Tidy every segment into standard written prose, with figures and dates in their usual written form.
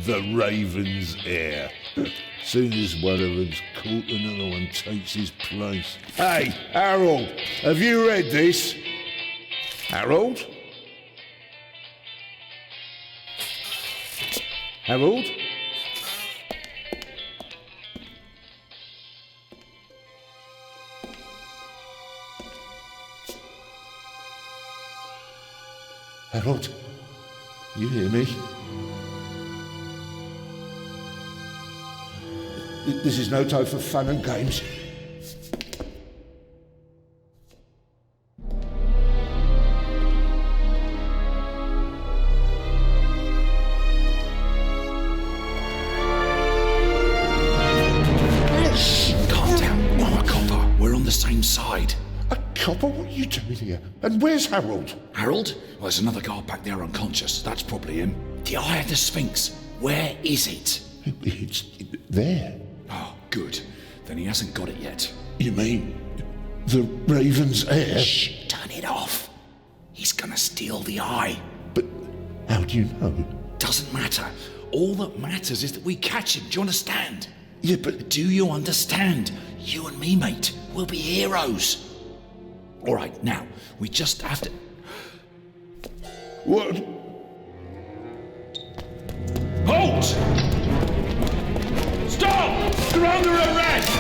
the Raven's heir. Soon as one of them's caught, another one takes his place. Hey, Harold, have you read this? Harold? Harold? Harold, you hear me? This is no time for fun and games. Shh, calm down. I'm a copper. We're on the same side. A copper? What are you doing here? And where's Harold? Harold? Well, there's another guard back there unconscious. That's probably him. The Eye of the Sphinx. Where is it? It's there. Oh, good. Then he hasn't got it yet. You mean the Raven's heir? Shh, turn it off. He's gonna steal the eye. But how do you know? Doesn't matter. All that matters is that we catch him. Do you understand? Yeah, but Do you understand? You and me, mate. We'll be heroes. All right, now, we just have to... what? Halt! Stop! You're under arrest!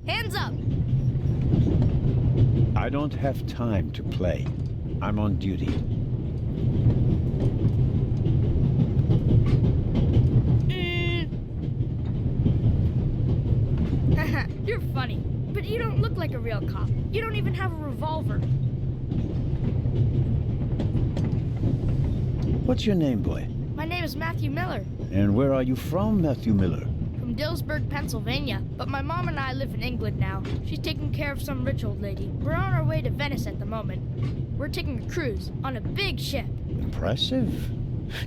Hands up! I don't have time to play. I'm on duty. Haha, you're funny. But you don't look like a real cop. You don't even have a revolver. What's your name, boy? My name is Matthew Miller, And where are you from, Matthew Miller? from Dillsburg, Pennsylvania. But my mom and I live in England now. She's taking care of some rich old lady. We're on our way to Venice at the moment. We're taking a cruise on a big ship. Impressive.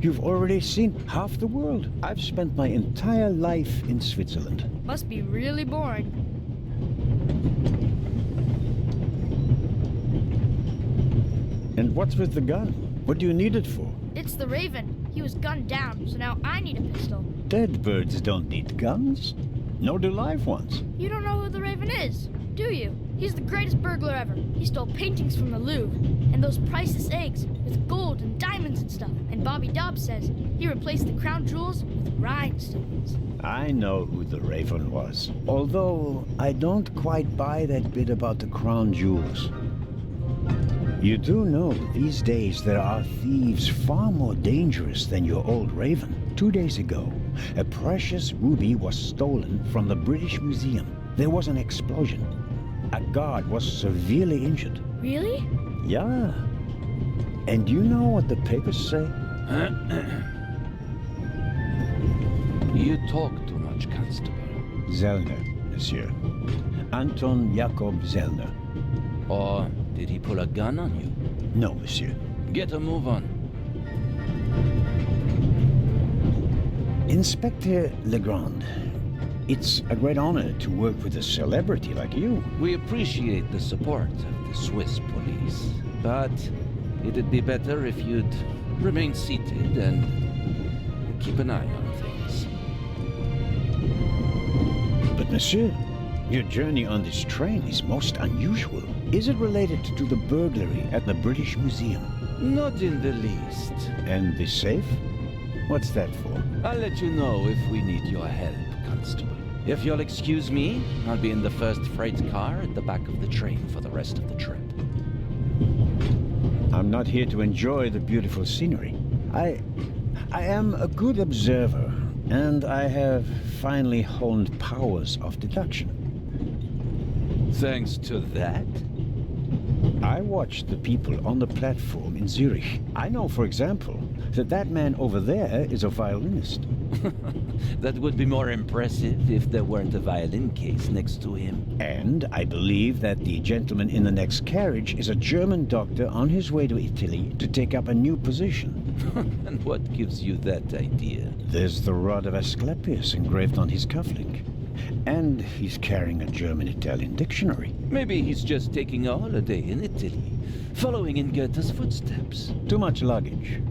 You've already seen half the world. I've spent my entire life in Switzerland. Must be really boring. And what's with the gun? What do you need it for? It's the Raven. He was gunned down, so now I need a pistol. Dead birds don't need guns. Nor do live ones. You don't know who the Raven is, do you? He's the greatest burglar ever. He stole paintings from the Louvre, and those priceless eggs with gold and diamonds and stuff. And Bobby Dobbs says he replaced the crown jewels with rhinestones. I know who the Raven was. Although I don't quite buy that bit about the crown jewels. You do know these days there are thieves far more dangerous than your old Raven. 2 days ago, A precious ruby was stolen from the British Museum. There was an explosion. A guard was severely injured. Really? Yeah. And you know what the papers say? You talk too much, Constable. Zellner, monsieur. Anton Jakob Zellner. Or did he pull a gun on you? No, monsieur. Get a move on. Inspector Legrand, it's a great honor to work with a celebrity like you. We appreciate the support of the Swiss police, but it'd be better if you'd remain seated and keep an eye on things. But monsieur, your journey on this train is most unusual. Is it related to the burglary at the British Museum? Not in the least. And the safe? What's that for? I'll let you know if we need your help, Constable. If you'll excuse me, I'll be in the first freight car at the back of the train for the rest of the trip. I'm not here to enjoy the beautiful scenery. I am a good observer, and I have finally honed powers of deduction. Thanks to that? I watched the people on the platform in Zurich. I know, for example, that man over there is a violinist. That would be more impressive if there weren't a violin case next to him. And I believe that the gentleman in the next carriage is a German doctor on his way to Italy to take up a new position. And what gives you that idea? There's the rod of Asclepius engraved on his cufflink. And he's carrying a German-Italian dictionary. Maybe he's just taking a holiday in Italy, following in Goethe's footsteps. Too much luggage.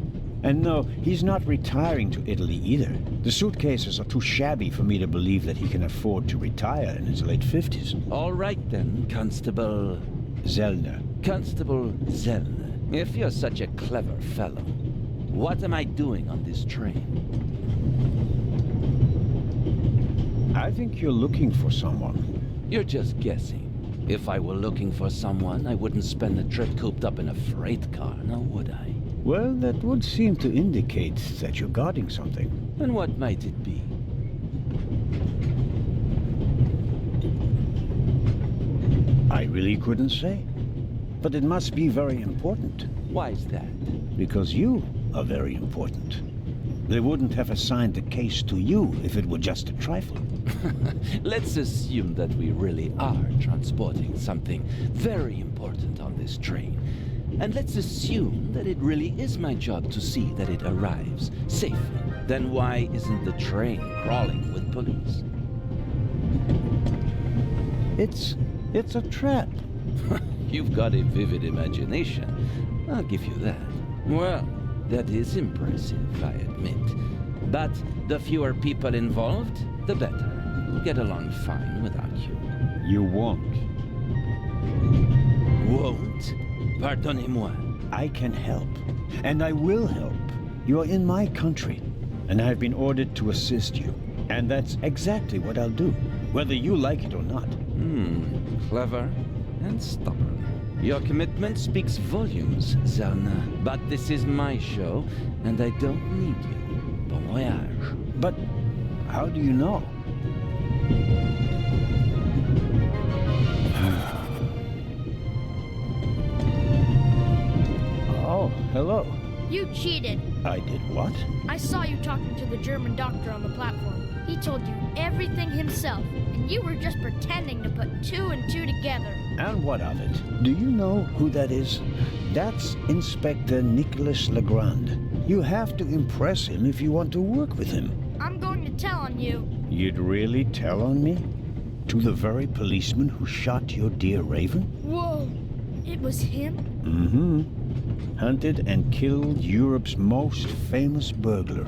And no, he's not retiring to Italy either. The suitcases are too shabby for me to believe that he can afford to retire in his late 50s. All right then, Constable... Zellner. Constable Zellner. If you're such a clever fellow, what am I doing on this train? I think you're looking for someone. You're just guessing. If I were looking for someone, I wouldn't spend the trip cooped up in a freight car, now would I? Well, that would seem to indicate that you're guarding something. And what might it be? I really couldn't say. But it must be very important. Why is that? Because you are very important. They wouldn't have assigned the case to you if it were just a trifle. Let's assume that we really are transporting something very important on this train. And let's assume that it really is my job to see that it arrives safely. Then why isn't the train crawling with police? It's a trap. You've got a vivid imagination. I'll give you that. Well, that is impressive, I admit. But the fewer people involved, the better. We'll get along fine without you. You won't. Won't? Pardonnez-moi. I can help. And I will help. You are in my country. And I've been ordered to assist you. And that's exactly what I'll do. Whether you like it or not. Clever and stubborn. Your commitment speaks volumes, Zellner. But this is my show, and I don't need you. Bon voyage. But how do you know? Oh, hello. You cheated. I did what? I saw you talking to the German doctor on the platform. He told you everything himself, and you were just pretending to put two and two together. And what of it? Do you know who that is? That's Inspector Nicholas Legrand. You have to impress him if you want to work with him. I'm going to tell on you. You'd really tell on me? To the very policeman who shot your dear Raven? Whoa, it was him? Mm-hmm. Hunted and killed Europe's most famous burglar.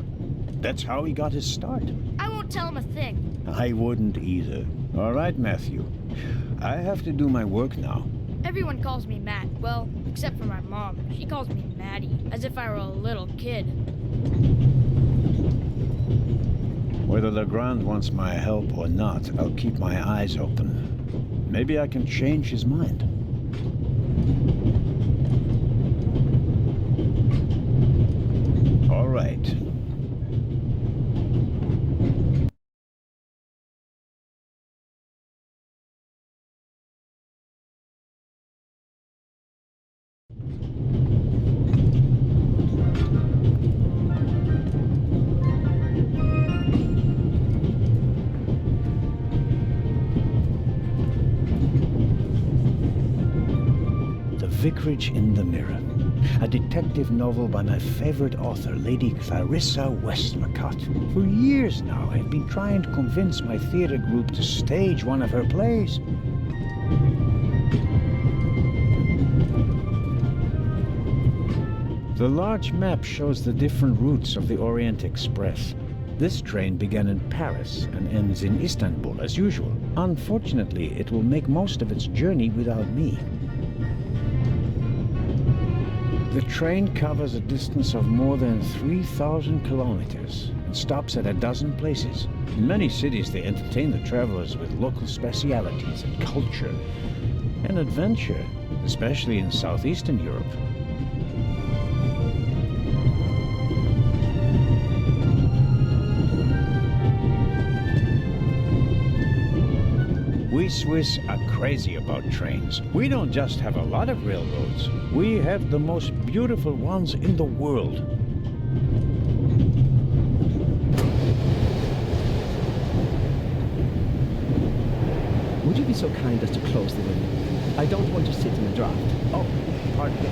That's how he got his start. I won't tell him a thing. I wouldn't either. All right, Matthew. I have to do my work now. Everyone calls me Matt. Well, except for my mom. She calls me Maddie, as if I were a little kid. Whether Legrand wants my help or not, I'll keep my eyes open. Maybe I can change his mind. All right. Vicarage in the Mirror, a detective novel by my favorite author, Lady Clarissa Westmacott. For years now, I've been trying to convince my theater group to stage one of her plays. The large map shows the different routes of the Orient Express. This train began in Paris and ends in Istanbul as usual. Unfortunately, it will make most of its journey without me. The train covers a distance of more than 3,000 kilometers and stops at a dozen places. In many cities, they entertain the travelers with local specialities and culture and adventure, especially in southeastern Europe. We Swiss are crazy about trains. We don't just have a lot of railroads. We have the most beautiful ones in the world. Would you be so kind as to close the window? I don't want to sit in a draft. Oh, pardon me.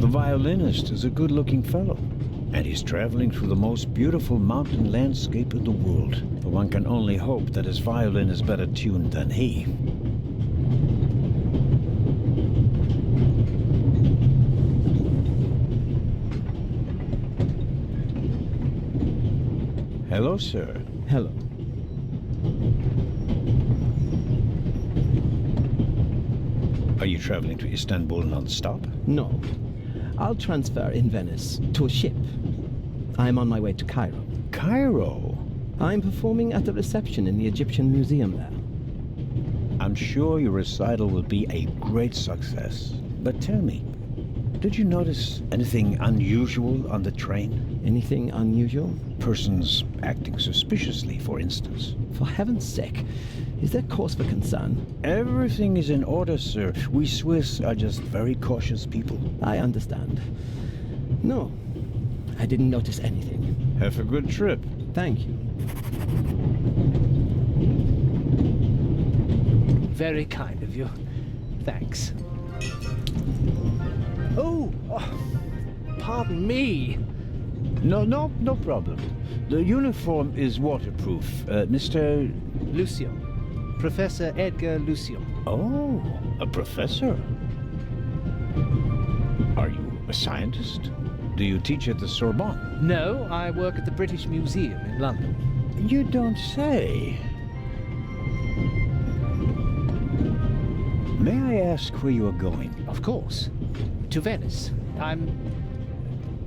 The violinist is a good-looking fellow. And he's traveling through the most beautiful mountain landscape in the world. One can only hope that his violin is better tuned than he. Hello, sir. Hello. Are you traveling to Istanbul non-stop? No. I'll transfer in Venice to a ship. I'm on my way to Cairo. Cairo? I'm performing at the reception in the Egyptian Museum there. I'm sure your recital will be a great success. But tell me, did you notice anything unusual on the train? Anything unusual? Persons acting suspiciously, for instance. For heaven's sake, is there cause for concern? Everything is in order, sir. We Swiss are just very cautious people. I understand. No, I didn't notice anything. Have a good trip. Thank you. Very kind of you. Thanks. Oh, pardon me. No problem. The uniform is waterproof. Mr. Lucio. Professor Edgar Lucio. Oh, a professor. Are you a scientist? Do you teach at the Sorbonne? No, I work at the British Museum in London. You don't say. May I ask where you are going? Of course. To Venice. I'm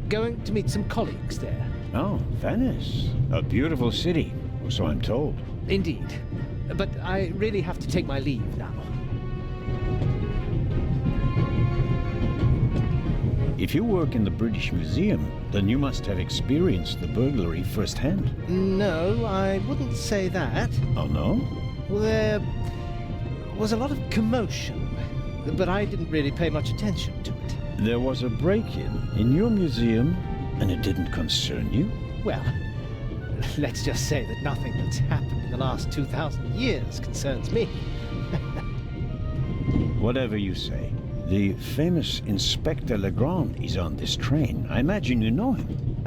going to meet some colleagues there. Oh, Venice. A beautiful city, or so I'm told. Indeed. But I really have to take my leave now. If you work in the British Museum, then you must have experienced the burglary firsthand. No, I wouldn't say that. Oh, no? Well, there was a lot of commotion, but I didn't really pay much attention to it. There was a break-in in your museum, and it didn't concern you? Well, let's just say that nothing that's happened in the last 2,000 years concerns me. Whatever you say. The famous Inspector Legrand is on this train. I imagine you know him.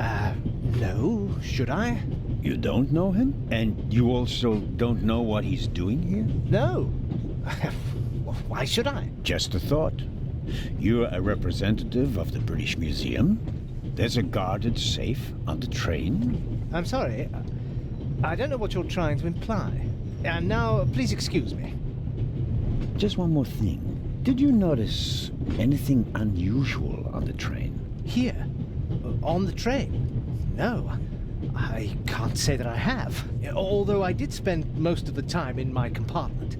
No, should I? You don't know him? And you also don't know what he's doing here? No. Why should I? Just a thought. You're a representative of the British Museum. There's a guarded safe on the train. I'm sorry. I don't know what you're trying to imply. And now, please excuse me. Just one more thing. Did you notice anything unusual on the train? Here? On the train? No. I can't say that I have. Although I did spend most of the time in my compartment.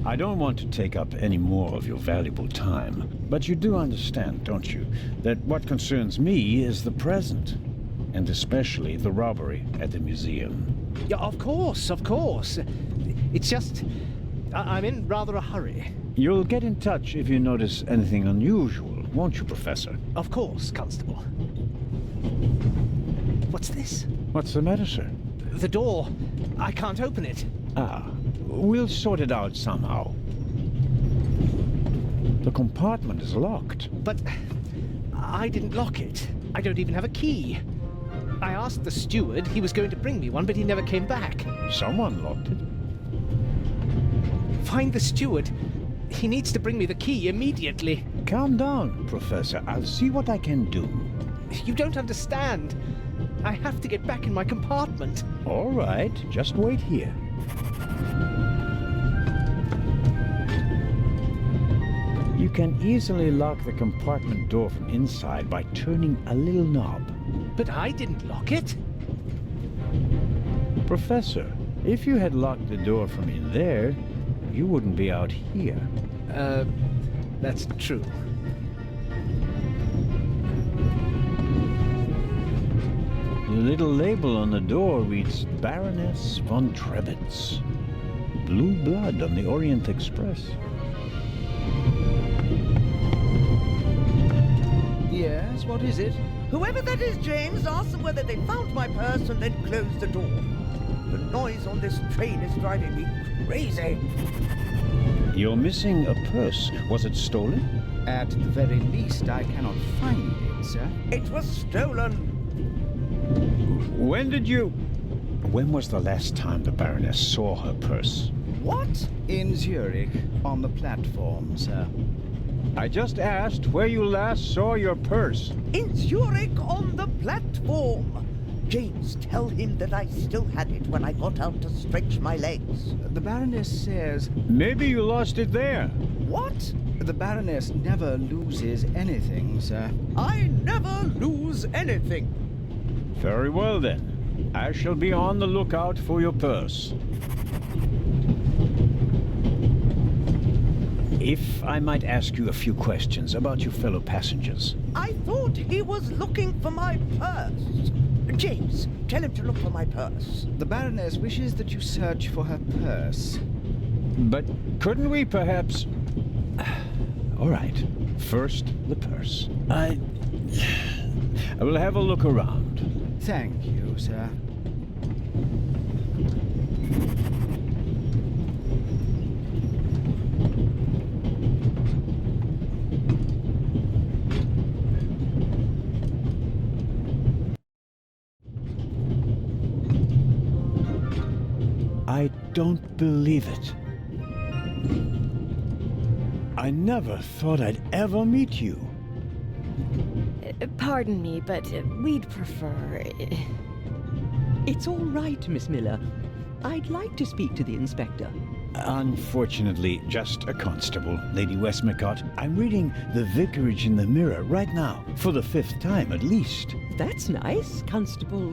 I don't want to take up any more of your valuable time, but you do understand, don't you, that what concerns me is the present, and especially the robbery at the museum. Yeah, of course, of course. It's just, I'm in rather a hurry. You'll get in touch if you notice anything unusual, won't you, Professor? Of course, Constable. What's this? What's the matter, sir? The door. I can't open it. Ah, we'll sort it out somehow. The compartment is locked. But I didn't lock it. I don't even have a key. I asked the steward. He was going to bring me one, but he never came back. Someone locked it. Find the steward. He needs to bring me the key immediately. Calm down, Professor. I'll see what I can do. You don't understand. I have to get back in my compartment. All right, just wait here. You can easily lock the compartment door from inside by turning a little knob. But I didn't lock it. Professor, if you had locked the door from in there, you wouldn't be out here. That's true. The little label on the door reads Baroness von Trebitz. Blue blood on the Orient Express. Yes, what is it? Whoever that is, James, ask them whether they found my purse and then closed the door. The noise on this train is driving me crazy. You're missing a purse. Was it stolen? At the very least, I cannot find it, sir. It was stolen. When was the last time the Baroness saw her purse? What? In Zurich, on the platform, sir. I just asked where you last saw your purse. In Zurich on the platform. James, tell him that I still had it when I got out to stretch my legs. The Baroness says... Maybe you lost it there. What? The Baroness never loses anything, sir. I never lose anything. Very well then. I shall be on the lookout for your purse. If I might ask you a few questions about your fellow passengers. I thought he was looking for my purse. James, tell him to look for my purse. The Baroness wishes that you search for her purse. But couldn't we perhaps... All right. First, the purse. I will have a look around. Thank you, sir. I don't believe it. I never thought I'd ever meet you. Pardon me, but we'd prefer... It's all right, Miss Miller. I'd like to speak to the inspector. Unfortunately, just a constable, Lady Westmacott. I'm reading The Vicarage in the Mirror right now, for the 5th time at least. That's nice, Constable...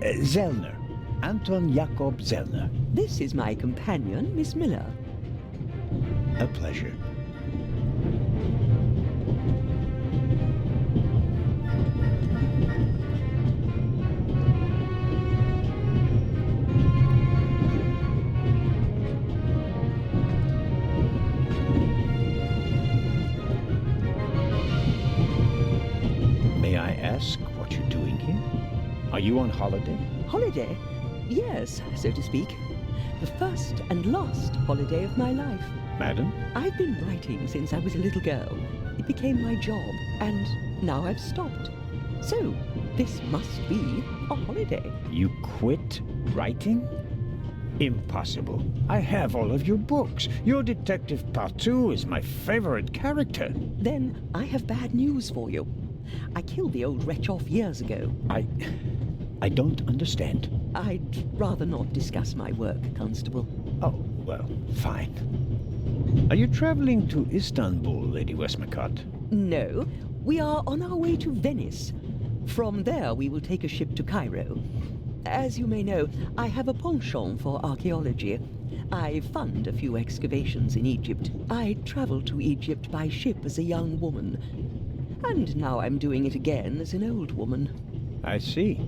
Zellner. Anton Jakob Zellner. This is my companion, Miss Miller. A pleasure. May I ask what you're doing here? Are you on holiday? Holiday? Yes, so to speak. The first and last holiday of my life. Madam? I've been writing since I was a little girl. It became my job, and now I've stopped. So, this must be a holiday. You quit writing? Impossible. I have all of your books. Your Detective Partout is my favorite character. Then I have bad news for you. I killed the old wretch off years ago. I don't understand. I'd rather not discuss my work, Constable. Oh, well, fine. Are you traveling to Istanbul, Lady Westmacott? No, we are on our way to Venice. From there, we will take a ship to Cairo. As you may know, I have a penchant for archaeology. I fund a few excavations in Egypt. I traveled to Egypt by ship as a young woman. And now I'm doing it again as an old woman. I see.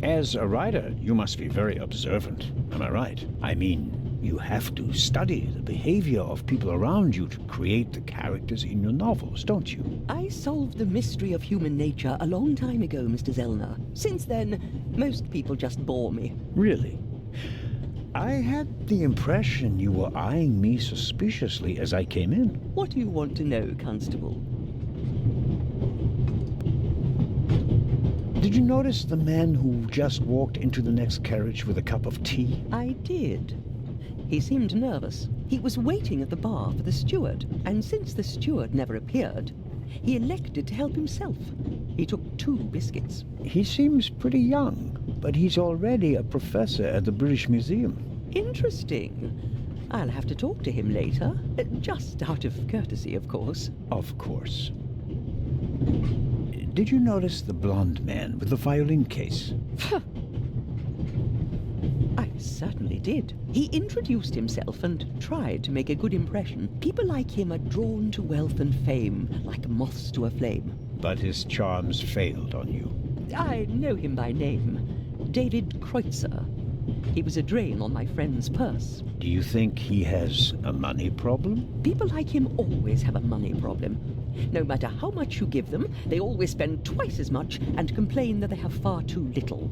As a writer, you must be very observant. Am I right? I mean, You have to study the behavior of people around you to create the characters in your novels, don't you? I solved the mystery of human nature a long time ago, Mr. Zellner. Since then, most people just bore me. Really? I had the impression you were eyeing me suspiciously as I came in. What do you want to know, Constable? Did you notice the man who just walked into the next carriage with a cup of tea? I did. He seemed nervous. He was waiting at the bar for the steward, and since the steward never appeared, he elected to help himself. He took 2 biscuits. He seems pretty young, but he's already a professor at the British Museum. Interesting. I'll have to talk to him later. Just out of courtesy, of course. Of course. Did you notice the blonde man with the violin case? I certainly did. He introduced himself and tried to make a good impression. People like him are drawn to wealth and fame, like moths to a flame. But his charms failed on you. I know him by name. David Kreutzer. He was a drain on my friend's purse. Do you think he has a money problem? People like him always have a money problem. No matter how much you give them, they always spend twice as much and complain that they have far too little.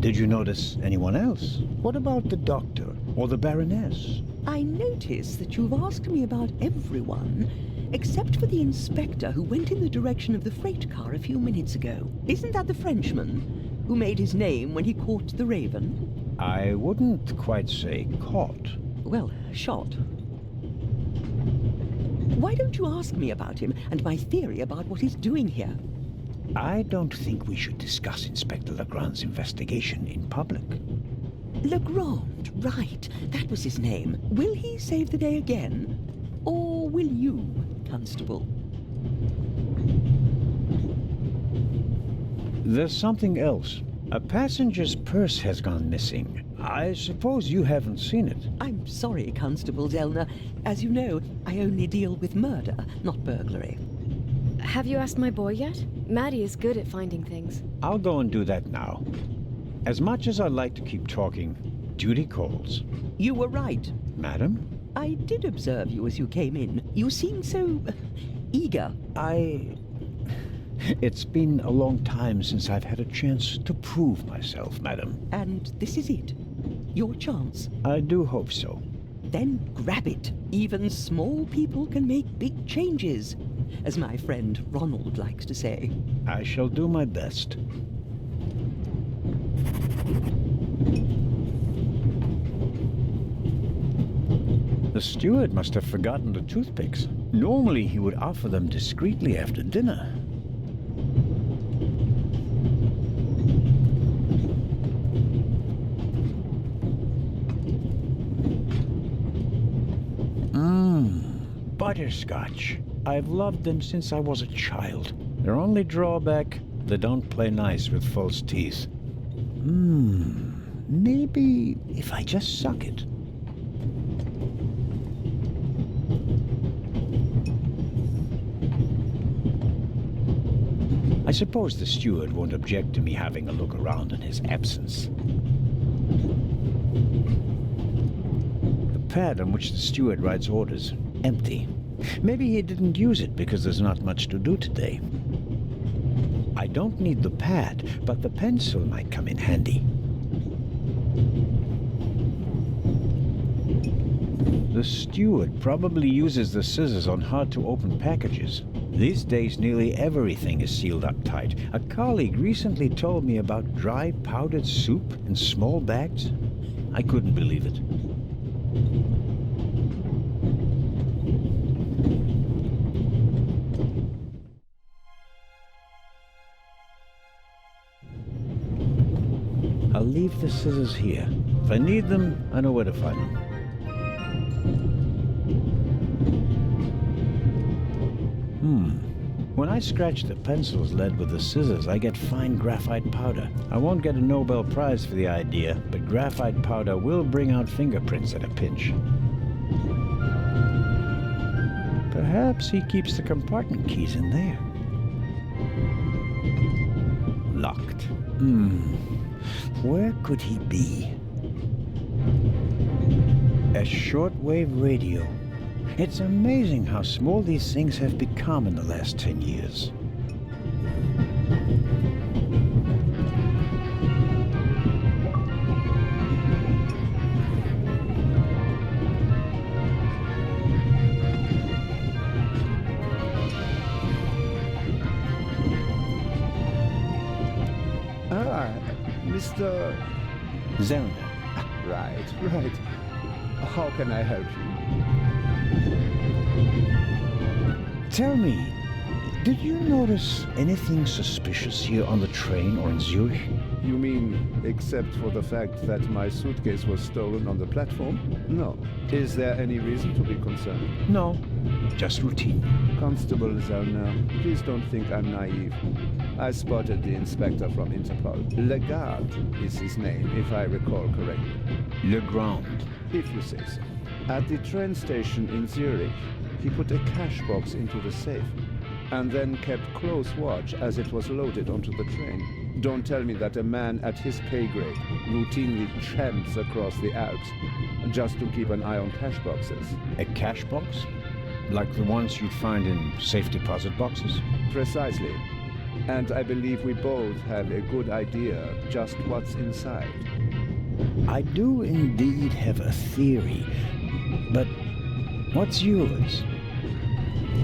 Did you notice anyone else? What about the doctor or the Baroness? I notice that you've asked me about everyone, except for the inspector who went in the direction of the freight car a few minutes ago. Isn't that the Frenchman who made his name when he caught the raven? I wouldn't quite say caught. Well, shot. Why don't you ask me about him and my theory about what he's doing here? I don't think we should discuss Inspector Legrand's investigation in public. Legrand, right. That was his name. Will he save the day again? Or will you, Constable? There's something else. A passenger's purse has gone missing. I suppose you haven't seen it. I'm sorry, Constable Zellner. As you know, I only deal with murder, not burglary. Have you asked my boy yet? Maddie is good at finding things. I'll go and do that now. As much as I'd like to keep talking, duty calls. You were right. Madam? I did observe you as you came in. You seemed so eager. It's been a long time since I've had a chance to prove myself, madam. And this is it? Your chance? I do hope so. Then grab it. Even small people can make big changes, as my friend Ronald likes to say. I shall do my best. The steward must have forgotten the toothpicks. Normally he would offer them discreetly after dinner. Butterscotch. I've loved them since I was a child. Their only drawback, they don't play nice with false teeth. Maybe if I just suck it. I suppose the steward won't object to me having a look around in his absence. The pad on which the steward writes orders, empty. Maybe he didn't use it because there's not much to do today. I don't need the pad, but the pencil might come in handy. The steward probably uses the scissors on hard-to-open packages. These days, nearly everything is sealed up tight. A colleague recently told me about dry powdered soup in small bags. I couldn't believe it. I'll leave the scissors here. If I need them, I know where to find them. When I scratch the pencil's lead with the scissors, I get fine graphite powder. I won't get a Nobel Prize for the idea, but graphite powder will bring out fingerprints at a pinch. Perhaps he keeps the compartment keys in there. Locked. Where could he be? A shortwave radio. It's amazing how small these things have become in the last 10 years. Mr. Zelda. Right. How can I help you? Tell me, did you notice anything suspicious here on the train or in Zurich? You mean, except for the fact that my suitcase was stolen on the platform? No. Is there any reason to be concerned? No, just routine. Constable Zellner, please don't think I'm naive. I spotted the inspector from Interpol. Legarde is his name, if I recall correctly. Legrand. If you say so. At the train station in Zurich, he put a cash box into the safe, and then kept close watch as it was loaded onto the train. Don't tell me that a man at his pay grade routinely tramps across the Alps just to keep an eye on cash boxes. A cash box? Like the ones you'd find in safe deposit boxes? Precisely. And I believe we both have a good idea just what's inside. I do indeed have a theory, but what's yours?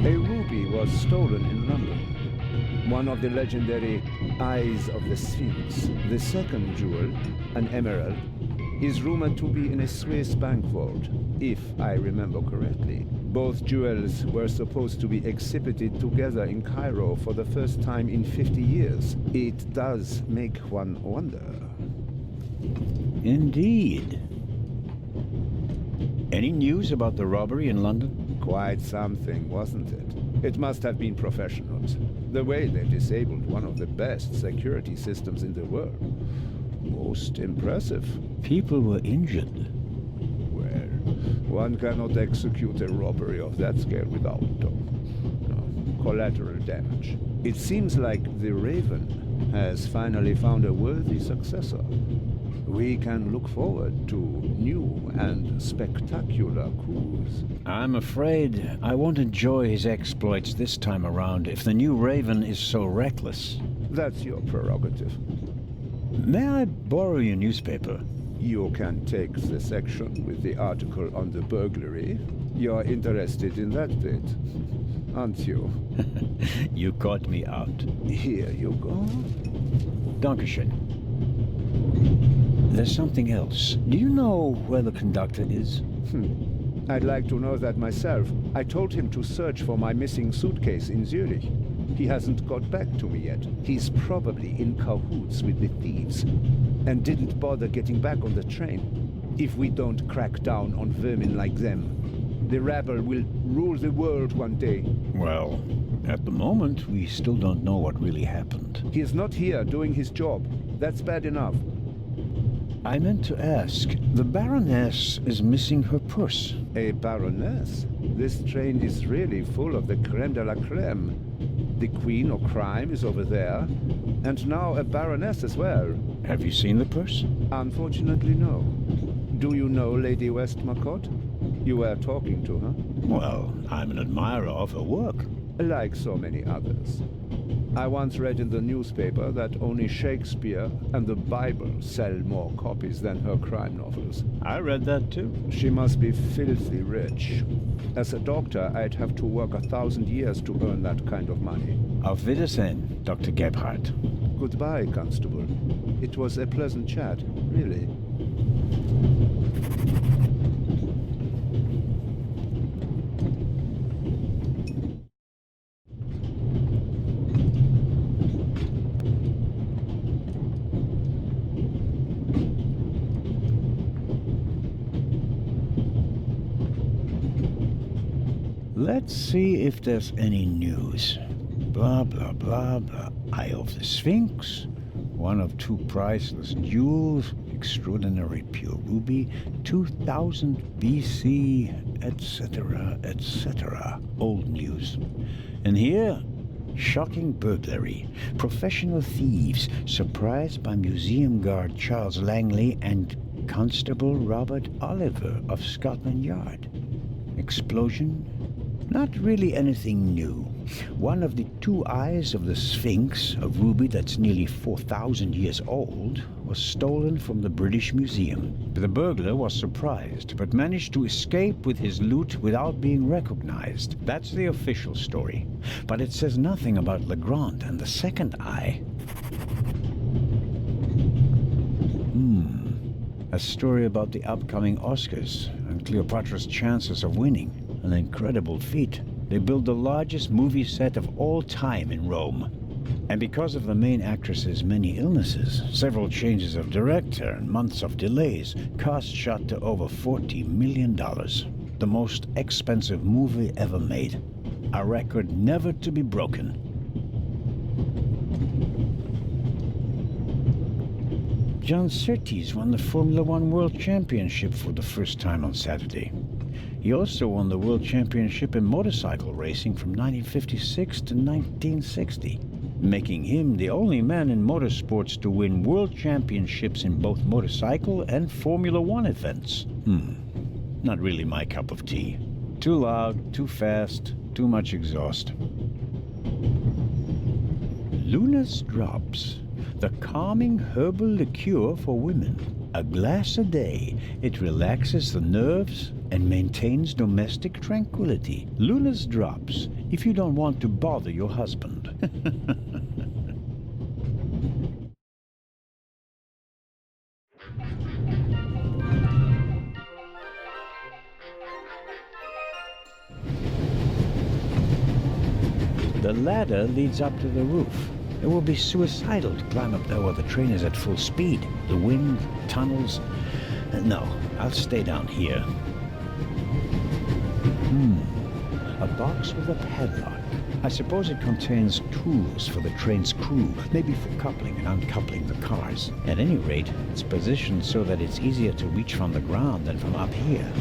A ruby was stolen in London. One of the legendary Eyes of the Sphinx. The second jewel, an emerald, is rumored to be in a Swiss bank vault, if I remember correctly. Both jewels were supposed to be exhibited together in Cairo for the first time in 50 years. It does make one wonder. Indeed. Any news about the robbery in London? Quite something, wasn't it? It must have been professionals. The way they disabled one of the best security systems in the world. Most impressive. People were injured. Well, one cannot execute a robbery of that scale without collateral damage. It seems like the Raven has finally found a worthy successor. We can look forward to new and spectacular coups. I'm afraid I won't enjoy his exploits this time around if the new Raven is so reckless. That's your prerogative. May I borrow your newspaper? You can take the section with the article on the burglary. You're interested in that bit, aren't you? You caught me out. Here you go. Dankeschön. There's something else. Do you know where the conductor is? I'd like to know that myself. I told him to search for my missing suitcase in Zurich. He hasn't got back to me yet. He's probably in cahoots with the thieves and didn't bother getting back on the train. If we don't crack down on vermin like them, the rabble will rule the world one day. Well, at the moment, we still don't know what really happened. He is not here doing his job. That's bad enough. I meant to ask, the Baroness is missing her purse. A Baroness? This train is really full of the creme de la creme. The Queen of Crime is over there, and now a Baroness as well. Have you seen the purse? Unfortunately, no. Do you know Lady Westmacott? You were talking to her. Well, I'm an admirer of her work. Like so many others. I once read in the newspaper that only Shakespeare and the Bible sell more copies than her crime novels. I read that too. She must be filthy rich. As a doctor, I'd have to work 1,000 years to earn that kind of money. Auf Wiedersehen, Dr. Gebhardt. Goodbye, Constable. It was a pleasant chat, really. Let's see if there's any news. Blah, blah, blah, blah. Eye of the Sphinx, one of two priceless jewels, extraordinary pure ruby, 2000 BC, etc., etc. Old news. And here, shocking burglary. Professional thieves surprised by museum guard Charles Langley and Constable Robert Oliver of Scotland Yard. Explosion? Not really anything new. One of the two eyes of the Sphinx, a ruby that's nearly 4,000 years old, was stolen from the British Museum. The burglar was surprised, but managed to escape with his loot without being recognized. That's the official story. But it says nothing about Legrand and the second eye. A story about the upcoming Oscars and Cleopatra's chances of winning. An incredible feat. They built the largest movie set of all time in Rome. And because of the main actress's many illnesses, several changes of director and months of delays, cost shot to over $40 million. The most expensive movie ever made. A record never to be broken. John Surtees won the Formula One World Championship for the first time on Saturday. He also won the World Championship in motorcycle racing from 1956 to 1960, making him the only man in motorsports to win world championships in both motorcycle and Formula One events. Not really my cup of tea. Too loud, too fast, too much exhaust. Luna's Drops. The calming herbal liqueur for women. A glass a day. It relaxes the nerves and maintains domestic tranquility. Luna's Drops, if you don't want to bother your husband. The ladder leads up to the roof. It will be suicidal to climb up there while the train is at full speed. The wind, tunnels... No, I'll stay down here. A box with a padlock. I suppose it contains tools for the train's crew, maybe for coupling and uncoupling the cars. At any rate, it's positioned so that it's easier to reach from the ground than from up here.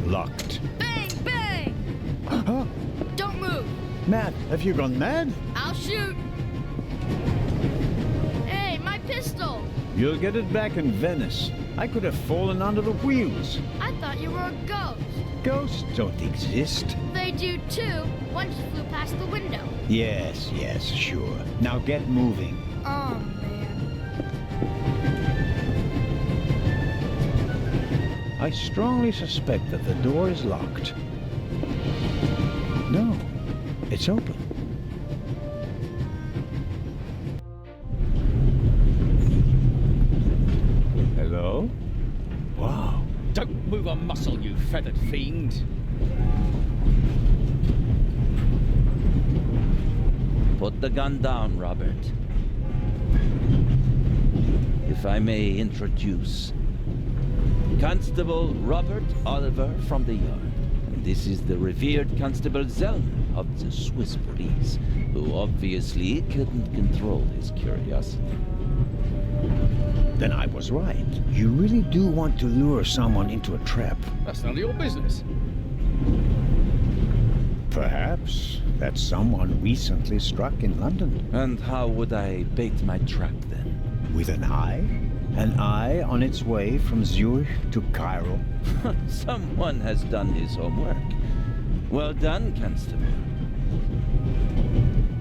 Locked. Bang, bang! Huh? Don't move. Matt, have you gone mad? I'll shoot. Hey, my pistol. You'll get it back in Venice. I could have fallen under the wheels. I thought you were a ghost. Ghosts don't exist. They do too. One just flew past the window. Yes, sure. Now get moving. Oh, man. I strongly suspect that the door is locked. No, it's open. Hello? Wow. Don't move a muscle, you feathered fiend. Put the gun down, Robert. If I may introduce Constable Robert Oliver from the yard. And this is the revered Constable Zellner of the Swiss police, who obviously couldn't control his curiosity. Then I was right. You really do want to lure someone into a trap. That's none of your business. Perhaps that someone recently struck in London. And how would I bait my trap then? With an eye? An eye on its way from Zurich to Cairo. Someone has done his homework. Well done, Constable.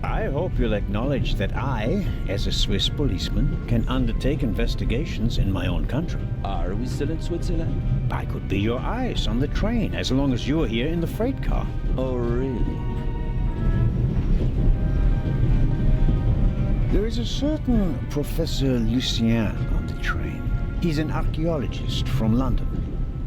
I hope you'll acknowledge that I, as a Swiss policeman, can undertake investigations in my own country. Are we still in Switzerland? I could be your eyes on the train, as long as you're here in the freight car. Oh, really? There is a certain Professor Lucien on the train. He's an archaeologist from London.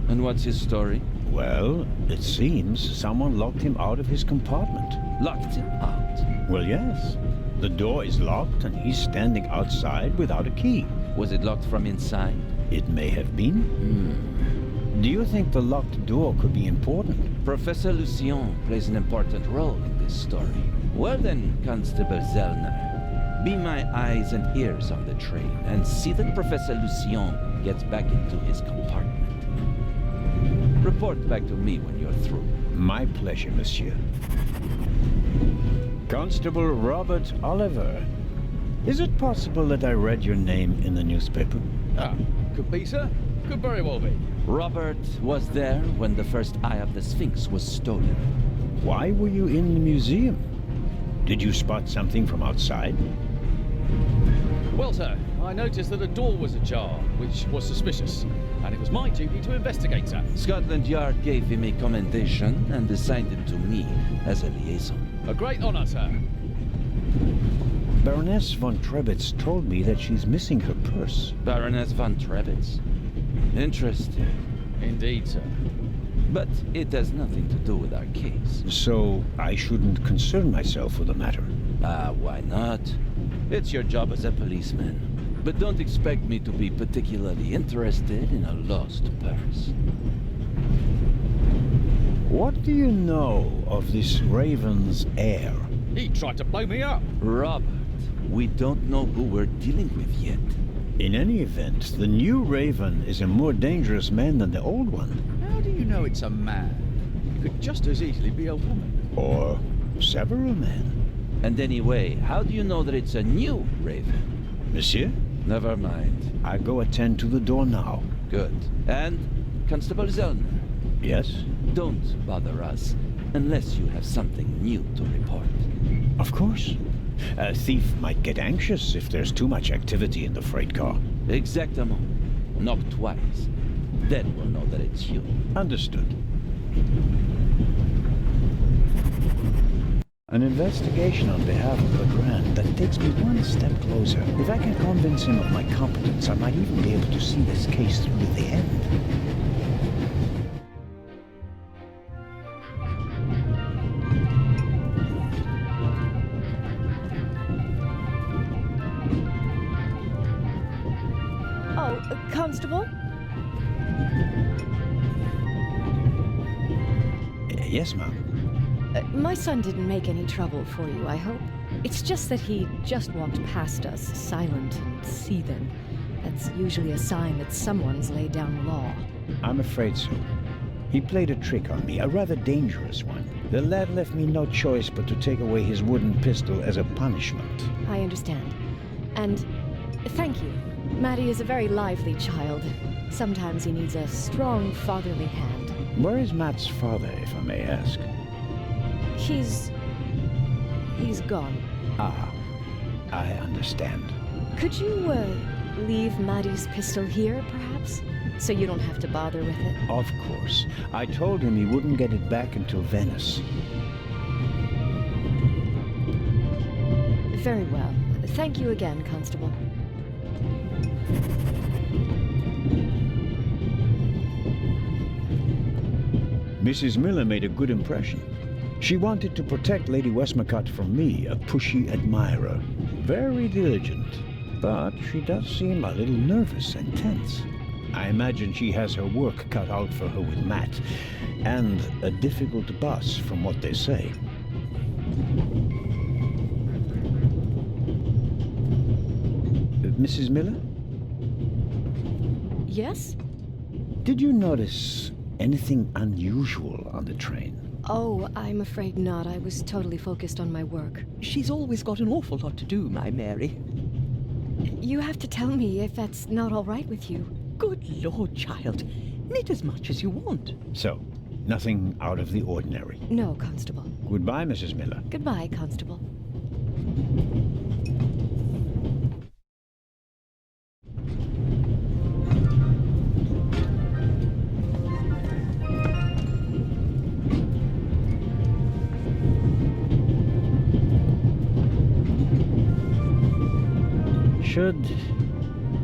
And what's his story? Well, it seems someone locked him out of his compartment. Locked him out? Well, yes. The door is locked and he's standing outside without a key. Was it locked from inside? It may have been. Do you think the locked door could be important? Professor Lucien plays an important role in this story. Well then, Constable Zellner, be my eyes and ears on the train and see that Professor Lucien gets back into his compartment. Report back to me when you're through. My pleasure, monsieur. Constable Robert Oliver. Is it possible that I read your name in the newspaper? Ah, could be, sir. Could very well be. Robert was there when the first eye of the Sphinx was stolen. Why were you in the museum? Did you spot something from outside? Well, sir, I noticed that a door was ajar, which was suspicious, and it was my duty to investigate, sir. Scotland Yard gave him a commendation and assigned him to me as a liaison. A great honor, sir. Baroness von Trebitz told me that she's missing her purse. Baroness von Trebitz? Interesting. Indeed, sir. But it has nothing to do with our case. So I shouldn't concern myself with the matter? Why not? It's your job as a policeman. But don't expect me to be particularly interested in a lost purse. What do you know of this Raven's heir? He tried to blow me up. Robert, we don't know who we're dealing with yet. In any event, the new Raven is a more dangerous man than the old one. How do you know it's a man? It could just as easily be a woman. Or several men. And anyway, how do you know that it's a new Raven? Monsieur? Never mind. I go attend to the door now. Good. And, Constable Zellner? Yes? Don't bother us unless you have something new to report. Of course. A thief might get anxious if there's too much activity in the freight car. Exactement. Knock twice. Then we'll know that it's you. Understood. An investigation on behalf of Legrand that takes me one step closer. If I can convince him of my competence, I might even be able to see this case through to the end. Constable? Yes, ma'am. My son didn't make any trouble for you, I hope. It's just that he just walked past us, silent and seething. That's usually a sign that someone's laid down the law. I'm afraid so. He played a trick on me, a rather dangerous one. The lad left me no choice but to take away his wooden pistol as a punishment. I understand. And thank you. Maddie is a very lively child. Sometimes he needs a strong fatherly hand. Where is Matt's father, if I may ask? He's gone. Ah, I understand. Could you, leave Maddie's pistol here, perhaps? So you don't have to bother with it? Of course. I told him he wouldn't get it back until Venice. Very well. Thank you again, Constable. Mrs. Miller made a good impression. She wanted to protect Lady Westmacott from me, a pushy admirer. Very diligent. But she does seem a little nervous and tense. I imagine she has her work cut out for her with Matt. And a difficult boss, from what they say. Mrs. Miller? Yes? Did you notice anything unusual on the train? Oh, I'm afraid not. I was totally focused on my work. She's always got an awful lot to do, my Mary. You have to tell me if that's not all right with you. Good Lord, child. Knit as much as you want. So, nothing out of the ordinary? No, Constable. Goodbye, Mrs. Miller. Goodbye, Constable.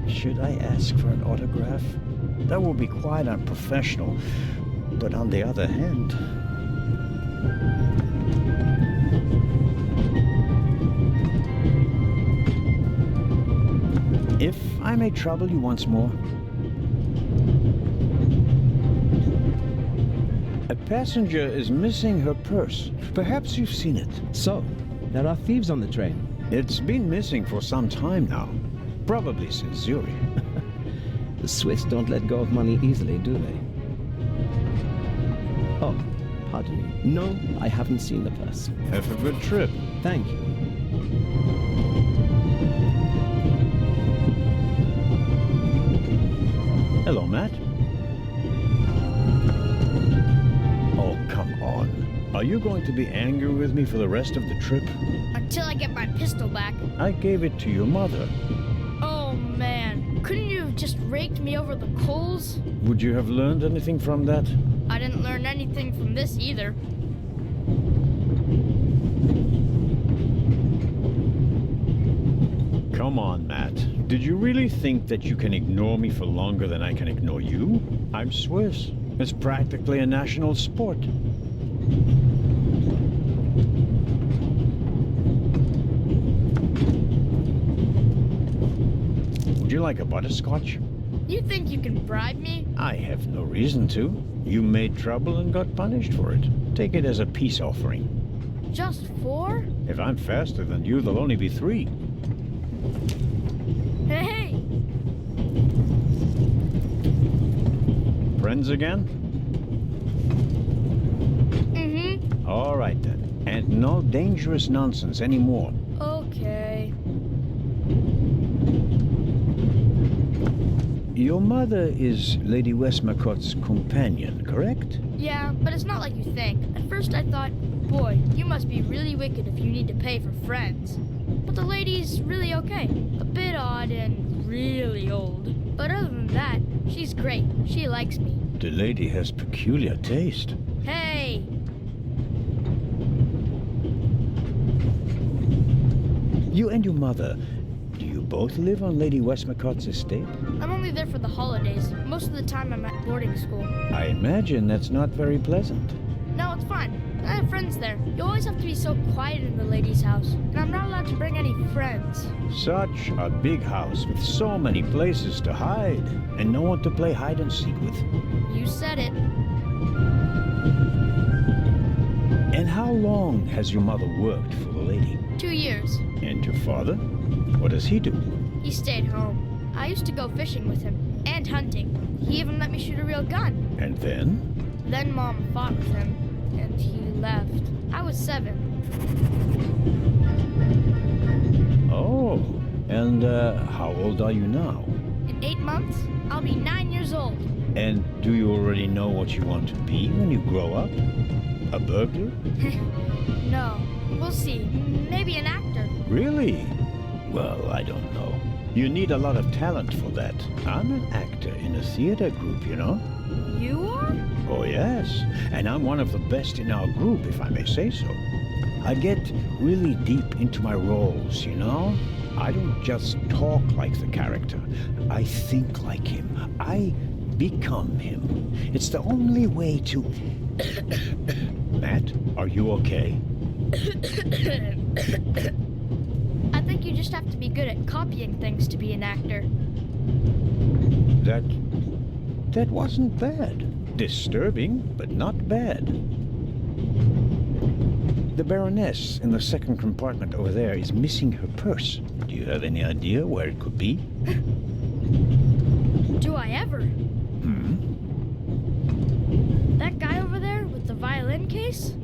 Should I ask for an autograph? That would be quite unprofessional, but on the other hand... If I may trouble you once more. A passenger is missing her purse. Perhaps you've seen it. So, there are thieves on the train. It's been missing for some time now. Probably since Zurich. The Swiss don't let go of money easily, do they? Oh, Pardon me. No, I haven't seen the purse. Have a good trip. Thank you. Hello, Matt. Oh, come on. Are you going to be angry with me for the rest of the trip? Until I get my pistol back. I gave it to your mother. Oh, man. Couldn't you have just raked me over the coals? Would you have learned anything from that? I didn't learn anything from this either. Come on, Matt. Did you really think that you can ignore me for longer than I can ignore you? I'm Swiss. It's practically a national sport. Would you like a butterscotch? You think you can bribe me? I have no reason to. You made trouble and got punished for it. Take it as a peace offering. Just 4? If I'm faster than you, there'll only be 3. Hey! Friends again? Mm-hmm. All right then. And no dangerous nonsense anymore. Okay. Your mother is Lady Westmacott's companion, correct? Yeah, but it's not like you think. At first I thought, boy, you must be really wicked if you need to pay for friends. But the lady's really okay. A bit odd and really old. But other than that, she's great. She likes me. The lady has peculiar taste. Hey! You and your mother, do you both live on Lady Westmacott's estate? I'm only there for the holidays. Most of the time I'm at boarding school. I imagine that's not very pleasant. No, it's fine. I have friends there. You always have to be so quiet in the lady's house. And I'm not allowed to bring any friends. Such a big house with so many places to hide, and no one to play hide and seek with. You said it. And how long has your mother worked for the lady? 2 years. And your father? What does he do? He stayed home. I used to go fishing with him, and hunting. He even let me shoot a real gun. And then? Then Mom fought with him, and he left. I was 7. Oh, and how old are you now? In 8 months, I'll be 9 years old. And do you already know what you want to be when you grow up? A burglar? No, we'll see. Maybe an actor. Really? Well, I don't know. You need a lot of talent for that. I'm an actor in a theater group, you know? You are? Oh, yes. And I'm one of the best in our group, if I may say so. I get really deep into my roles, you know? I don't just talk like the character. I think like him. I become him. It's the only way to... Matt, are you okay? I think you just have to be good at copying things to be an actor. That wasn't bad. Disturbing, but not bad. The Baroness in the second compartment over there is missing her purse. Do you have any idea where it could be? Do I ever? That guy over there with the violin case?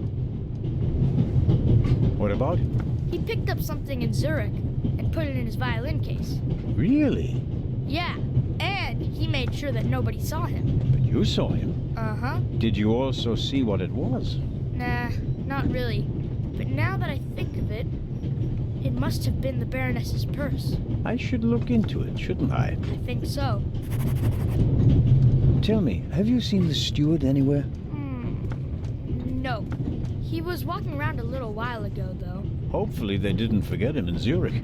What about him? He picked up something in Zurich and put it in his violin case. Really? Yeah, and he made sure that nobody saw him. But you saw him. Uh-huh. Did you also see what it was? Nah, not really. But now that I think of it, it must have been the Baroness's purse. I should look into it, shouldn't I? I think so. Tell me, have you seen the steward anywhere? No. He was walking around a little while ago, though. Hopefully they didn't forget him in Zurich.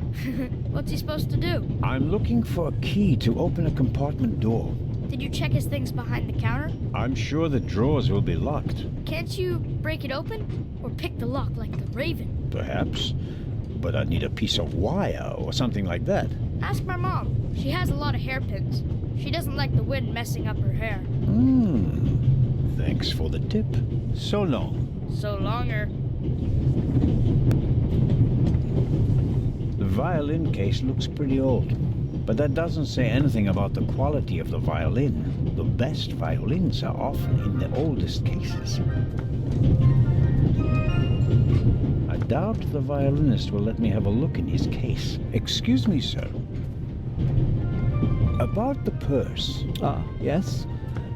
What's he supposed to do? I'm looking for a key to open a compartment door. Did you check his things behind the counter? I'm sure the drawers will be locked. Can't you break it open? Or pick the lock like the Raven? Perhaps. But I'd need a piece of wire or something like that. Ask my mom. She has a lot of hairpins. She doesn't like the wind messing up her hair. Thanks for the tip. So long. So longer. The violin case looks pretty old. But that doesn't say anything about the quality of the violin. The best violins are often in the oldest cases. I doubt the violinist will let me have a look in his case. Excuse me, sir. About the purse. Ah, yes?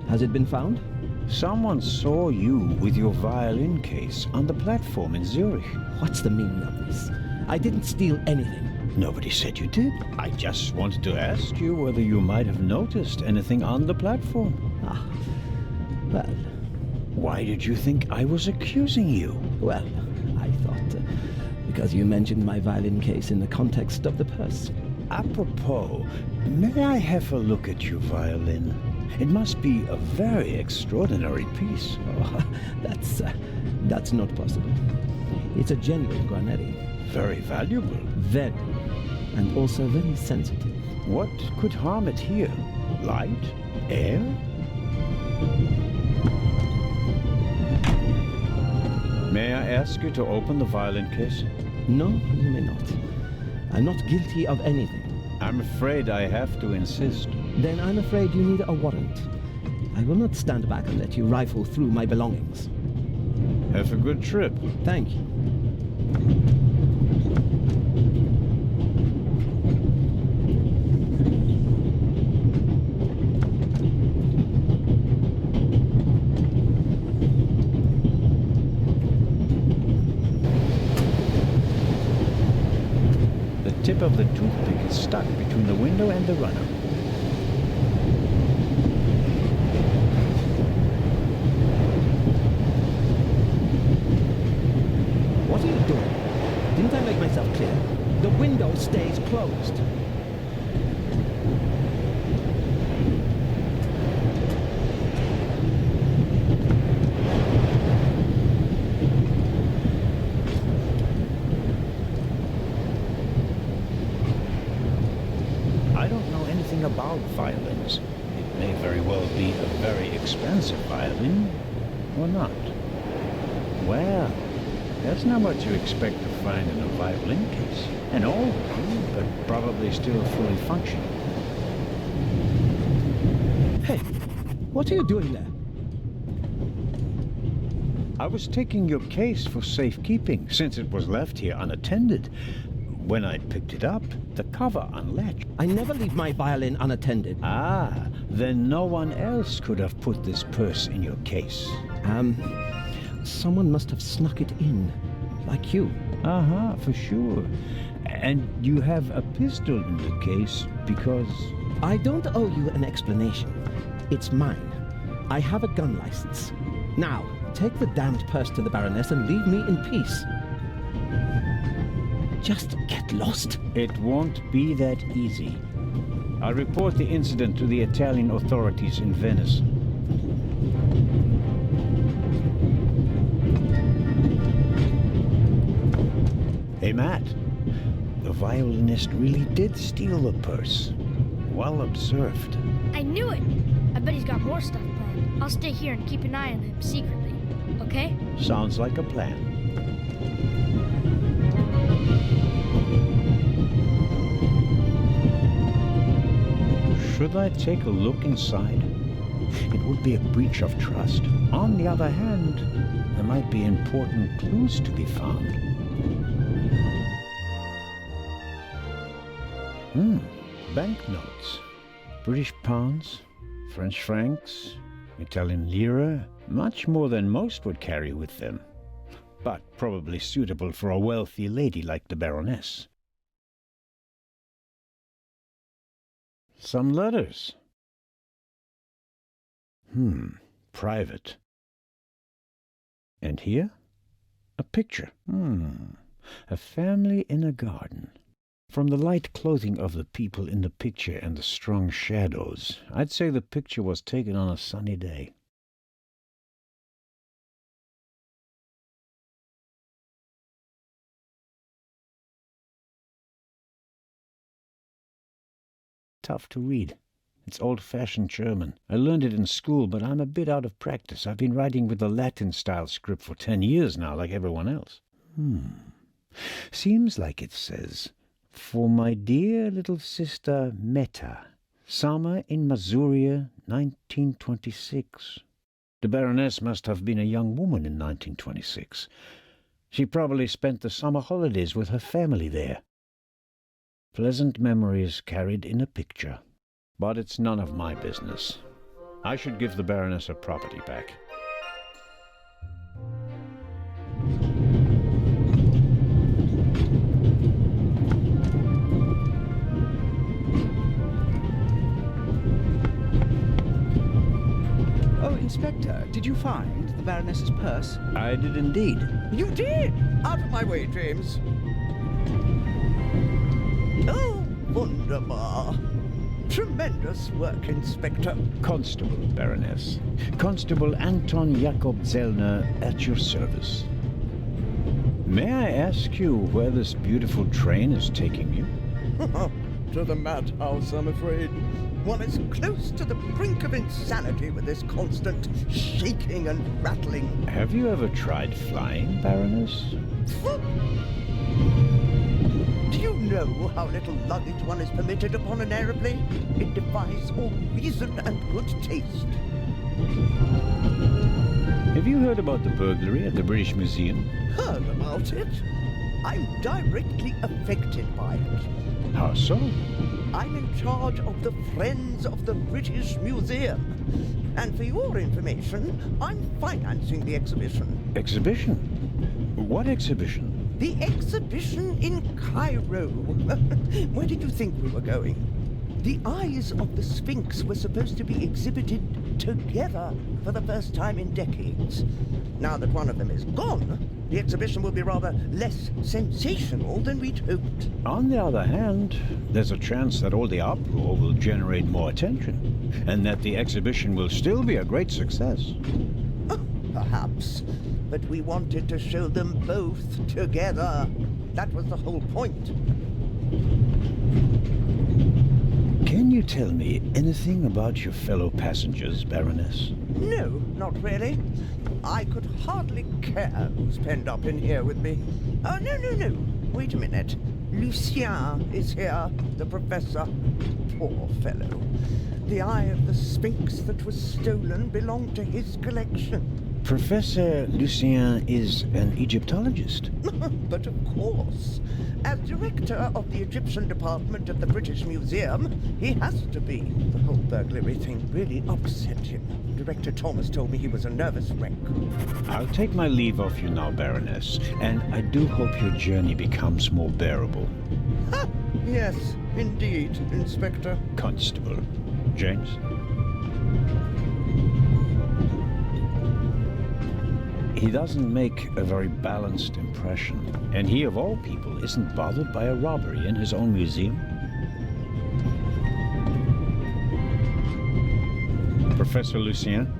Has it been found? Someone saw you with your violin case on the platform in Zurich. What's the meaning of this? I didn't steal anything. Nobody said you did. I just wanted to ask you whether you might have noticed anything on the platform. Ah, well... Why did you think I was accusing you? Well, I thought because you mentioned my violin case in the context of the purse. Apropos, may I have a look at your violin? It must be a very extraordinary piece. Oh, that's not possible. It's a genuine Guarneri. Very valuable. Very. And also very sensitive. What could harm it here? Light? Air? May I ask you to open the violin case? No, you may not. I'm not guilty of anything. I'm afraid I have to insist. Then I'm afraid you need a warrant. I will not stand back and let you rifle through my belongings. Have a good trip. Thank you. The tip of the toothpick is stuck between the window and the runner. What are you doing? Didn't I make myself clear? The window stays closed. I don't know anything about violins. It may very well be a very expensive violin, or not. Well, that's not what you expect to find in a violin case. An old one, but probably still fully functioning. Hey, what are you doing there? I was taking your case for safekeeping, since it was left here unattended. When I picked it up, the cover unlatched. I never leave my violin unattended. Ah, then no one else could have put this purse in your case. Someone must have snuck it in, like you. For sure. And you have a pistol in the case because... I don't owe you an explanation. It's mine. I have a gun license. Now, take the damned purse to the Baroness and leave me in peace. Just get lost. It won't be that easy. I'll report the incident to the Italian authorities in Venice. Hey, Matt. The violinist really did steal the purse. Well observed. I knew it! I bet he's got more stuff planned. I'll stay here and keep an eye on him secretly. Okay? Sounds like a plan. Should I take a look inside? It would be a breach of trust. On the other hand, there might be important clues to be found. Banknotes. British pounds, French francs, Italian lira. Much more than most would carry with them. But probably suitable for a wealthy lady like the Baroness. Some letters. Private. And here? A picture. A family in a garden. From the light clothing of the people in the picture and the strong shadows, I'd say the picture was taken on a sunny day. Tough to read. It's old-fashioned German. I learned it in school, but I'm a bit out of practice. I've been writing with the Latin-style script for 10 years now, like everyone else. Seems like it says, For my dear little sister Meta, summer in Masuria, 1926. The Baroness must have been a young woman in 1926. She probably spent the summer holidays with her family there. Pleasant memories carried in a picture. But it's none of my business. I should give the Baroness her property back. Oh, Inspector, did you find the Baroness's purse? I did indeed. You did? Out of my way, James. Oh, wunderbar. Tremendous work, Inspector. Constable, Baroness. Constable Anton Jakob Zellner at your service. May I ask you where this beautiful train is taking you? To the madhouse, I'm afraid. One is close to the brink of insanity with this constant shaking and rattling. Have you ever tried flying, Baroness? Do you know how little luggage one is permitted upon an aeroplane? It defies all reason and good taste. Have you heard about the burglary at the British Museum? Heard about it? I'm directly affected by it. How so? I'm in charge of the Friends of the British Museum. And for your information, I'm financing the exhibition. Exhibition? What exhibition? The exhibition in Cairo. Where did you think we were going? The eyes of the Sphinx were supposed to be exhibited together for the first time in decades. Now that one of them is gone, the exhibition will be rather less sensational than we'd hoped. On the other hand, there's a chance that all the uproar will generate more attention, and that the exhibition will still be a great success. Perhaps. But we wanted to show them both together. That was the whole point. Can you tell me anything about your fellow passengers, Baroness? No, not really. I could hardly care who's penned up in here with me. Oh, no. Wait a minute. Lucien is here, the professor. Poor fellow. The eye of the Sphinx that was stolen belonged to his collection. Professor Lucien is an Egyptologist. But of course. As director of the Egyptian department at the British Museum, he has to be. The whole burglary thing really upset him. Director Thomas told me he was a nervous wreck. I'll take my leave of you now, Baroness, and I do hope your journey becomes more bearable. Ha! Yes, indeed, Inspector. Constable. James? He doesn't make a very balanced impression, and he, of all people, isn't bothered by a robbery in his own museum. Professor Lucien?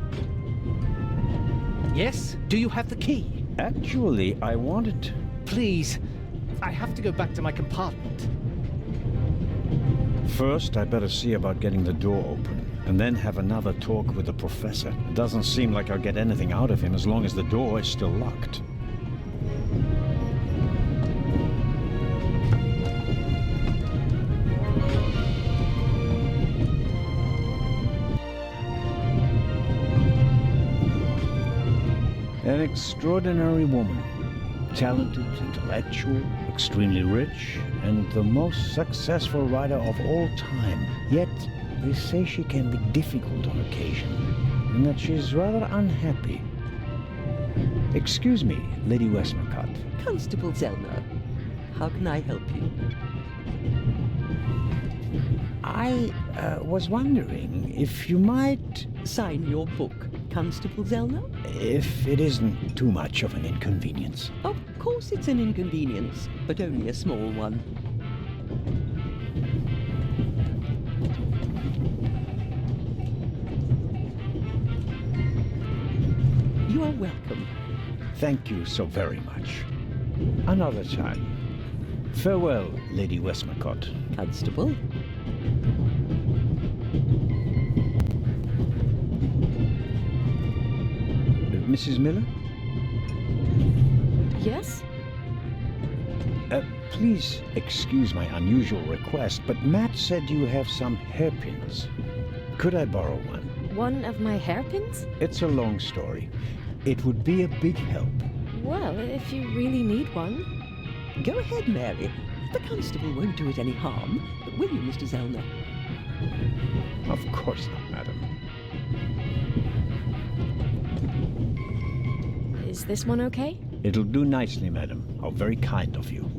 Yes? Do you have the key? Actually, I wanted... Please, I have to go back to my compartment. First, I better see about getting the door open, and then have another talk with the professor. It doesn't seem like I'll get anything out of him as long as the door is still locked. An extraordinary woman. Talented, intellectual, extremely rich, and the most successful writer of all time. Yet, they say she can be difficult on occasion, and that she's rather unhappy. Excuse me, Lady Westmacott. Constable Zellner, how can I help you? I was wondering if you might... Sign your book, Constable Zellner? If it isn't too much of an inconvenience. Of course it's an inconvenience, but only a small one. You are welcome. Thank you so very much. Another time. Farewell, Lady Westmacott. Constable? Mrs. Miller? Yes? Please excuse my unusual request, but Matt said you have some hairpins. Could I borrow one? One of my hairpins? It's a long story. It would be a big help. Well, if you really need one. Go ahead, Mary. The constable won't do it any harm. Will you, Mr. Zellner? Of course not, madam. Is this one okay? It'll do nicely, madam. How very kind of you.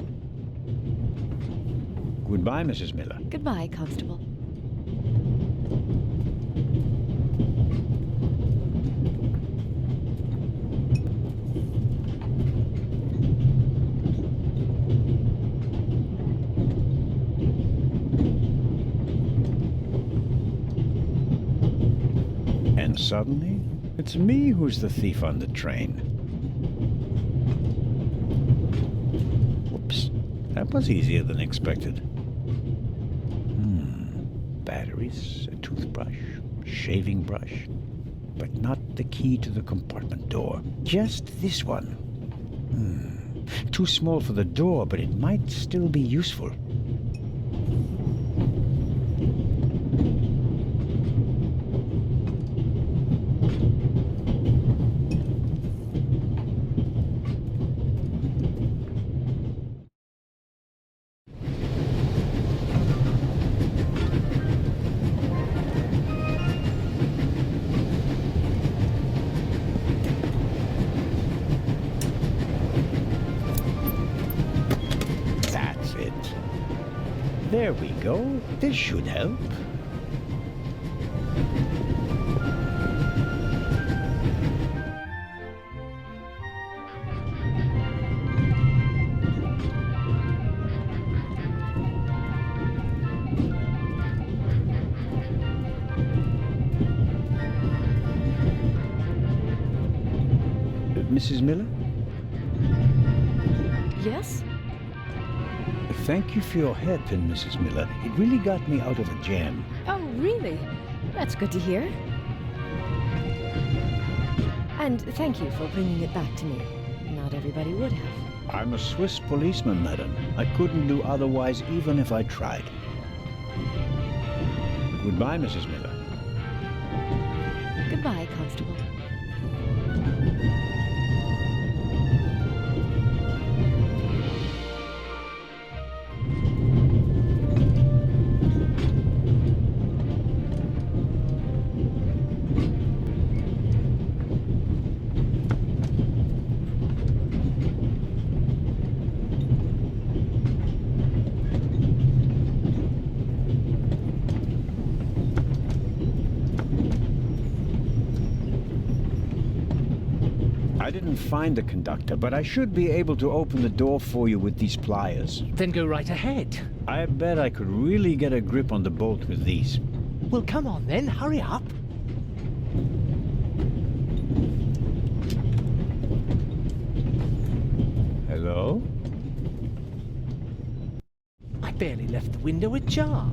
Goodbye, Mrs. Miller. Goodbye, Constable. And suddenly, it's me who's the thief on the train. Whoops. That was easier than expected. Batteries, a toothbrush, shaving brush, but not the key to the compartment door. Just this one. Too small for the door, but it might still be useful. There we go. This should help. Mrs. Miller? Yes? Thank you for your hairpin, Mrs. Miller. It really got me out of a jam. Oh, really? That's good to hear. And thank you for bringing it back to me. Not everybody would have. I'm a Swiss policeman, madam. I couldn't do otherwise even if I tried. Goodbye, Mrs. Miller. Goodbye, Constable. I didn't find the conductor, but I should be able to open the door for you with these pliers. Then go right ahead. I bet I could really get a grip on the bolt with these. Well, come on then, hurry up. Hello? I barely left the window ajar.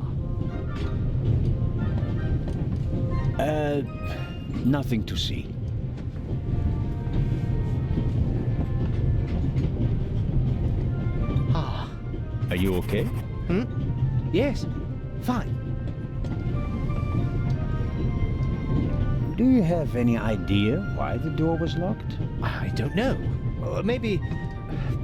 Nothing to see. Are you okay? Yes, fine. Do you have any idea why the door was locked? I don't know. Maybe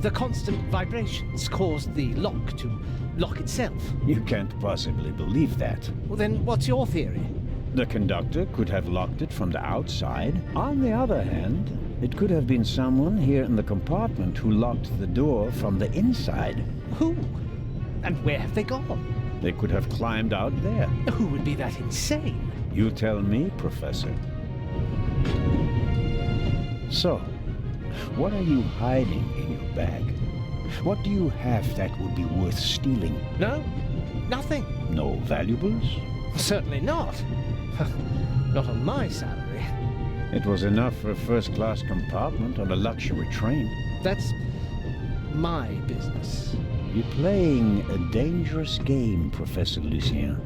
the constant vibrations caused the lock to lock itself. You can't possibly believe that. Well, then what's your theory? The conductor could have locked it from the outside. On the other hand, it could have been someone here in the compartment who locked the door from the inside. Who? And where have they gone? They could have climbed out there. Who would be that insane? You tell me, Professor. So, what are you hiding in your bag? What do you have that would be worth stealing? No, nothing. No valuables? Certainly not. Not on my salary. It was enough for a first-class compartment on a luxury train. That's my business. You're playing a dangerous game, Professor Lucien.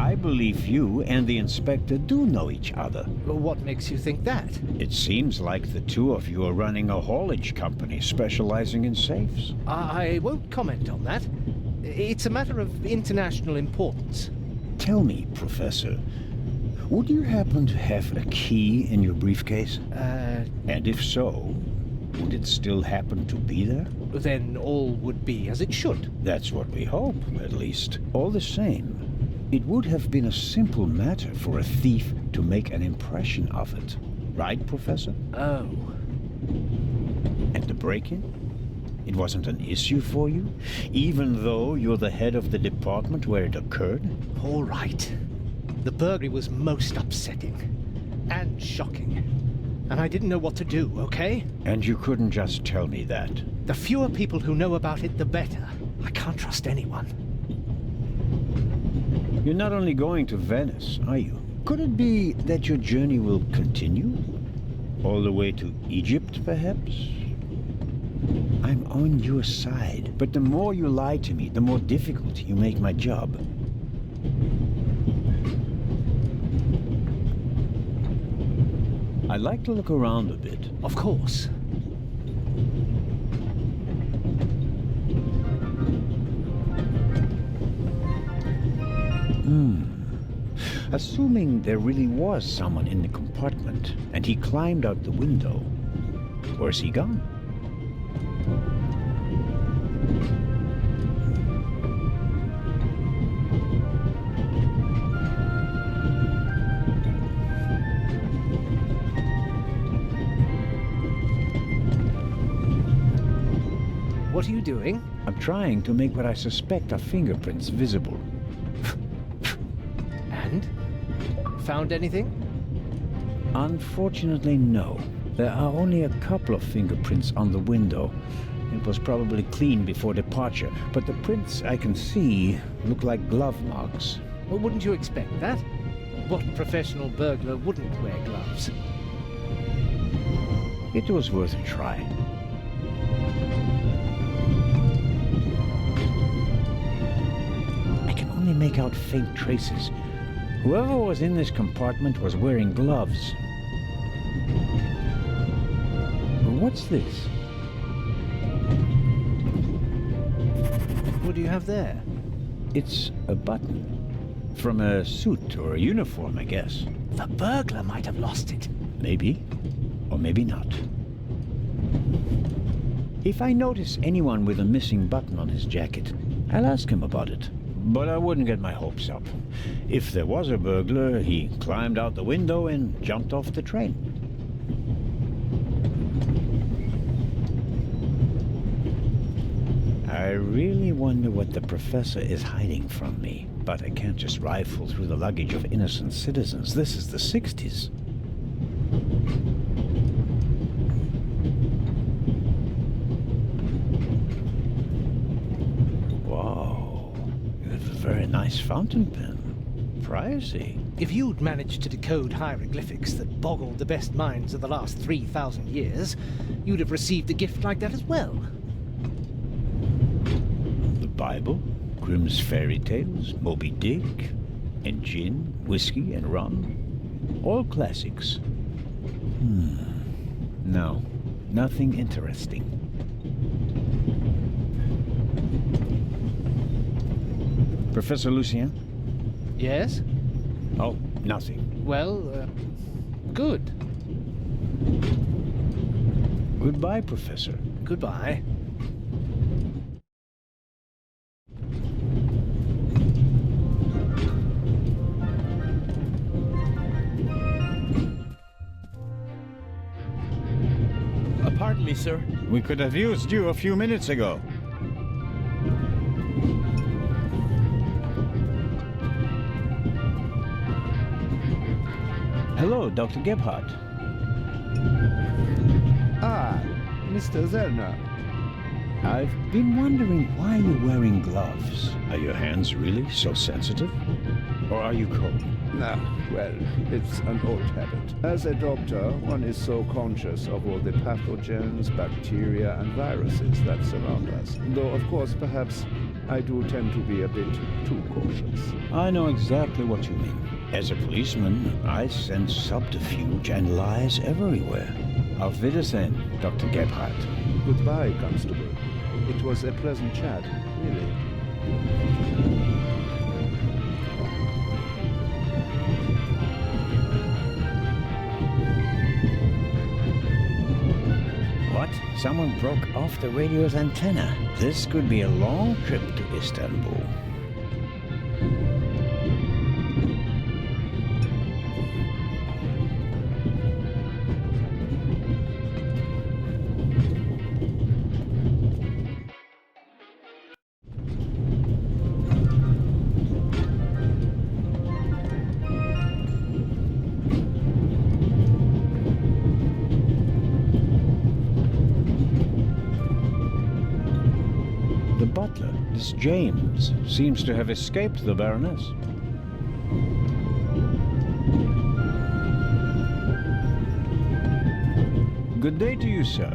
I believe you and the inspector do know each other. What makes you think that? It seems like the two of you are running a haulage company specializing in safes. I won't comment on that. It's a matter of international importance. Tell me, Professor, would you happen to have a key in your briefcase? And if so, would it still happen to be there? Then all would be as it should. That's what we hope, at least. All the same, it would have been a simple matter for a thief to make an impression of it. Right, Professor? Oh. And the break-in? It wasn't an issue for you? Even though you're the head of the department where it occurred? All right. The burglary was most upsetting. And shocking. And I didn't know what to do, okay? And you couldn't just tell me that. The fewer people who know about it, the better. I can't trust anyone. You're not only going to Venice, are you? Could it be that your journey will continue? All the way to Egypt, perhaps? I'm on your side, but the more you lie to me, the more difficult you make my job. I'd like to look around a bit. Of course. Assuming there really was someone in the compartment, and he climbed out the window, where's he gone? What are you doing? I'm trying to make what I suspect are fingerprints visible. And? Found anything? Unfortunately, no. There are only a couple of fingerprints on the window. It was probably clean before departure, but the prints I can see look like glove marks. Well, wouldn't you expect that? What professional burglar wouldn't wear gloves? It was worth a try. I can only make out faint traces. Whoever was in this compartment was wearing gloves. What's this? What do you have there? It's a button. From a suit or a uniform, I guess. The burglar might have lost it. Maybe. Or maybe not. If I notice anyone with a missing button on his jacket, I'll ask him about it. But I wouldn't get my hopes up. If there was a burglar, he climbed out the window and jumped off the train. I really wonder what the professor is hiding from me. But I can't just rifle through the luggage of innocent citizens. This is the 60s. Wow. You have a very nice fountain pen. Pricey. If you'd managed to decode hieroglyphics that boggled the best minds of the last 3,000 years, you'd have received a gift like that as well. The Bible, Grimm's fairy tales, Moby Dick, and gin, whiskey, and rum. All classics. No, nothing interesting. Professor Lucien? Yes? Oh, nothing. Well, good. Goodbye, Professor. Goodbye. Pardon me, sir. We could have used you a few minutes ago. Hello, Dr. Gebhardt. Ah, Mr. Zellner. I've been wondering why you're wearing gloves. Are your hands really so sensitive? Or are you cold? Ah, well, it's an old habit. As a doctor, one is so conscious of all the pathogens, bacteria, and viruses that surround us. Though, of course, perhaps I do tend to be a bit too cautious. I know exactly what you mean. As a policeman, I sense subterfuge and lies everywhere. Auf Wiedersehen, Dr. Gebhardt. Goodbye, Constable. It was a pleasant chat, really. What? Someone broke off the radio's antenna. This could be a long trip to Istanbul. The butler, this James, seems to have escaped the Baroness. Good day to you, sir.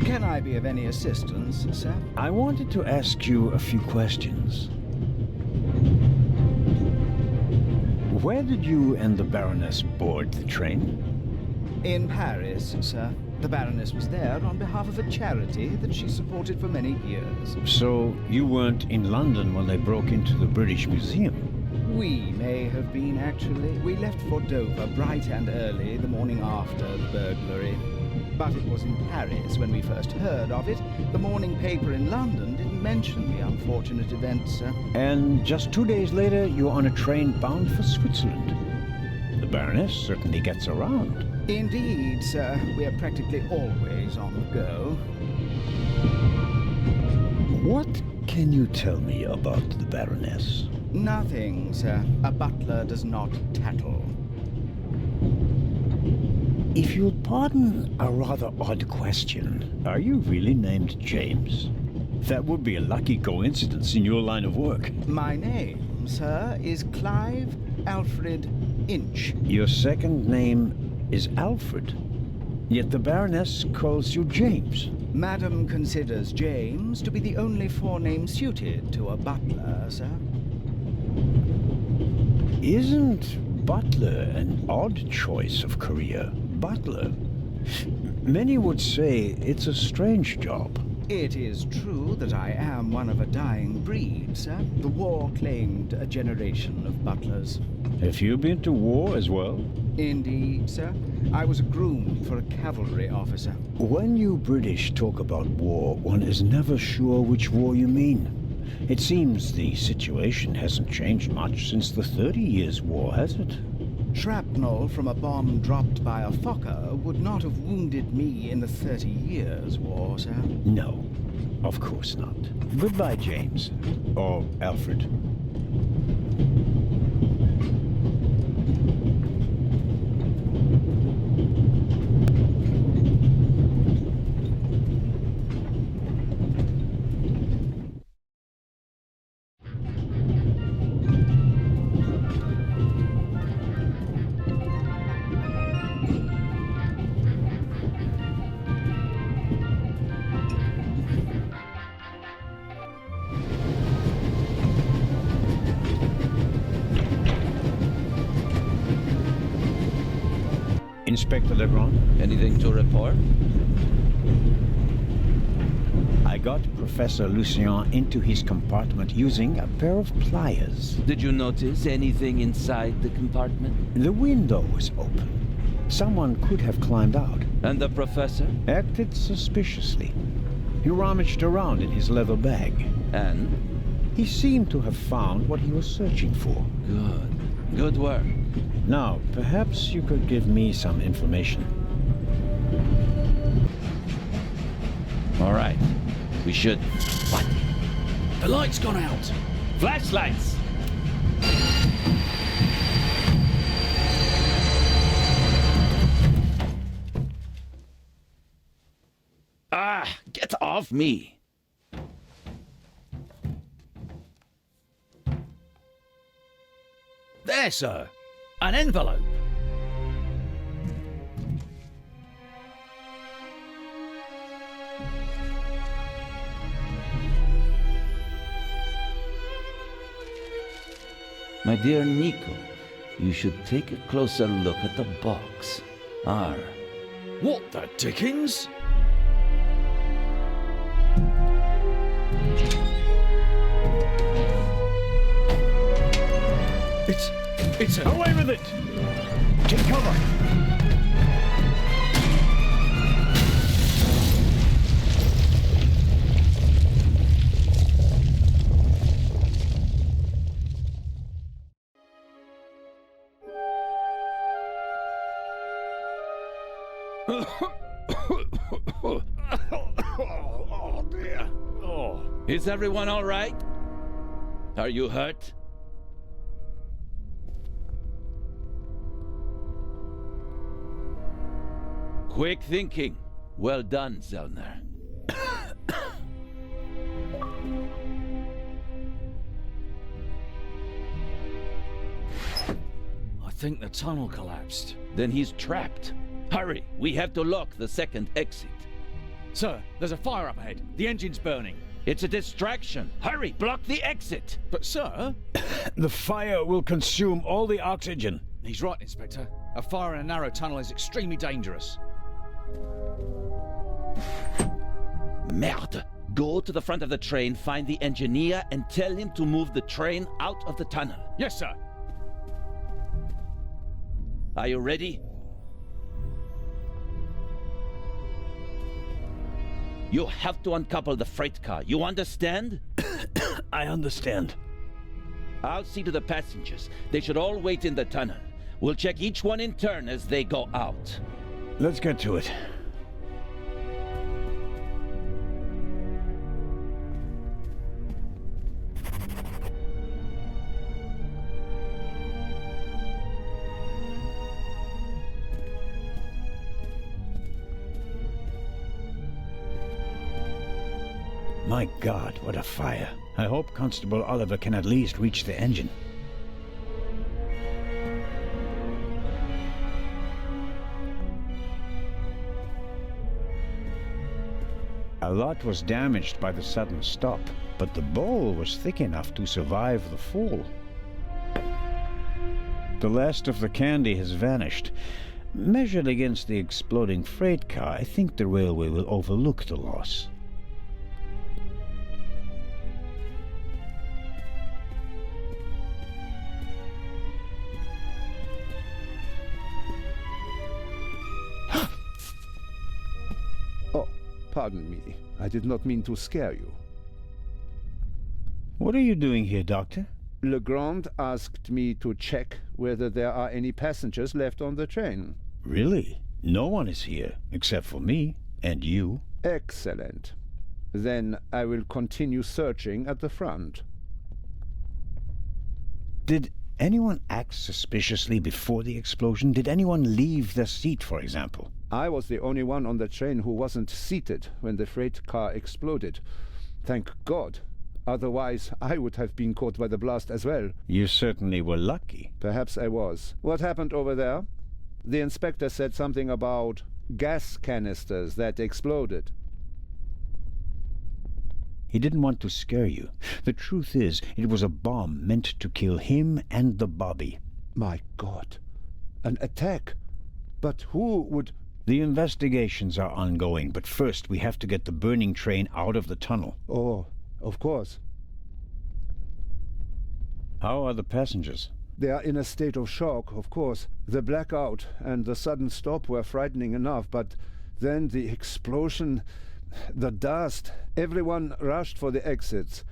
Can I be of any assistance, sir? I wanted to ask you a few questions. Where did you and the Baroness board the train? In Paris, sir. The Baroness was there on behalf of a charity that she supported for many years. So you weren't in London when they broke into the British Museum? We may have been, actually. We left for Dover bright and early the morning after the burglary. But it was in Paris when we first heard of it. The morning paper in London didn't mention the unfortunate event, sir. And just 2 days later, you're on a train bound for Switzerland. The Baroness certainly gets around. Indeed, sir. We are practically always on the go. What can you tell me about the Baroness? Nothing, sir. A butler does not tattle. If you'll pardon a rather odd question, are you really named James? That would be a lucky coincidence in your line of work. My name, sir, is Clive Alfred Inch. Your second name is Alfred, yet the Baroness calls you James. Madam considers James to be the only forename suited to a butler, sir. Isn't butler an odd choice of career? Butler? Many would say it's a strange job. It is true that I am one of a dying breed, sir. The war claimed a generation of butlers. Have you been to war as well? Indeed, sir. I was a groom for a cavalry officer. When you British talk about war, one is never sure which war you mean. It seems the situation hasn't changed much since the 30 Years' War, has it? Shrapnel from a bomb dropped by a Fokker would not have wounded me in the 30 Years' War, sir. No, of course not. Goodbye, James. Or Alfred. Inspector Legrand? Anything to report? I got Professor Lucien into his compartment using a pair of pliers. Did you notice anything inside the compartment? The window was open. Someone could have climbed out. And the professor? Acted suspiciously. He rummaged around in his leather bag. And? He seemed to have found what he was searching for. Good. Good work. Now, perhaps you could give me some information. All right. We should... What? The light's gone out. Flashlights! Ah! Get off me! There, sir. An envelope. My dear Nico, you should take a closer look at the box. What the dickens? It's a... Away with it! Take cover! Oh dear. Oh. Is everyone all right? Are you hurt? Quick thinking. Well done, Zellner. I think the tunnel collapsed. Then he's trapped. Hurry, we have to lock the second exit. Sir, there's a fire up ahead. The engine's burning. It's a distraction. Hurry, block the exit. But sir... The fire will consume all the oxygen. He's right, Inspector. A fire in a narrow tunnel is extremely dangerous. Merde. Go to the front of the train, find the engineer, and tell him to move the train out of the tunnel. Yes, sir. Are you ready? You have to uncouple the freight car. You understand? I understand. I'll see to the passengers. They should all wait in the tunnel. We'll check each one in turn as they go out. Let's get to it. My God, what a fire. I hope Constable Oliver can at least reach the engine. A lot was damaged by the sudden stop, but the bowl was thick enough to survive the fall. The last of the candy has vanished. Measured against the exploding freight car, I think the railway will overlook the loss. Pardon me. I did not mean to scare you. What are you doing here, Doctor? Legrand asked me to check whether there are any passengers left on the train. Really? No one is here, except for me and you. Excellent. Then I will continue searching at the front. Did anyone act suspiciously before the explosion? Did anyone leave their seat, for example? I was the only one on the train who wasn't seated when the freight car exploded. Thank God. Otherwise, I would have been caught by the blast as well. You certainly were lucky. Perhaps I was. What happened over there? The inspector said something about gas canisters that exploded. He didn't want to scare you. The truth is, it was a bomb meant to kill him and the Bobby. My God. An attack? But who would... The investigations are ongoing, but first we have to get the burning train out of the tunnel. Oh, of course. How are the passengers? They are in a state of shock, of course. The blackout and the sudden stop were frightening enough, but then the explosion, the dust, everyone rushed for the exits.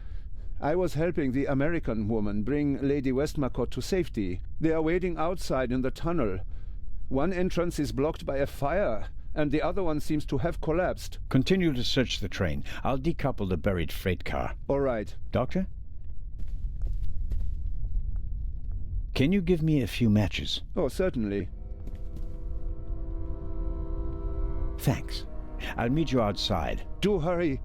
I was helping the American woman bring Lady Westmacott to safety. They are waiting outside in the tunnel. One entrance is blocked by a fire, and the other one seems to have collapsed. Continue to search the train. I'll decouple the buried freight car. All right. Doctor? Can you give me a few matches? Oh, certainly. Thanks. I'll meet you outside. Do hurry.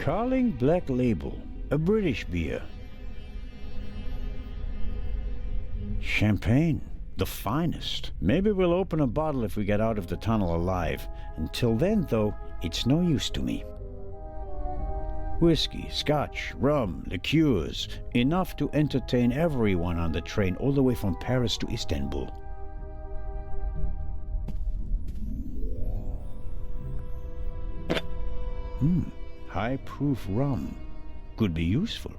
Carling Black Label, a British beer. Champagne, the finest. Maybe we'll open a bottle if we get out of the tunnel alive. Until then, though, it's no use to me. Whiskey, scotch, rum, liqueurs, enough to entertain everyone on the train all the way from Paris to Istanbul. High-proof rum. Could be useful.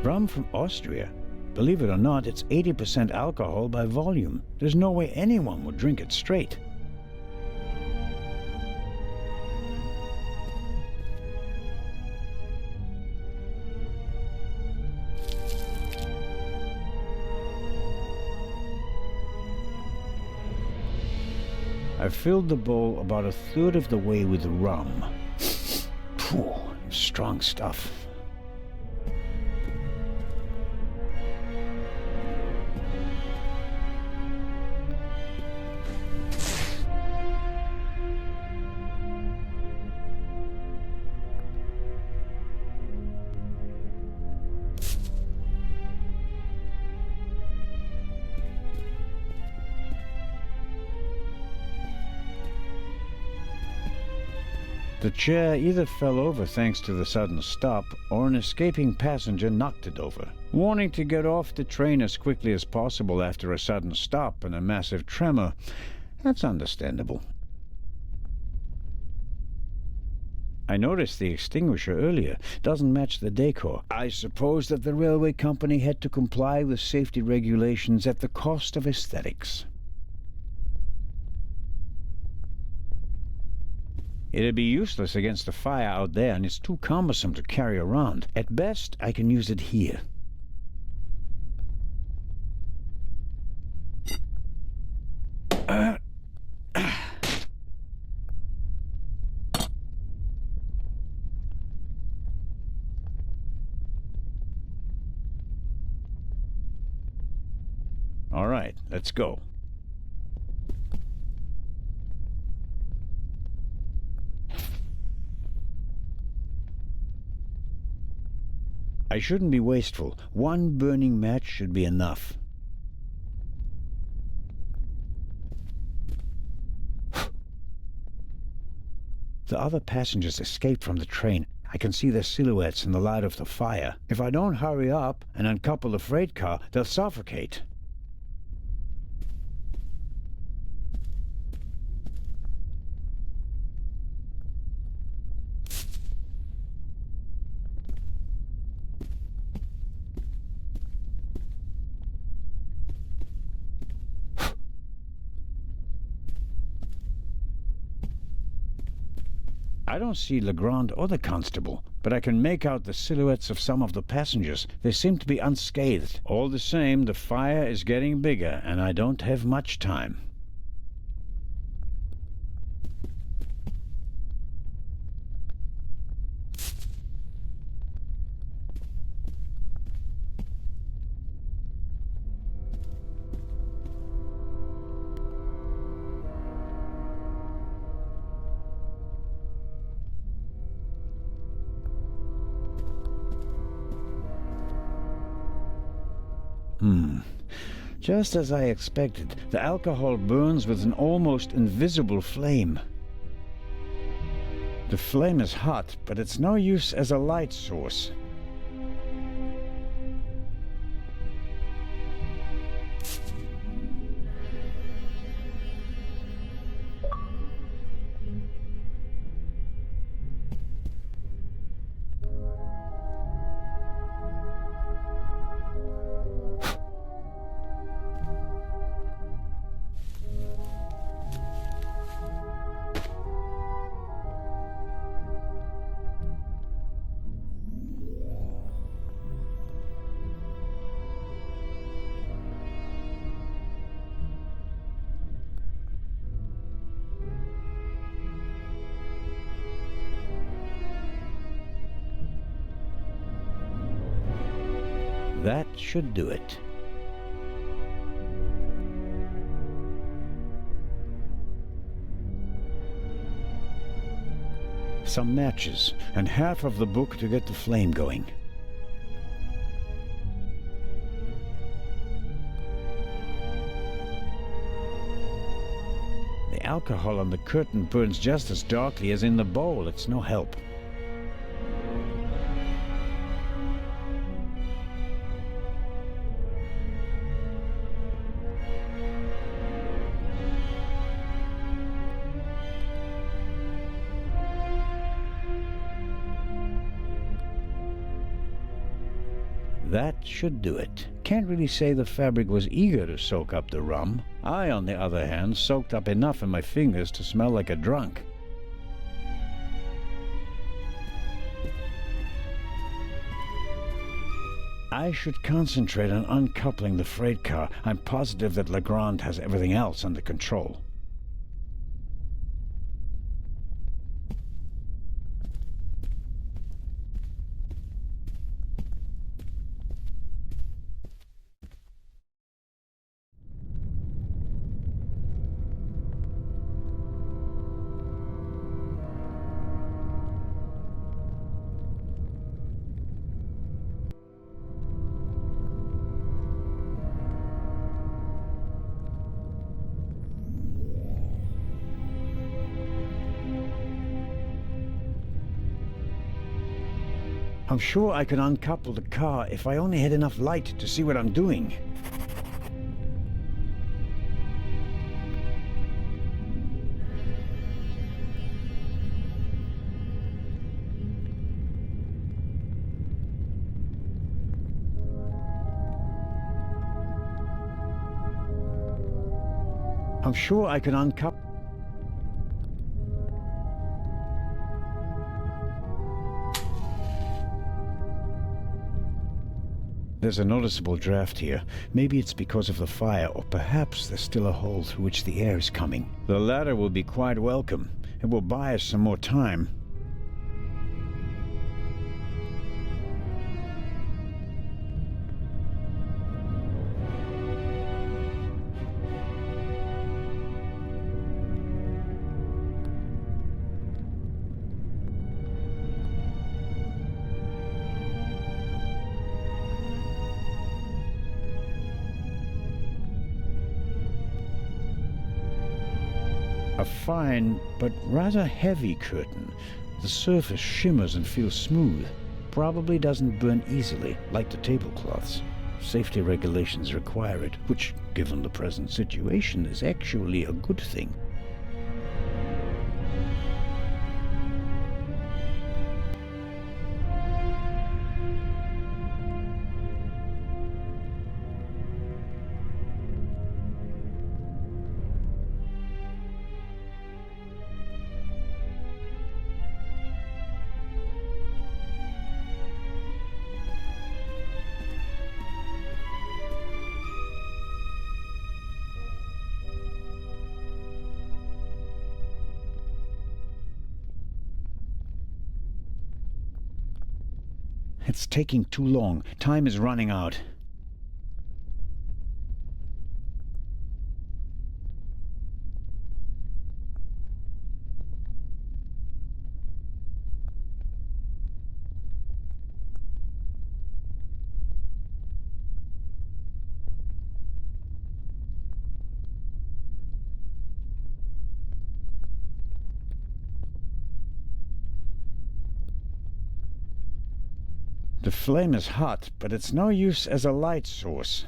Rum from Austria. Believe it or not, it's 80% alcohol by volume. There's no way anyone would drink it straight. I filled the bowl about a third of the way with rum. Phew, strong stuff. The chair either fell over thanks to the sudden stop, or an escaping passenger knocked it over. Wanting to get off the train as quickly as possible after a sudden stop and a massive tremor, that's understandable. I noticed the extinguisher earlier. Doesn't match the decor. I suppose that the railway company had to comply with safety regulations at the cost of aesthetics. It'd be useless against the fire out there, and it's too cumbersome to carry around. At best, I can use it here. All right, let's go. I shouldn't be wasteful. One burning match should be enough. The other passengers escaped from the train. I can see their silhouettes in the light of the fire. If I don't hurry up and uncouple the freight car, they'll suffocate. I don't see Legrand or the constable, but I can make out the silhouettes of some of the passengers. They seem to be unscathed. All the same, the fire is getting bigger, and I don't have much time. Just as I expected, the alcohol burns with an almost invisible flame. The flame is hot, but it's no use as a light source. That should do it. Some matches, and half of the book to get the flame going. The alcohol on the curtain burns just as darkly as in the bowl. It's no help. That should do it. Can't really say the fabric was eager to soak up the rum. I, on the other hand, soaked up enough in my fingers to smell like a drunk. I should concentrate on uncoupling the freight car. I'm positive that Legrand has everything else under control. I'm sure I can uncouple the car if I only had enough light to see what I'm doing. I'm sure I can uncouple... There's a noticeable draft here. Maybe it's because of the fire, or perhaps there's still a hole through which the air is coming. The latter will be quite welcome. It will buy us some more time. A fine, but rather heavy curtain. The surface shimmers and feels smooth. Probably doesn't burn easily, like the tablecloths. Safety regulations require it, which, given the present situation, is actually a good thing. It's taking too long. Time is running out. The flame is hot, but it's no use as a light source.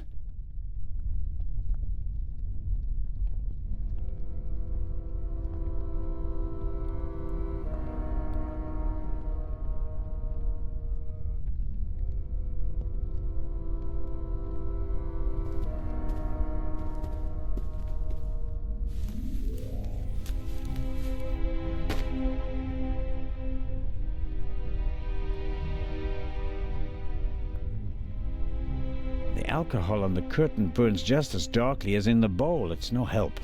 The alcohol on the curtain burns just as darkly as in the bowl. It's no help.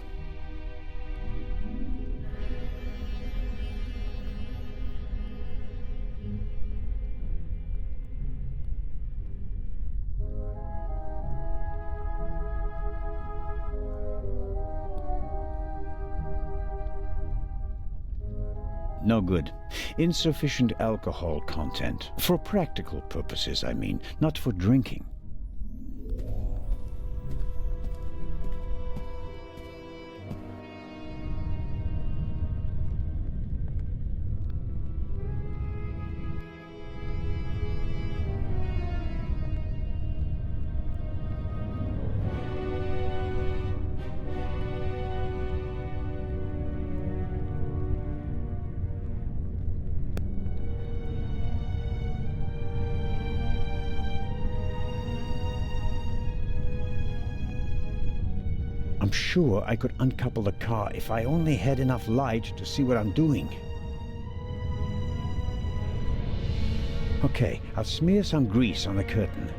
No good. Insufficient alcohol content. For practical purposes, I mean, not for drinking. I'm sure I could uncouple the car if I only had enough light to see what I'm doing. Okay, I'll smear some grease on the curtain.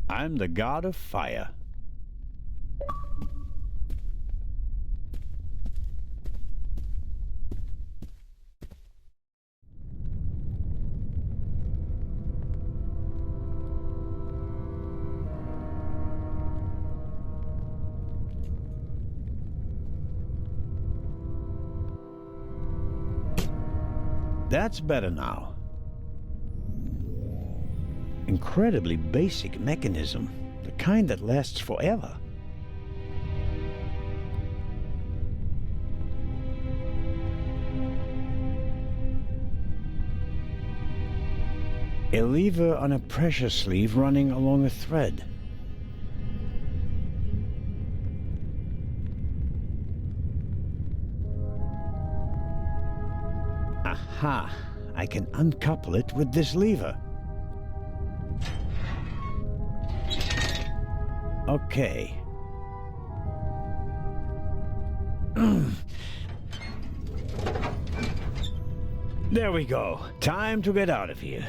I'm the god of fire. That's better now. Incredibly basic mechanism, the kind that lasts forever. A lever on a pressure sleeve running along a thread. Aha! I can uncouple it with this lever. Okay. There we go. Time to get out of here.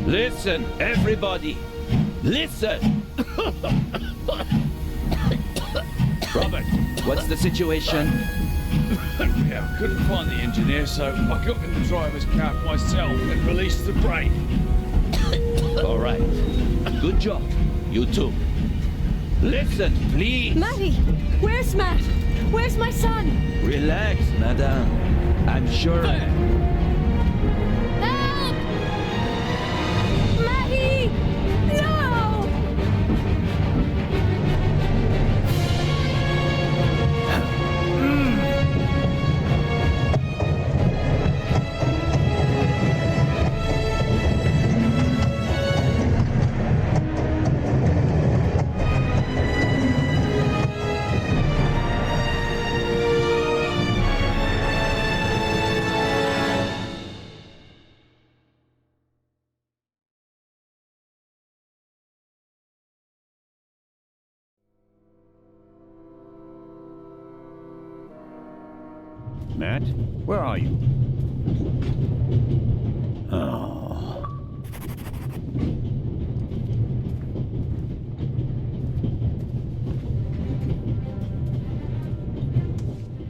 Listen, everybody! Listen! Robert, what's the situation? Yeah, I couldn't find the engineer, so I got in the driver's cab myself and released the brake. All right. Good job, you two. Listen, please. Matty! Where's Matt? Where's my son? Relax, madame. I'm sure... Help! Matty! No! Matt, where are you? Oh.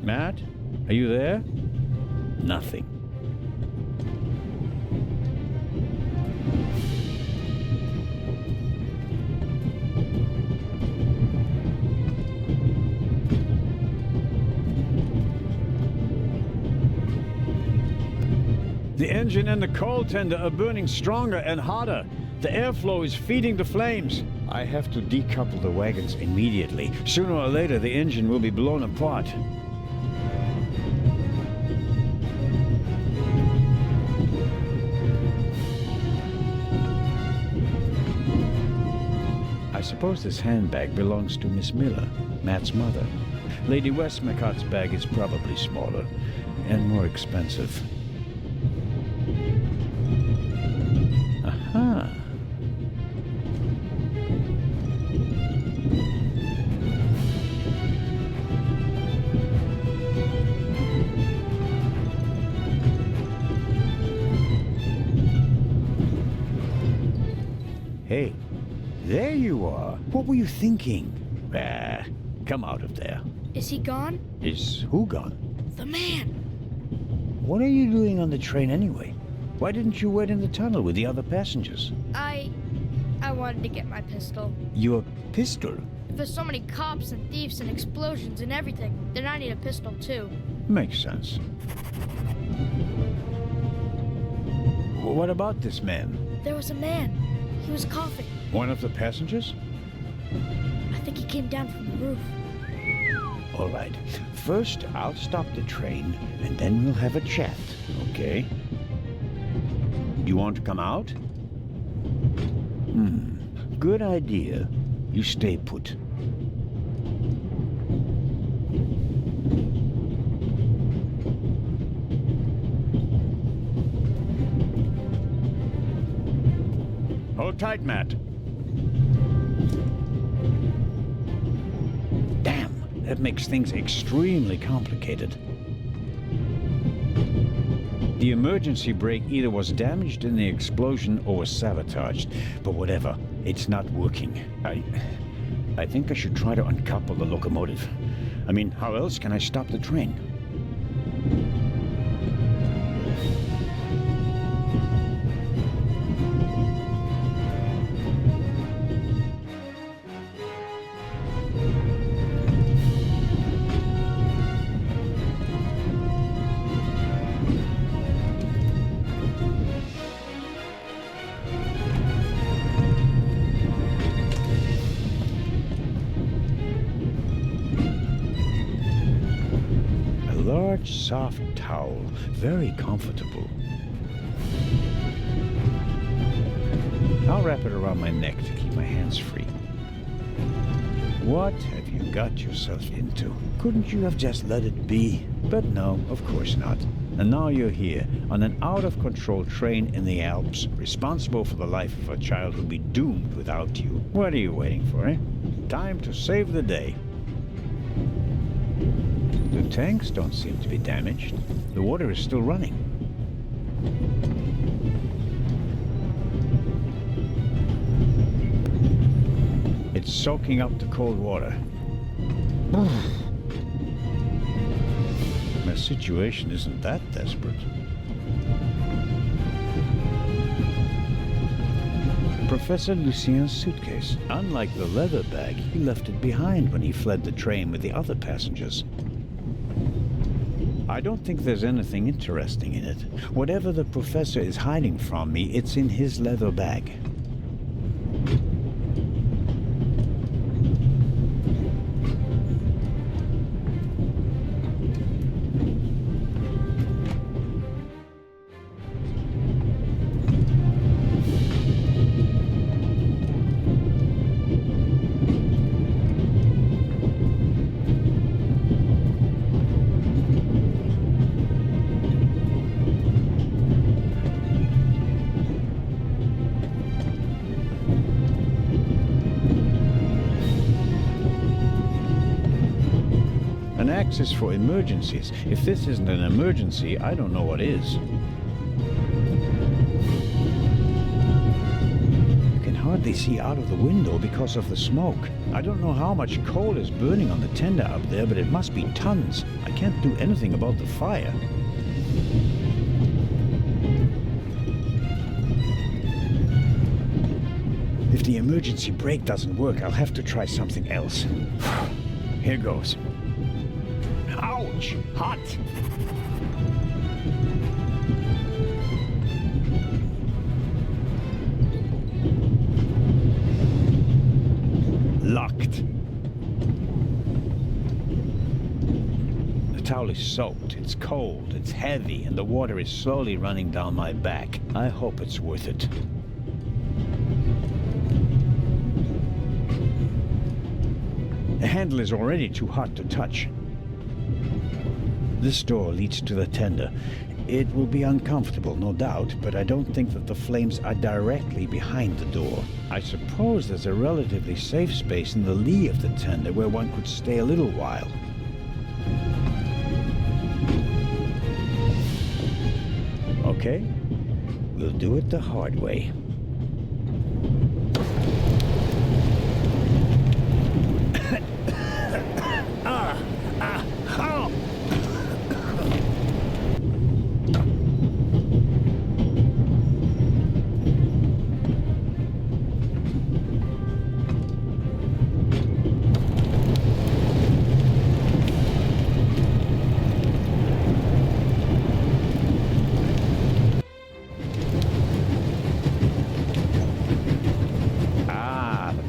Matt, are you there? Nothing. The engine and the coal tender are burning stronger and hotter. The airflow is feeding the flames. I have to decouple the wagons immediately. Sooner or later, the engine will be blown apart. I suppose this handbag belongs to Miss Miller, Matt's mother. Lady Westmacott's bag is probably smaller and more expensive. Aha! Hey, there you are. What were you thinking? Ah, come out of there. Is he gone? Is who gone? The man! What are you doing on the train anyway? Why didn't you wait in the tunnel with the other passengers? I wanted to get my pistol. Your pistol? If there's so many cops and thieves and explosions and everything, then I need a pistol too. Makes sense. What about this man? There was a man. He was coughing. One of the passengers? I think he came down from the roof. All right. First, I'll stop the train, and then we'll have a chat, okay? You want to come out? Good idea. You stay put. Hold tight, Matt. Damn, that makes things extremely complicated. The emergency brake either was damaged in the explosion or was sabotaged. But whatever, it's not working. I think I should try to uncouple the locomotive. I mean, how else can I stop the train? Soft towel, very comfortable. I'll wrap it around my neck to keep my hands free. What have you got yourself into? Couldn't you have just let it be? But no, of course not. And now you're here, on an out-of-control train in the Alps, responsible for the life of a child who'll be doomed without you. What are you waiting for, eh? Time to save the day. The tanks don't seem to be damaged. The water is still running. It's soaking up the cold water. My situation isn't that desperate. Professor Lucien's suitcase. Unlike the leather bag, he left it behind when he fled the train with the other passengers. I don't think there's anything interesting in it. Whatever the professor is hiding from me, it's in his leather bag. Is for emergencies. If this isn't an emergency, I don't know what is. You can hardly see out of the window because of the smoke. I don't know how much coal is burning on the tender up there, but it must be tons. I can't do anything about the fire. If the emergency brake doesn't work, I'll have to try something else. Here goes. Ouch! Hot! towel is soaked, it's cold, it's heavy, and the water is slowly running down my back. I hope it's worth it. The handle is already too hot to touch. This door leads to the tender. It will be uncomfortable, no doubt, but I don't think that the flames are directly behind the door. I suppose there's a relatively safe space in the lee of the tender where one could stay a little while. Okay, we'll do it the hard way.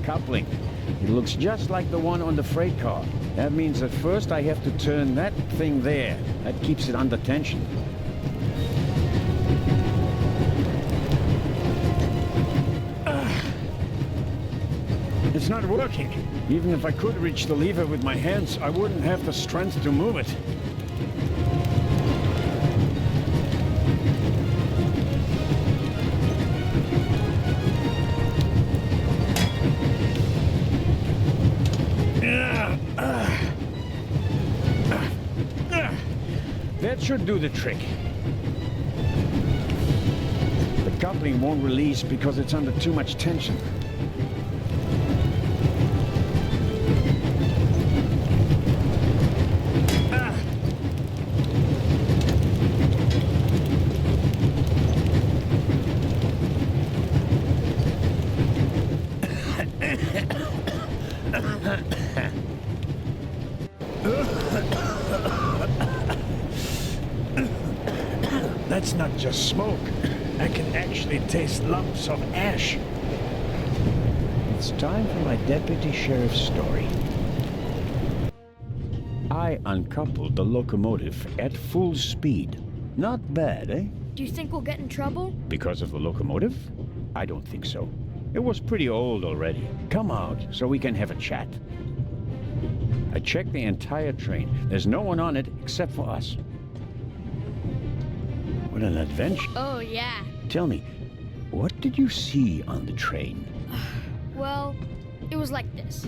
Coupling. It looks just like the one on the freight car. That means at first I have to turn that thing there. That keeps it under tension. It's not working. Even if I could reach the lever with my hands, I wouldn't have the strength to move it. That should do the trick. The coupling won't release because it's under too much tension. That's not just smoke. I can actually taste lumps of ash. It's time for my deputy sheriff's story. I uncoupled the locomotive at full speed. Not bad, eh? Do you think we'll get in trouble? Because of the locomotive? I don't think so. It was pretty old already. Come out so we can have a chat. I checked the entire train. There's no one on it except for us. What an adventure. Oh, yeah. Tell me, what did you see on the train? Well, it was like this.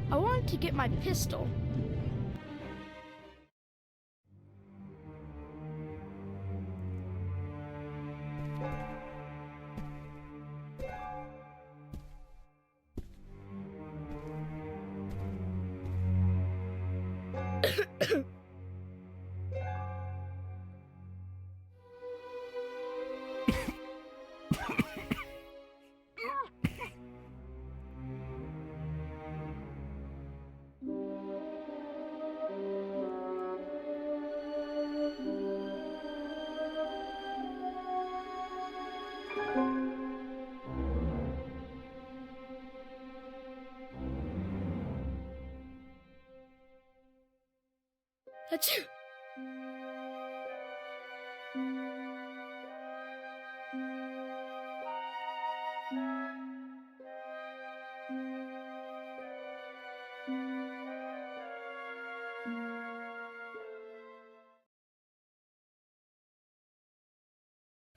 I wanted to get my pistol. Achoo!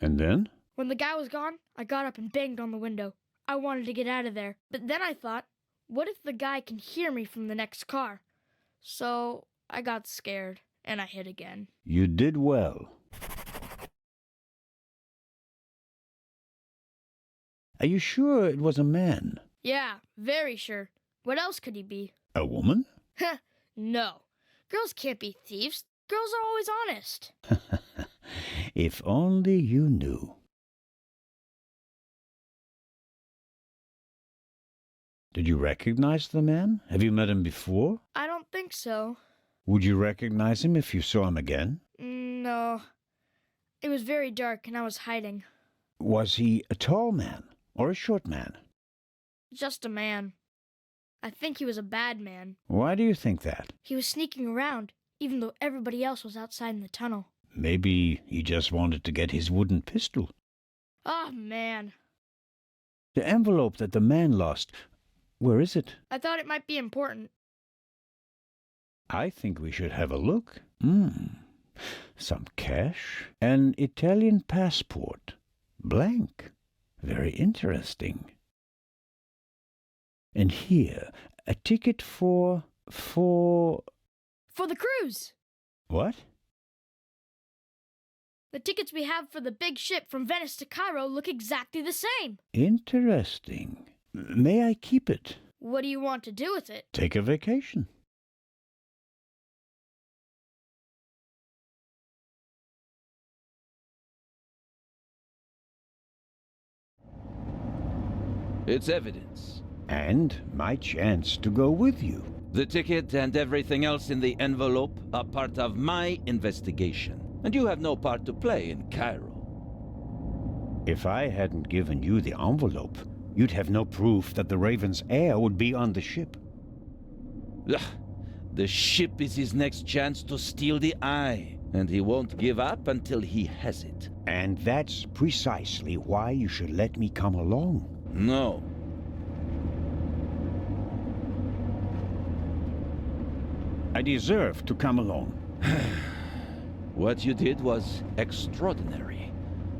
And then? When the guy was gone, I got up and banged on the window. I wanted to get out of there. But then I thought, what if the guy can hear me from the next car? So I got scared, and I hid again. You did well. Are you sure it was a man? Yeah, very sure. What else could he be? A woman? Heh, no. Girls can't be thieves. Girls are always honest. If only you knew. Did you recognize the man? Have you met him before? I don't think so. Would you recognize him if you saw him again? No. It was very dark and I was hiding. Was he a tall man or a short man? Just a man. I think he was a bad man. Why do you think that? He was sneaking around. even though everybody else was outside in the tunnel. Maybe he just wanted to get his wooden pistol. Oh, man. The envelope that the man lost, where is it? I thought it might be important. I think we should have a look. Some cash, an Italian passport, blank. Very interesting. And here, a ticket for the cruise! What? The tickets we have for the big ship from Venice to Cairo look exactly the same. Interesting. May I keep it? What do you want to do with it? Take a vacation. It's evidence. And my chance to go with you. The ticket and everything else in the envelope are part of my investigation. And you have no part to play in Cairo. If I hadn't given you the envelope, you'd have no proof that the Raven's heir would be on the ship. Ugh. The ship is his next chance to steal the eye, and he won't give up until he has it. And that's precisely why you should let me come along. No. I deserve to come along. What you did was extraordinary.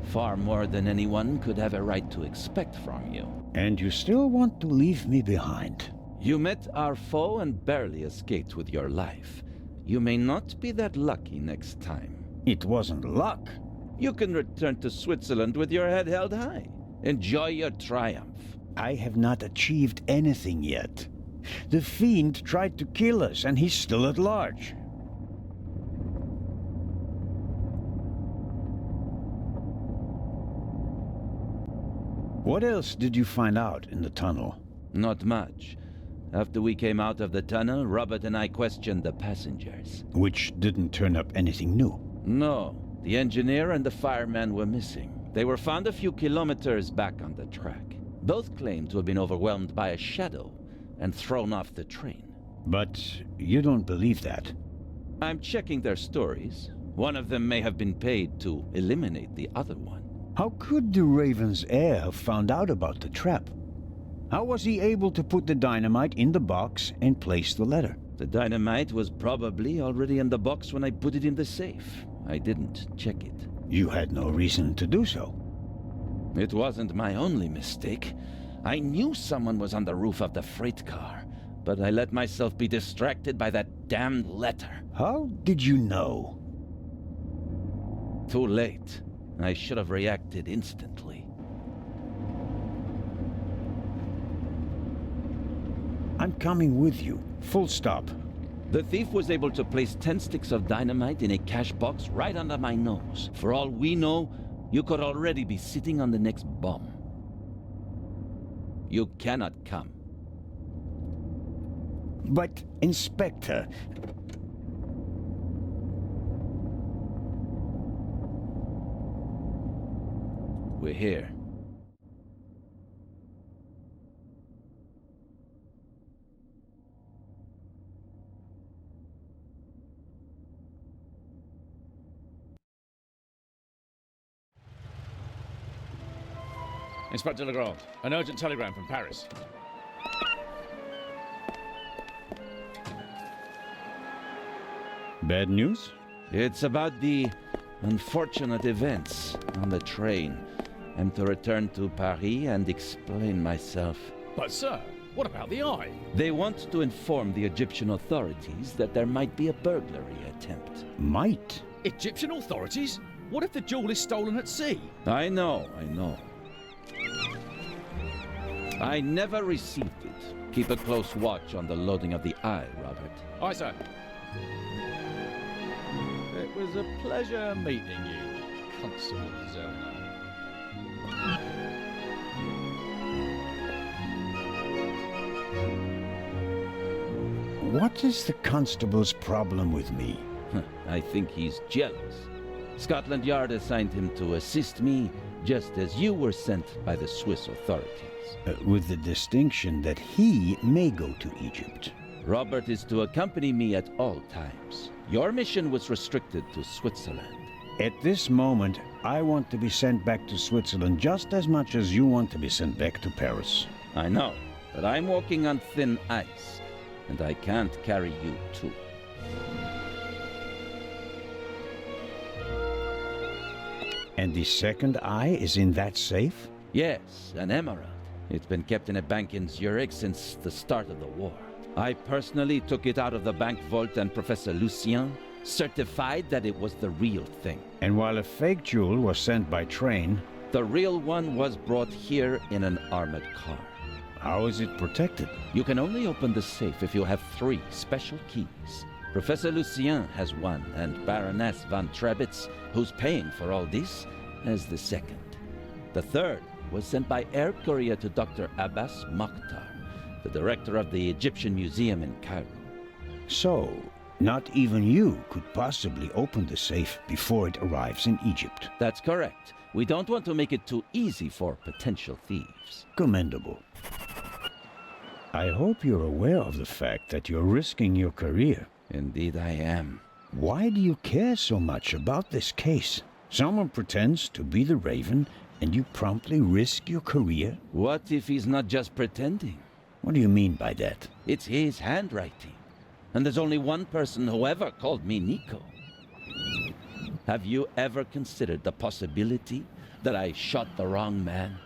Far more than anyone could have a right to expect from you. And you still want to leave me behind? You met our foe and barely escaped with your life. You may not be that lucky next time. It wasn't luck. You can return to Switzerland with your head held high. Enjoy your triumph. I have not achieved anything yet. The Fiend tried to kill us, and he's still at large. What else did you find out in the tunnel? Not much. After we came out of the tunnel, Robert and I questioned the passengers. Which didn't turn up anything new? No. The engineer and the fireman were missing. They were found a few kilometers back on the track. Both claimed to have been overwhelmed by a shadow and thrown off the train. But you don't believe that? I'm checking their stories. One of them may have been paid to eliminate the other one. How could the Raven's heir have found out about the trap? How was he able to put the dynamite in the box and place the letter? The dynamite was probably already in the box when I put it in the safe. I didn't check it. You had no reason to do so. It wasn't my only mistake. I knew someone was on the roof of the freight car, but I let myself be distracted by that damned letter. How did you know? Too late. I should have reacted instantly. I'm coming with you. Full stop. The thief was able to place 10 sticks of dynamite in a cash box right under my nose. For all we know, you could already be sitting on the next bomb. You cannot come. But, Inspector... We're here. Inspector Legrand, an urgent telegram from Paris. Bad news? It's about the unfortunate events on the train. I'm to return to Paris and explain myself. But sir, what about the eye? They want to inform the Egyptian authorities that there might be a burglary attempt. Might? Egyptian authorities? What if the jewel is stolen at sea? I know. I never received it. Keep a close watch on the loading of the eye, Robert. Aye, sir. It was a pleasure meeting you, Constable Zellner. What is the constable's problem with me? I think he's jealous. Scotland Yard assigned him to assist me, just as you were sent by the Swiss authorities. With the distinction that he may go to Egypt. Robert is to accompany me at all times. Your mission was restricted to Switzerland. At this moment, I want to be sent back to Switzerland just as much as you want to be sent back to Paris. I know, but I'm walking on thin ice, and I can't carry you too. And the second eye is in that safe? Yes, an emerald. It's been kept in a bank in Zurich since the start of the war. I personally took it out of the bank vault, and Professor Lucien certified that it was the real thing. And while a fake jewel was sent by train, the real one was brought here in an armored car. How is it protected? You can only open the safe if you have 3 special keys. Professor Lucien has one, and Baroness von Trebitz, who's paying for all this, has the second. The third was sent by air courier to Dr. Abbas Mokhtar, the director of the Egyptian Museum in Cairo. So, not even you could possibly open the safe before it arrives in Egypt. That's correct. We don't want to make it too easy for potential thieves. Commendable. I hope you're aware of the fact that you're risking your career. Indeed I am. Why do you care so much about this case? Someone pretends to be the Raven, and you promptly risk your career? What if he's not just pretending? What do you mean by that? It's his handwriting. And there's only one person who ever called me Nico. Have you ever considered the possibility that I shot the wrong man?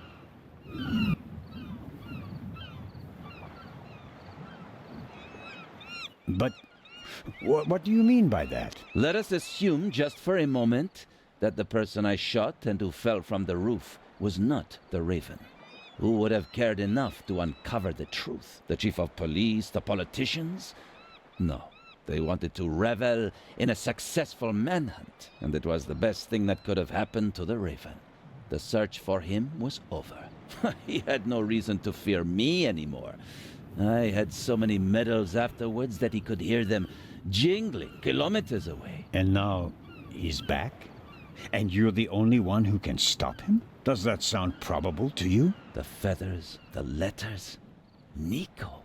But what do you mean by that? Let us assume just for a moment that the person I shot and who fell from the roof was not the Raven. Who would have cared enough to uncover the truth? The chief of police, the politicians? No. They wanted to revel in a successful manhunt, and it was the best thing that could have happened to the Raven. The search for him was over. He had no reason to fear me anymore. I had so many medals afterwards that he could hear them jingling kilometers away. And now he's back? And you're the only one who can stop him? Does that sound probable to you? The feathers, the letters. Nico.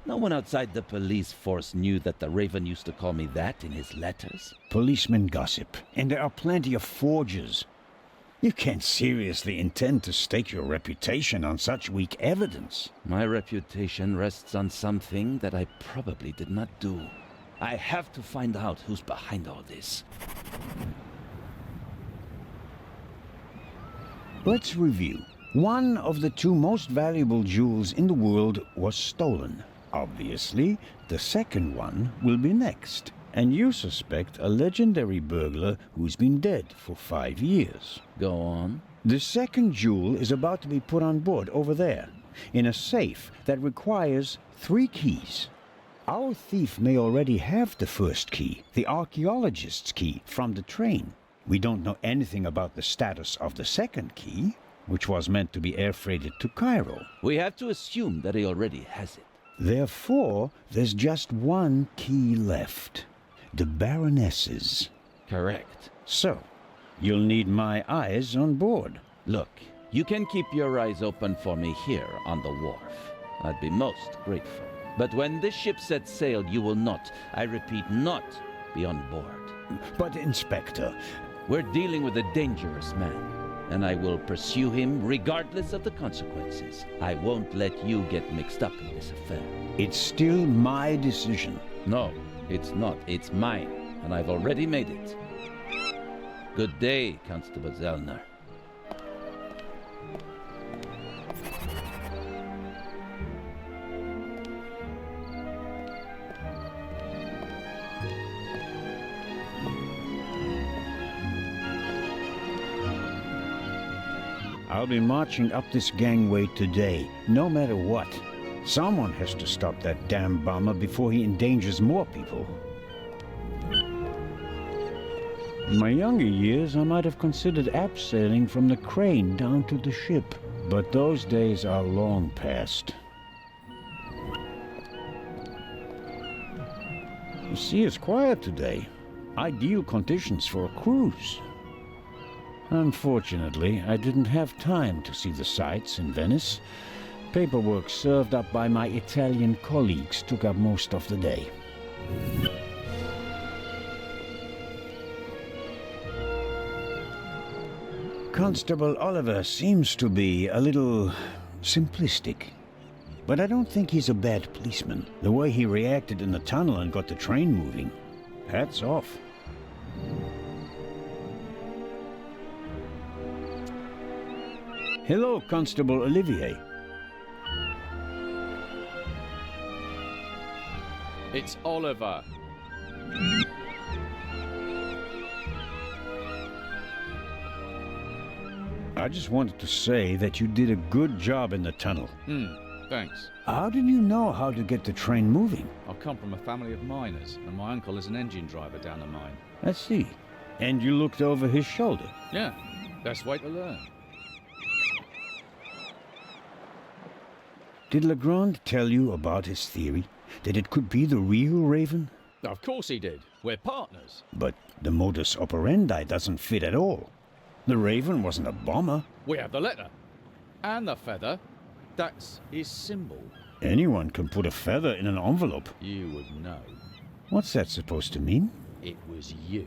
No one outside the police force knew that the Raven used to call me that in his letters. Policemen gossip, and there are plenty of forgers. You can't seriously intend to stake your reputation on such weak evidence. My reputation rests on something that I probably did not do. I have to find out who's behind all this. Let's review. One of the 2 most valuable jewels in the world was stolen. Obviously, the second one will be next. And you suspect a legendary burglar who's been dead for 5 years. Go on. The second jewel is about to be put on board over there, in a safe that requires 3 keys. Our thief may already have the first key, the archaeologist's key, from the train. We don't know anything about the status of the second key, which was meant to be air freighted to Cairo. We have to assume that he already has it. Therefore, there's just 1 key left. The Baroness's. Correct. So, you'll need my eyes on board. Look, you can keep your eyes open for me here on the wharf. I'd be most grateful. But when this ship sets sail, you will not, I repeat, not be on board. But, Inspector... We're dealing with a dangerous man, and I will pursue him regardless of the consequences. I won't let you get mixed up in this affair. It's still my decision. No, it's not. It's mine, and I've already made it. Good day, Constable Zellner. I'll be marching up this gangway today, no matter what. Someone has to stop that damn bomber before he endangers more people. In my younger years, I might have considered abseiling from the crane down to the ship, but those days are long past. The sea is quiet today. Ideal conditions for a cruise. Unfortunately, I didn't have time to see the sights in Venice. Paperwork served up by my Italian colleagues took up most of the day. Constable Oliver seems to be a little simplistic. But I don't think he's a bad policeman. The way he reacted in the tunnel and got the train moving. Hats off. Hello, Constable Olivier. It's Oliver. I just wanted to say that you did a good job in the tunnel. Thanks. How did you know how to get the train moving? I come from a family of miners, and my uncle is an engine driver down the mine. I see. And you looked over his shoulder? Yeah, best way to learn. Did Legrand tell you about his theory? That it could be the real Raven? Of course he did. We're partners. But the modus operandi doesn't fit at all. The Raven wasn't a bomber. We have the letter. And the feather. That's his symbol. Anyone can put a feather in an envelope. You would know. What's that supposed to mean? It was you.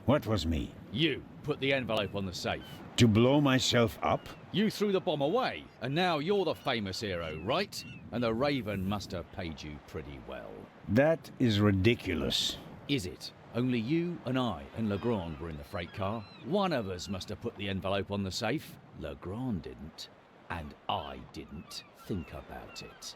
What was me? You put the envelope on the safe. To blow myself up? You threw the bomb away, and now you're the famous hero, right? And the Raven must have paid you pretty well. That is ridiculous. Is it? Only you and I and Legrand were in the freight car. One of us must have put the envelope on the safe. Legrand didn't. And I didn't think about it.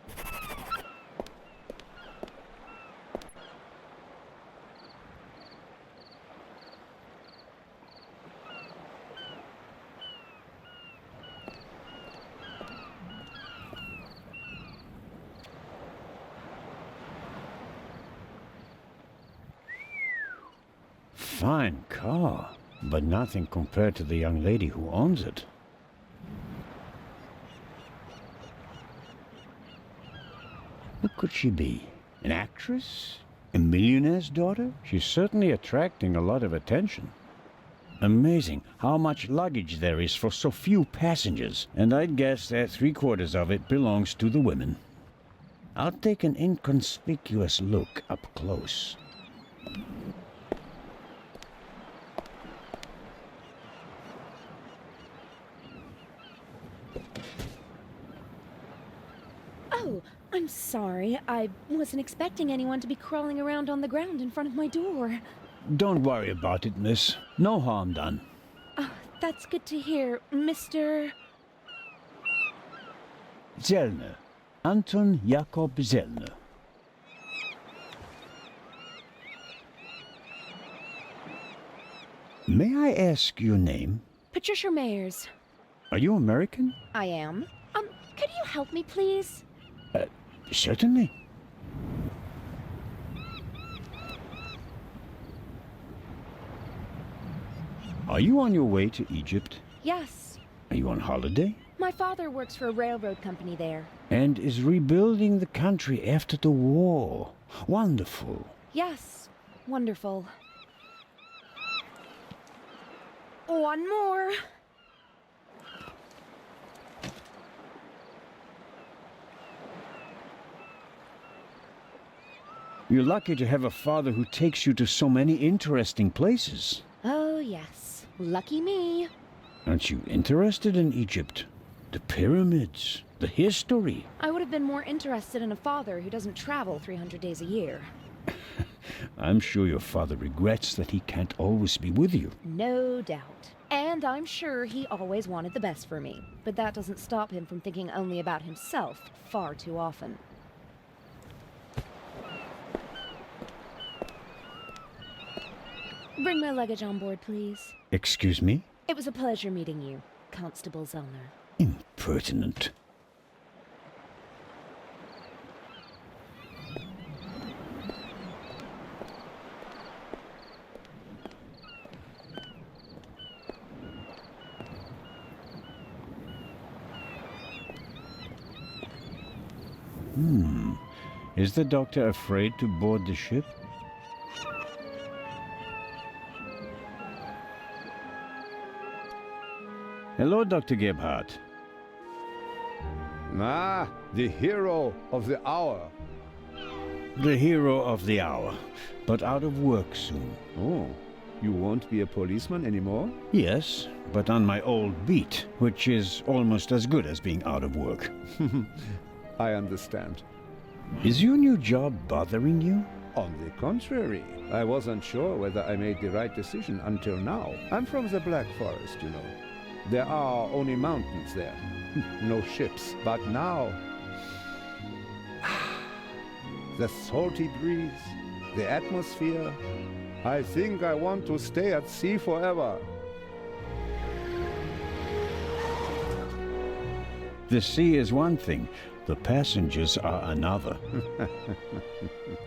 Fine car, but nothing compared to the young lady who owns it. Who could she be? An actress? A millionaire's daughter? She's certainly attracting a lot of attention. Amazing how much luggage there is for so few passengers, and I'd guess that 3/4 of it belongs to the women. I'll take an inconspicuous look up close. Oh, I'm sorry. I wasn't expecting anyone to be crawling around on the ground in front of my door. Don't worry about it, miss. No harm done. Oh, that's good to hear, Mr. Zellner. Anton Jakob Zellner. May I ask your name? Patricia Mayers. Are you American? I am. Could you help me, please? Certainly. Are you on your way to Egypt? Yes. Are you on holiday? My father works for a railroad company there. And is rebuilding the country after the war. Wonderful. Yes. Wonderful. One more. You're lucky to have a father who takes you to so many interesting places. Oh, yes. Lucky me. Aren't you interested in Egypt? The pyramids, the history. I would have been more interested in a father who doesn't travel 300 days a year. I'm sure your father regrets that he can't always be with you. No doubt. And I'm sure he always wanted the best for me. But that doesn't stop him from thinking only about himself far too often. Bring my luggage on board, please. Excuse me? It was a pleasure meeting you, Constable Zellner. Impertinent. Is the doctor afraid to board the ship? Hello, Dr. Gebhardt. Ah, the hero of the hour. The hero of the hour, but out of work soon. Oh, you won't be a policeman anymore? Yes, but on my old beat, which is almost as good as being out of work. I understand. Is your new job bothering you? On the contrary, I wasn't sure whether I made the right decision until now. I'm from the Black Forest, you know. There are only mountains there. No ships. But now... the salty breeze, the atmosphere... I think I want to stay at sea forever. The sea is one thing, the passengers are another.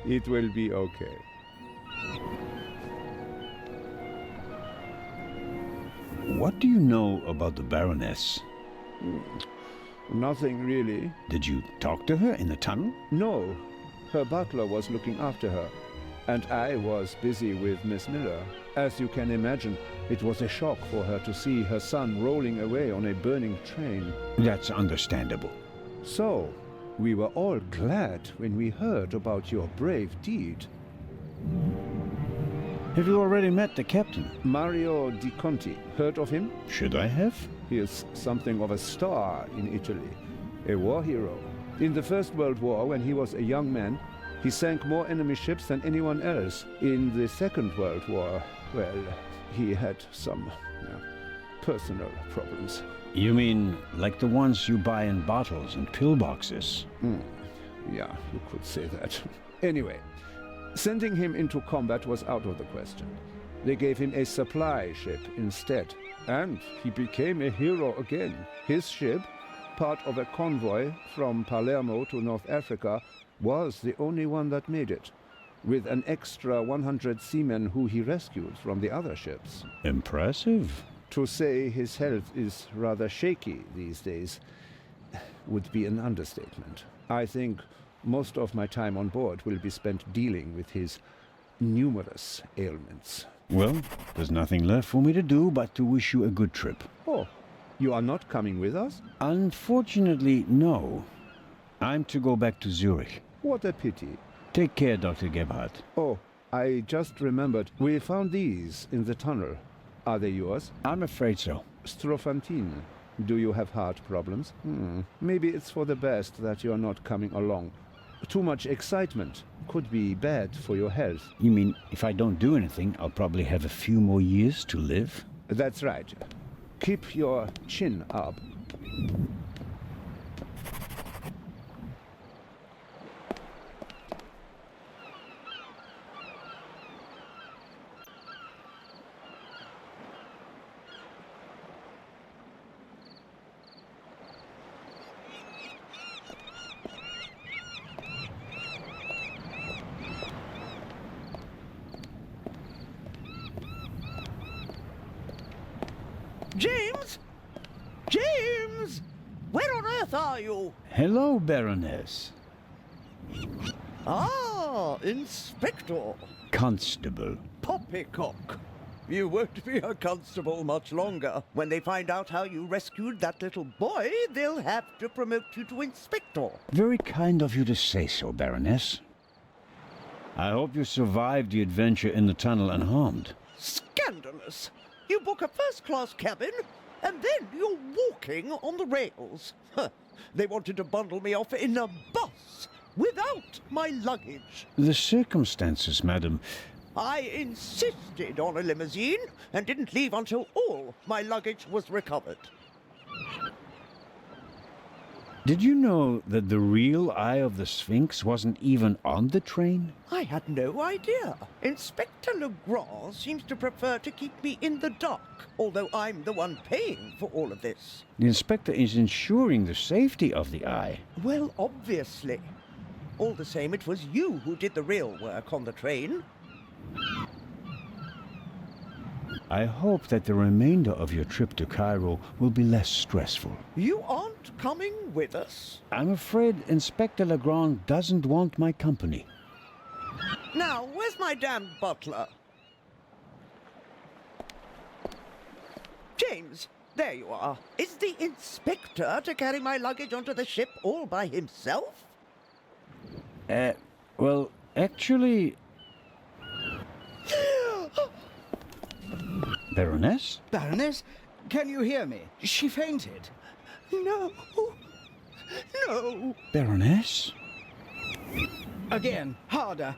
It will be okay. What do you know about the Baroness? Nothing really. Did you talk to her in the tunnel? No. Her butler was looking after her, and I was busy with Miss Miller. As you can imagine, it was a shock for her to see her son rolling away on a burning train. That's understandable. So, we were all glad when we heard about your brave deed. Have you already met the captain? Mario Di Conti. Heard of him? Should I have? He is something of a star in Italy. A war hero. In the First World War, when he was a young man, he sank more enemy ships than anyone else. In the Second World War, well, he had some personal problems. You mean like the ones you buy in bottles and pillboxes? Yeah, you could say that. Anyway, sending him into combat was out of the question. They gave him a supply ship instead, and he became a hero again. His ship, part of a convoy from Palermo to North Africa, was the only one that made it, with an extra 100 seamen who he rescued from the other ships. Impressive. To say his health is rather shaky these days would be an understatement. I think most of my time on board will be spent dealing with his numerous ailments. Well, there's nothing left for me to do but to wish you a good trip. Oh, you are not coming with us? Unfortunately, no. I'm to go back to Zurich. What a pity. Take care, Dr. Gebhardt. Oh, I just remembered. We found these in the tunnel. Are they yours? I'm afraid so. Strophantine. Do you have heart problems? Maybe it's for the best that you're not coming along. Too much excitement could be bad for your health. You mean if I don't do anything, I'll probably have a few more years to live? That's right. Keep your chin up. James! James! Where on earth are you? Hello, Baroness. Ah, Inspector. Constable. Poppycock. You won't be a constable much longer. When they find out how you rescued that little boy, they'll have to promote you to Inspector. Very kind of you to say so, Baroness. I hope you survived the adventure in the tunnel unharmed. Scandalous! You book a first-class cabin, and then you're walking on the rails. They wanted to bundle me off in a bus, without my luggage. The circumstances, madam. I insisted on a limousine, and didn't leave until all my luggage was recovered. Did you know that the real Eye of the Sphinx wasn't even on the train? I had no idea. Inspector Legrand seems to prefer to keep me in the dark, although I'm the one paying for all of this. The inspector is ensuring the safety of the Eye. Well, obviously. All the same, it was you who did the real work on the train. I hope that the remainder of your trip to Cairo will be less stressful. You aren't coming with us? I'm afraid Inspector Legrand doesn't want my company. Now, where's my damned butler? James, there you are. Is the inspector to carry my luggage onto the ship all by himself? Well, actually... Baroness? Baroness, Can you hear me? She fainted. No. No. Baroness? Again, harder.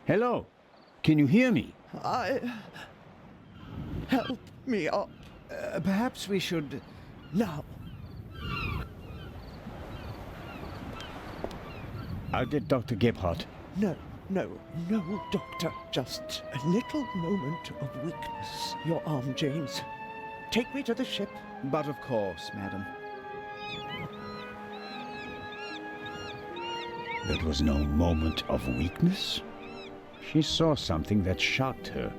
Hello? Can you hear me? Help me up. Perhaps we should... Now. I'll get Dr. Gebhardt. No, Doctor. Just a little moment of weakness. Your arm, James. Take me to the ship. But of course, madam. That was no moment of weakness. She saw something that shocked her,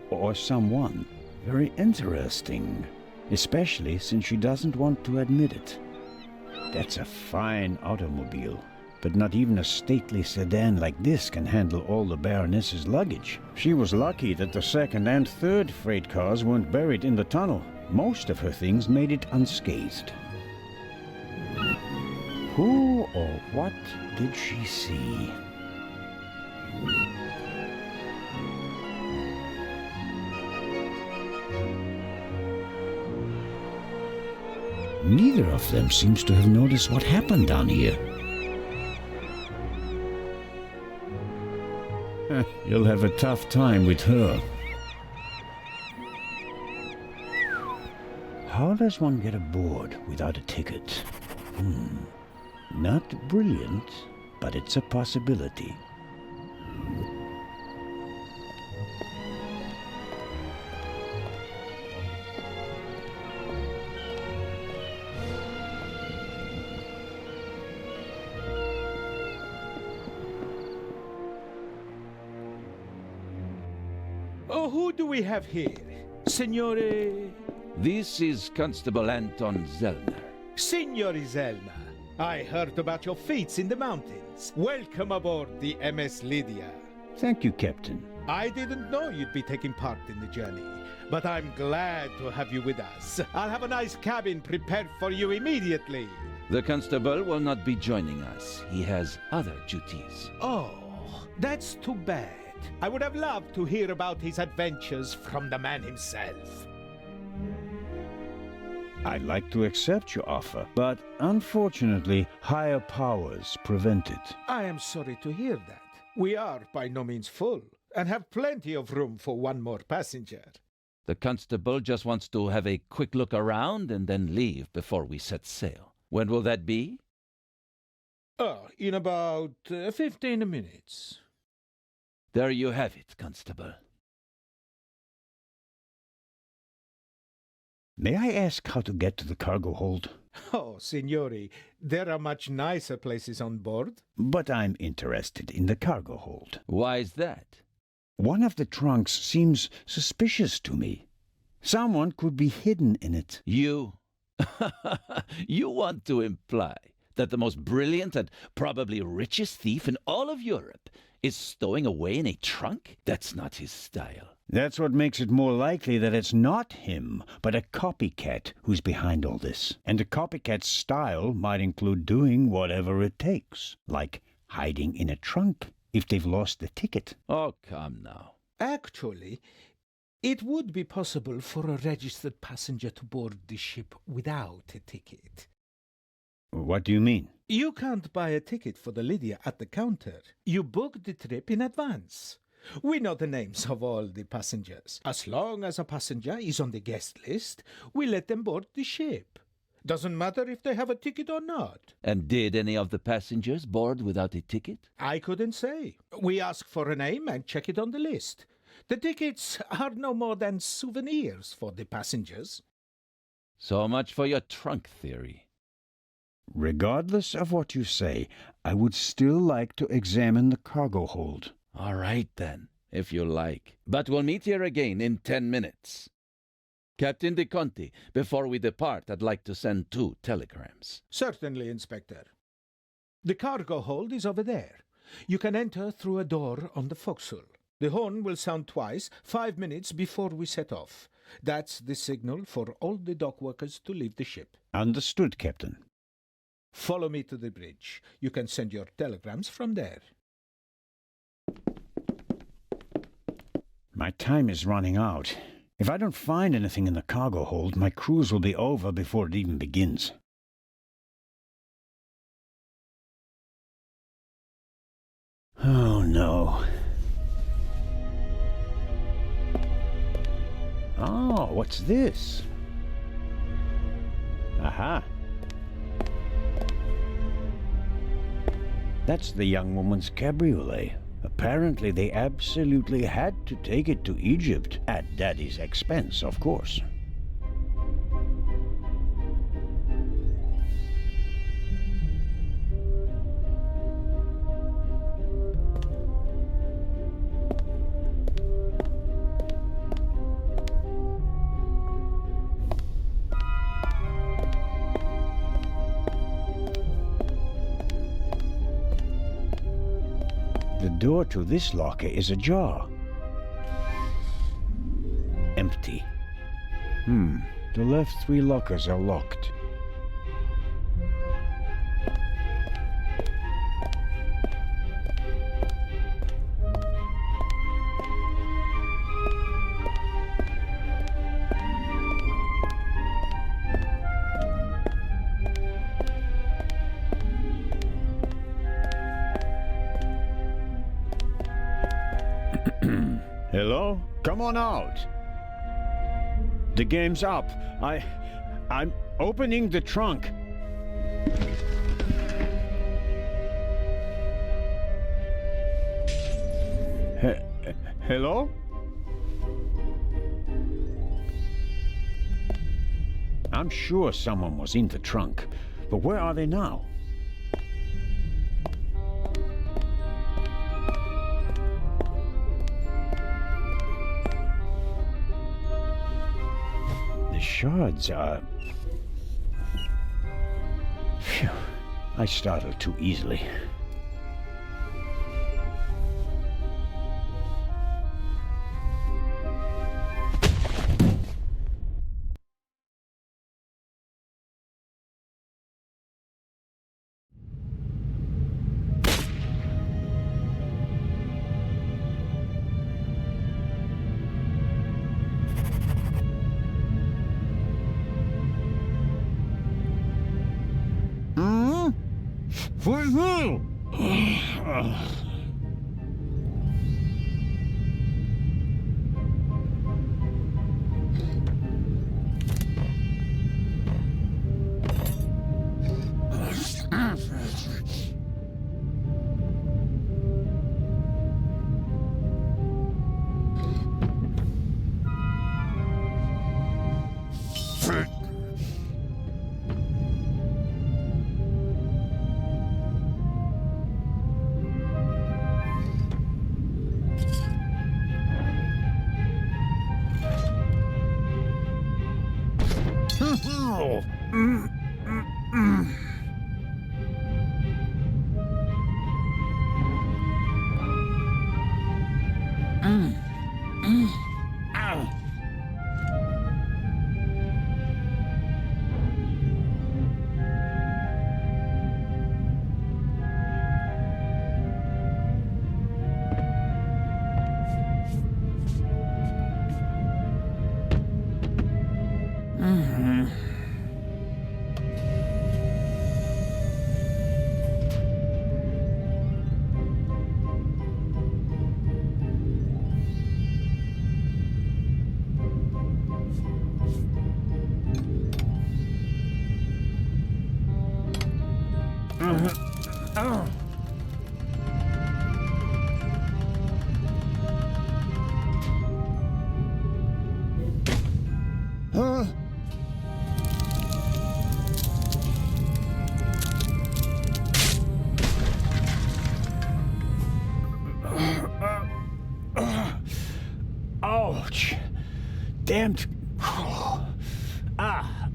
or someone. Very interesting, especially since she doesn't want to admit it. That's a fine automobile, but not even a stately sedan like this can handle all the Baroness's luggage. She was lucky that the second and third freight cars weren't buried in the tunnel. Most of her things made it unscathed. Who or what did she see? Neither of them seems to have noticed what happened down here. You'll have a tough time with her. How does one get aboard without a ticket? Not brilliant, but it's a possibility. Oh, who do we have here? Signore... This is Constable Anton Zellner. Signore Zellner, I heard about your feats in the mountains. Welcome aboard the MS Lydia. Thank you, Captain. I didn't know you'd be taking part in the journey, but I'm glad to have you with us. I'll have a nice cabin prepared for you immediately. The constable will not be joining us. He has other duties. Oh, that's too bad. I would have loved to hear about his adventures from the man himself. I'd like to accept your offer, but unfortunately, higher powers prevent it. I am sorry to hear that. We are by no means full, and have plenty of room for one more passenger. The constable just wants to have a quick look around and then leave before we set sail. When will that be? In about 15 minutes. There you have it, Constable. May I ask how to get to the cargo hold? Oh, signori, there are much nicer places on board. But I'm interested in the cargo hold. Why is that? One of the trunks seems suspicious to me. Someone could be hidden in it. You? You want to imply that the most brilliant and probably richest thief in all of Europe is stowing away in a trunk? That's not his style. That's what makes it more likely that it's not him, but a copycat who's behind all this. And a copycat's style might include doing whatever it takes, like hiding in a trunk if they've lost the ticket. Oh, come now. Actually, it would be possible for a registered passenger to board the ship without a ticket. What do you mean? You can't buy a ticket for the Lydia at the counter. You book the trip in advance. We know the names of all the passengers. As long as a passenger is on the guest list, we let them board the ship. Doesn't matter if they have a ticket or not. And did any of the passengers board without a ticket? I couldn't say. We ask for a name and check it on the list. The tickets are no more than souvenirs for the passengers. So much for your trunk theory. Regardless of what you say, I would still like to examine the cargo hold. All right, then, if you like. But we'll meet here again in 10 minutes. Captain De Conti, before we depart, I'd like to send 2 telegrams. Certainly, Inspector. The cargo hold is over there. You can enter through a door on the forecastle. The horn will sound twice, 5 minutes before we set off. That's the signal for all the dock workers to leave the ship. Understood, Captain. Follow me to the bridge. You can send your telegrams from there. My time is running out. If I don't find anything in the cargo hold, my cruise will be over before it even begins. Oh, no. Oh, what's this? Aha. That's the young woman's cabriolet. Apparently they absolutely had to take it to Egypt, at Daddy's expense, of course. The door to this locker is ajar. Empty. The left 3 lockers are locked. Hello? Come on out. The game's up. I'm opening the trunk. Hello? I'm sure someone was in the trunk, but where are they now? Shards are... Phew. I startled too easily. For who? Ouch! Damned. Ah!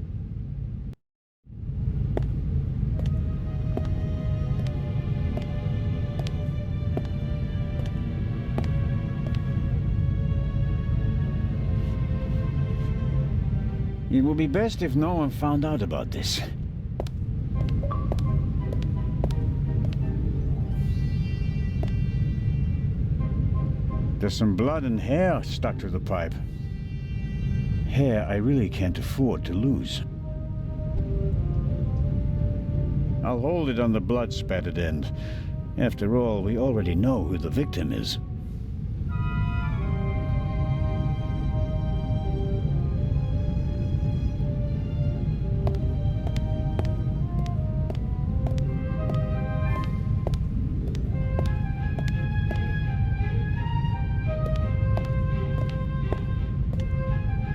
It would be best if no one found out about this. There's some blood and hair stuck to the pipe. Here, I really can't afford to lose. I'll hold it on the blood-spattered end. After all, we already know who the victim is.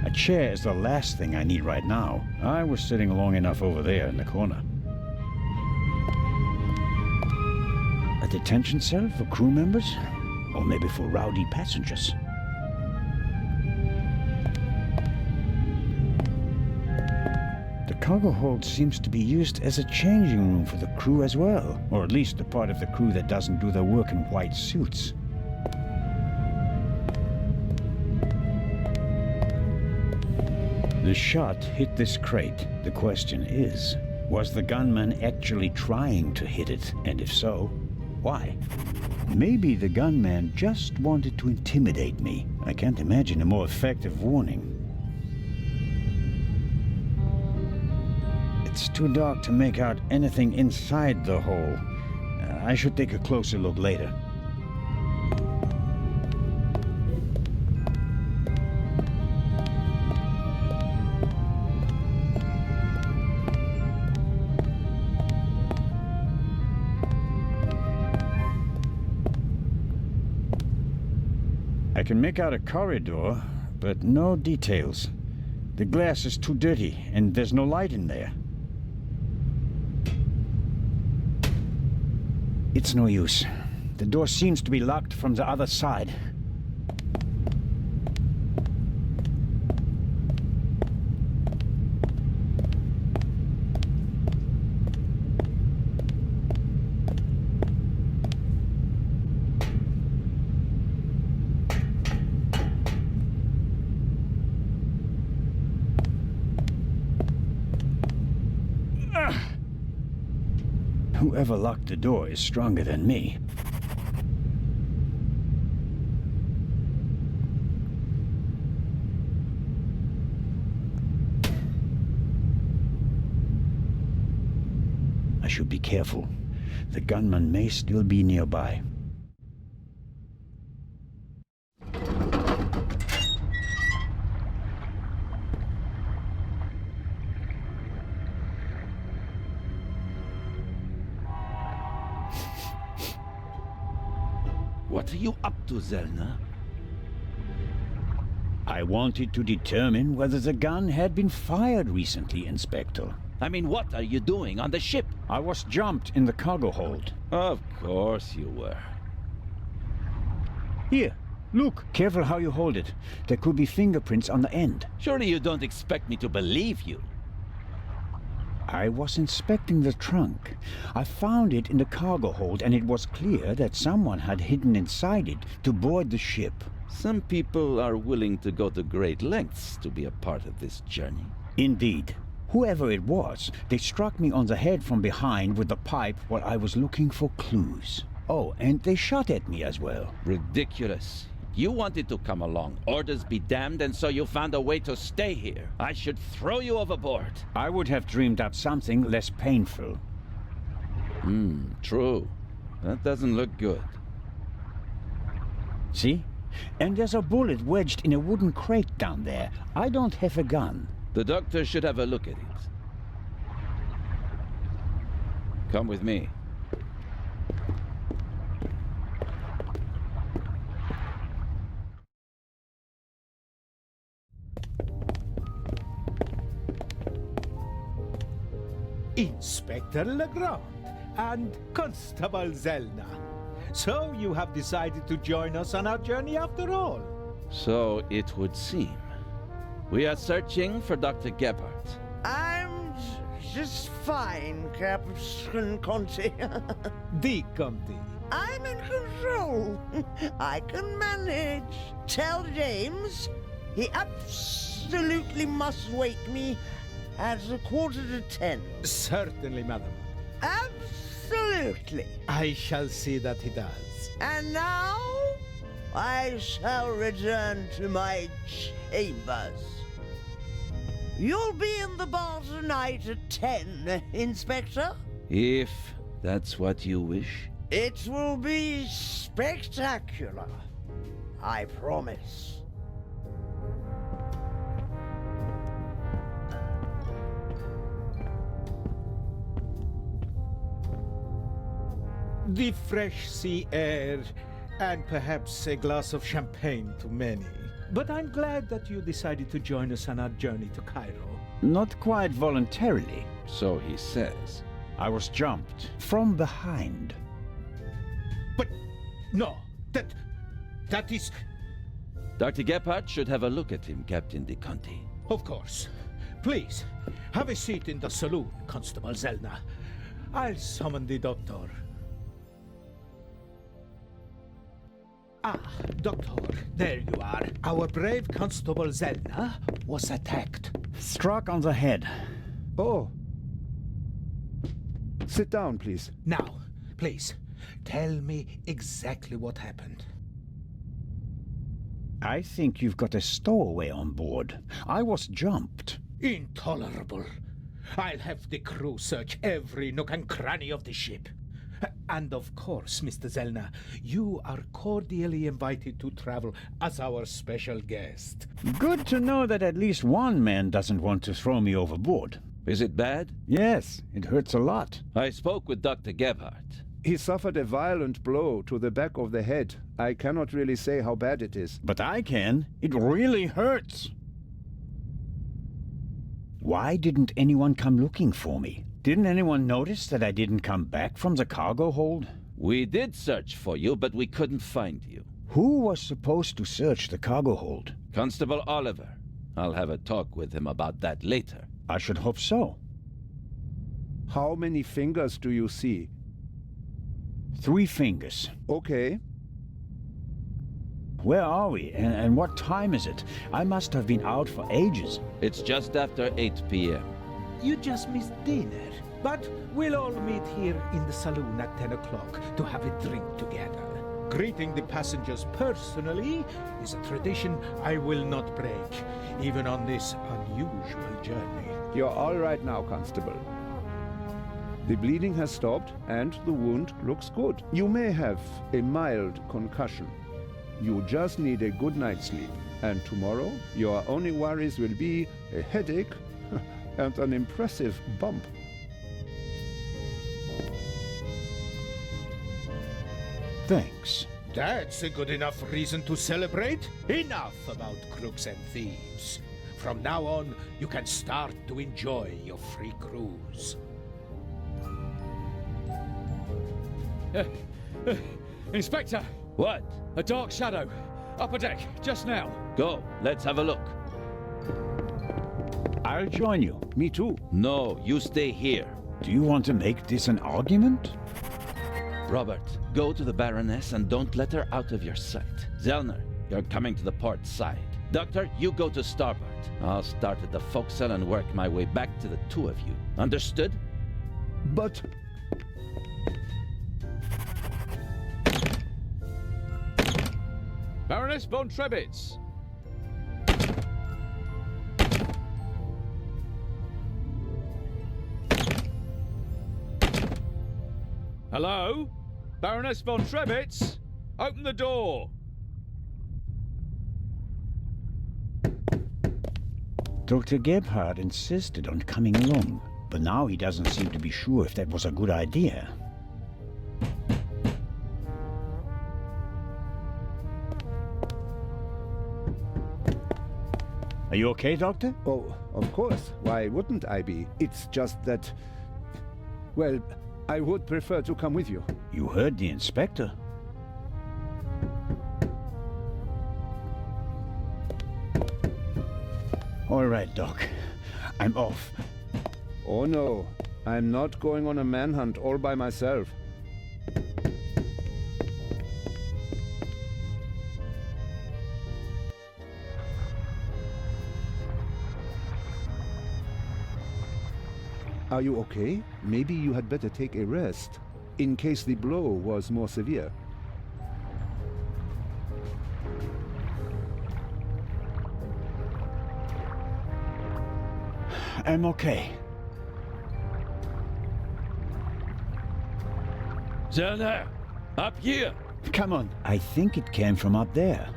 A chair is the last thing I need right now. I was sitting long enough over there in the corner. A detention cell for crew members? Or maybe for rowdy passengers? The cargo hold seems to be used as a changing room for the crew as well. Or at least the part of the crew that doesn't do their work in white suits. The shot hit this crate. The question is, was the gunman actually trying to hit it? And if so, why? Maybe the gunman just wanted to intimidate me. I can't imagine a more effective warning. It's too dark to make out anything inside the hole. I should take a closer look later. I can make out a corridor, but no details. The glass is too dirty, and there's no light in there. It's no use. The door seems to be locked from the other side. Whoever locked the door is stronger than me. I should be careful. The gunman may still be nearby. What are you up to, Zellner? I wanted to determine whether the gun had been fired recently, Inspector. I mean, what are you doing on the ship? I was jumped in the cargo hold. Of course you were. Here, look. Careful how you hold it. There could be fingerprints on the end. Surely you don't expect me to believe you. I was inspecting the trunk. I found it in the cargo hold, and it was clear that someone had hidden inside it to board the ship. Some people are willing to go to great lengths to be a part of this journey. Indeed. Whoever it was, they struck me on the head from behind with the pipe while I was looking for clues. Oh, and they shot at me as well. Ridiculous. You wanted to come along, orders be damned, and so you found a way to stay here. I should throw you overboard. I would have dreamed up something less painful. True. That doesn't look good. See? And there's a bullet wedged in a wooden crate down there. I don't have a gun. The doctor should have a look at it. Come with me. Inspector Legrand and Constable Zellner. So you have decided to join us on our journey after all? So it would seem. We are searching for Dr. Gebhardt. I'm just fine, Captain Conte. Di Conte. I'm in control. I can manage. Tell James he absolutely must wake me at 10:15. Certainly, madam. Absolutely. I shall see that he does. And now, I shall return to my chambers. You'll be in the bar tonight at 10, Inspector. If that's what you wish. It will be spectacular. I promise. The fresh sea air, and perhaps a glass of champagne to many. But I'm glad that you decided to join us on our journey to Cairo. Not quite voluntarily. So he says. I was jumped from behind. But no, that is... Dr. Gebhardt should have a look at him, Captain De Conti. Of course. Please, have a seat in the saloon, Constable Zelna. I'll summon the doctor. Ah, Doctor, there you are. Our brave Constable Zelna was attacked. Struck on the head. Oh. Sit down, please. Now, please, tell me exactly what happened. I think you've got a stowaway on board. I was jumped. Intolerable. I'll have the crew search every nook and cranny of the ship. And of course, Mr. Zelna, you are cordially invited to travel as our special guest. Good to know that at least one man doesn't want to throw me overboard. Is it bad? Yes, it hurts a lot. I spoke with Dr. Gebhardt. He suffered a violent blow to the back of the head. I cannot really say how bad it is. But I can. It really hurts. Why didn't anyone come looking for me? Didn't anyone notice that I didn't come back from the cargo hold? We did search for you, but we couldn't find you. Who was supposed to search the cargo hold? Constable Oliver. I'll have a talk with him about that later. I should hope so. How many fingers do you see? 3 fingers. Okay. Where are we? And what time is it? I must have been out for ages. It's just after 8 p.m. You just missed dinner, but we'll all meet here in the saloon at 10 o'clock to have a drink together. Greeting the passengers personally is a tradition I will not break, even on this unusual journey. You're all right now, Constable. The bleeding has stopped and the wound looks good. You may have a mild concussion. You just need a good night's sleep. And tomorrow, your only worries will be a headache and an impressive bump. Thanks. That's a good enough reason to celebrate. Enough about crooks and thieves. From now on, you can start to enjoy your free cruise. Inspector! What? A dark shadow. Upper deck, just now. Go, let's have a look. I'll join you. Me too. No, you stay here. Do you want to make this an argument? Robert, go to the Baroness and don't let her out of your sight. Zellner, you're coming to the port side. Doctor, you go to starboard. I'll start at the forecastle and work my way back to the 2 of you. Understood? But... Baroness von Trebitz! Hello? Baroness von Trebitz? Open the door! Dr. Gebhardt insisted on coming along, but now he doesn't seem to be sure if that was a good idea. Are you okay, Doctor? Oh, of course. Why wouldn't I be? It's just that... Well, I would prefer to come with you. You heard the inspector. All right, Doc. I'm off. Oh no, I'm not going on a manhunt all by myself. Are you okay? Maybe you had better take a rest, in case the blow was more severe. I'm okay. Zellner, up here! Come on. I think it came from up there.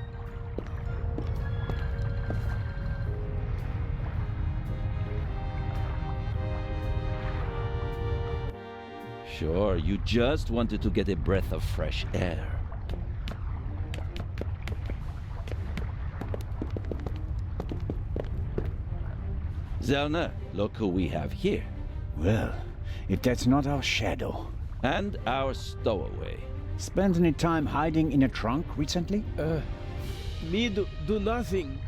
Sure, you just wanted to get a breath of fresh air. Zellner, look who we have here. Well, if that's not our shadow. And our stowaway. Spent any time hiding in a trunk recently? Me do nothing.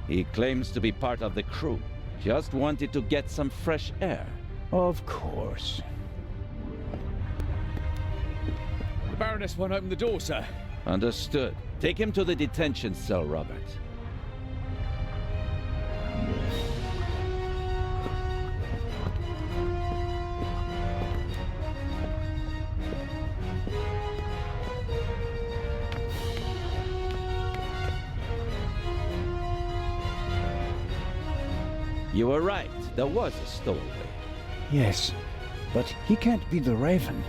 He claims to be part of the crew. Just wanted to get some fresh air. Of course. The Baroness won't open the door, sir. Understood. Take him to the detention cell, Robert. You were right. There was a stowaway. Yes, but he can't be the Raven.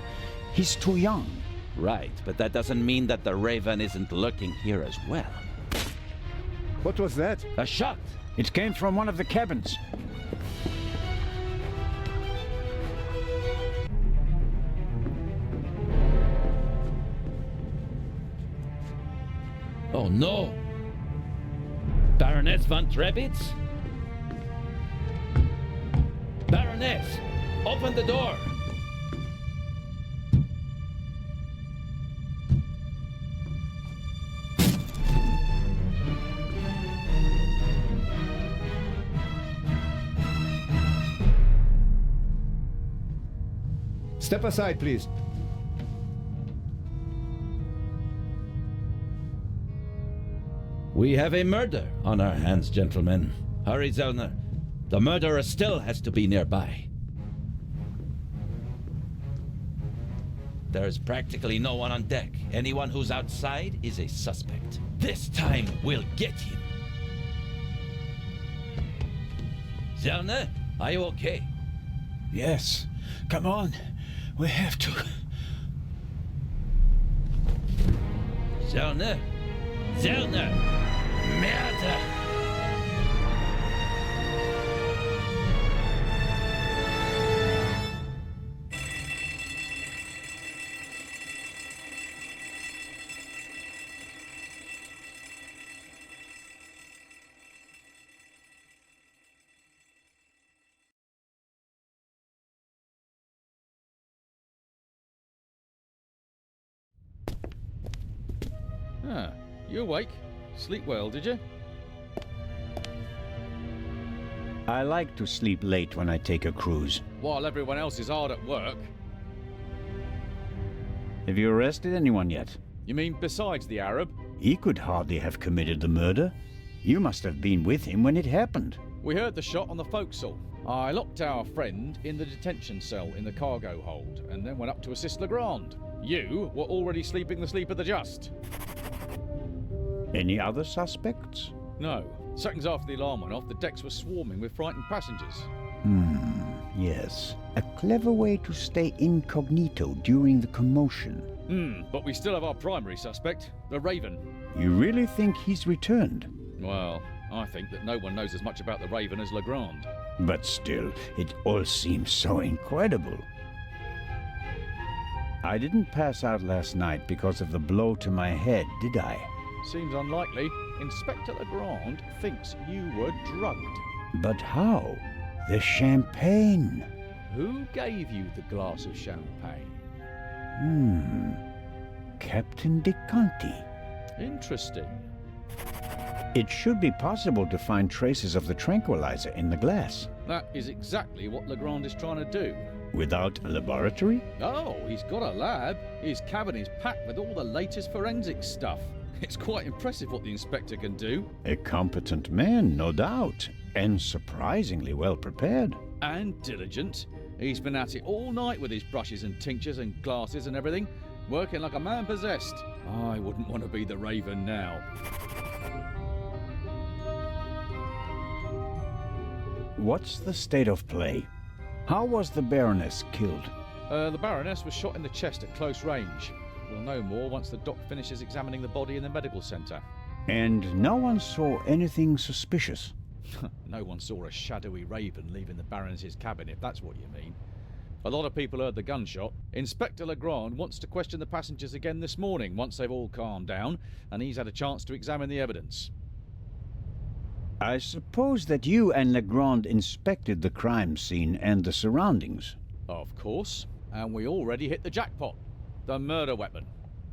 He's too young. Right, but that doesn't mean that the Raven isn't lurking here as well. What was that? A shot! It came from one of the cabins. Oh no! Baroness von Trebitz? Baroness! Open the door! Step aside, please. We have a murder on our hands, gentlemen. Hurry, Zellner. The murderer still has to be nearby. There's practically no one on deck. Anyone who's outside is a suspect. This time, we'll get him. Zellner, are you okay? Yes. Come on. We have to. Zellner! Zellner! Murder! Ah, you awake? Sleep well, did you? I like to sleep late when I take a cruise. While everyone else is hard at work. Have you arrested anyone yet? You mean besides the Arab? He could hardly have committed the murder. You must have been with him when it happened. We heard the shot on the forecastle. I locked our friend in the detention cell in the cargo hold, and then went up to assist Legrand. You were already sleeping the sleep of the just. Any other suspects? No. Seconds after the alarm went off, the decks were swarming with frightened passengers. Yes. A clever way to stay incognito during the commotion. But we still have our primary suspect, the Raven. You really think he's returned? Well, I think that no one knows as much about the Raven as Legrand. But still, it all seems so incredible. I didn't pass out last night because of the blow to my head, did I? Seems unlikely. Inspector Legrand thinks you were drugged. But how? The champagne. Who gave you the glass of champagne? Captain De Conti. Interesting. It should be possible to find traces of the tranquilizer in the glass. That is exactly what Legrand is trying to do. Without a laboratory? Oh, he's got a lab. His cabin is packed with all the latest forensic stuff. It's quite impressive what the inspector can do. A competent man, no doubt, and surprisingly well prepared. And diligent. He's been at it all night with his brushes and tinctures and glasses and everything, working like a man possessed. I wouldn't want to be the Raven now. What's the state of play? How was the Baroness killed? The Baroness was shot in the chest at close range. We'll know more once the doc finishes examining the body in the medical centre. And no one saw anything suspicious? No one saw a shadowy raven leaving the Baroness's cabin, if that's what you mean. A lot of people heard the gunshot. Inspector Legrand wants to question the passengers again this morning, once they've all calmed down, and he's had a chance to examine the evidence. I suppose that you and Legrand inspected the crime scene and the surroundings. Of course. And we already hit the jackpot. The murder weapon.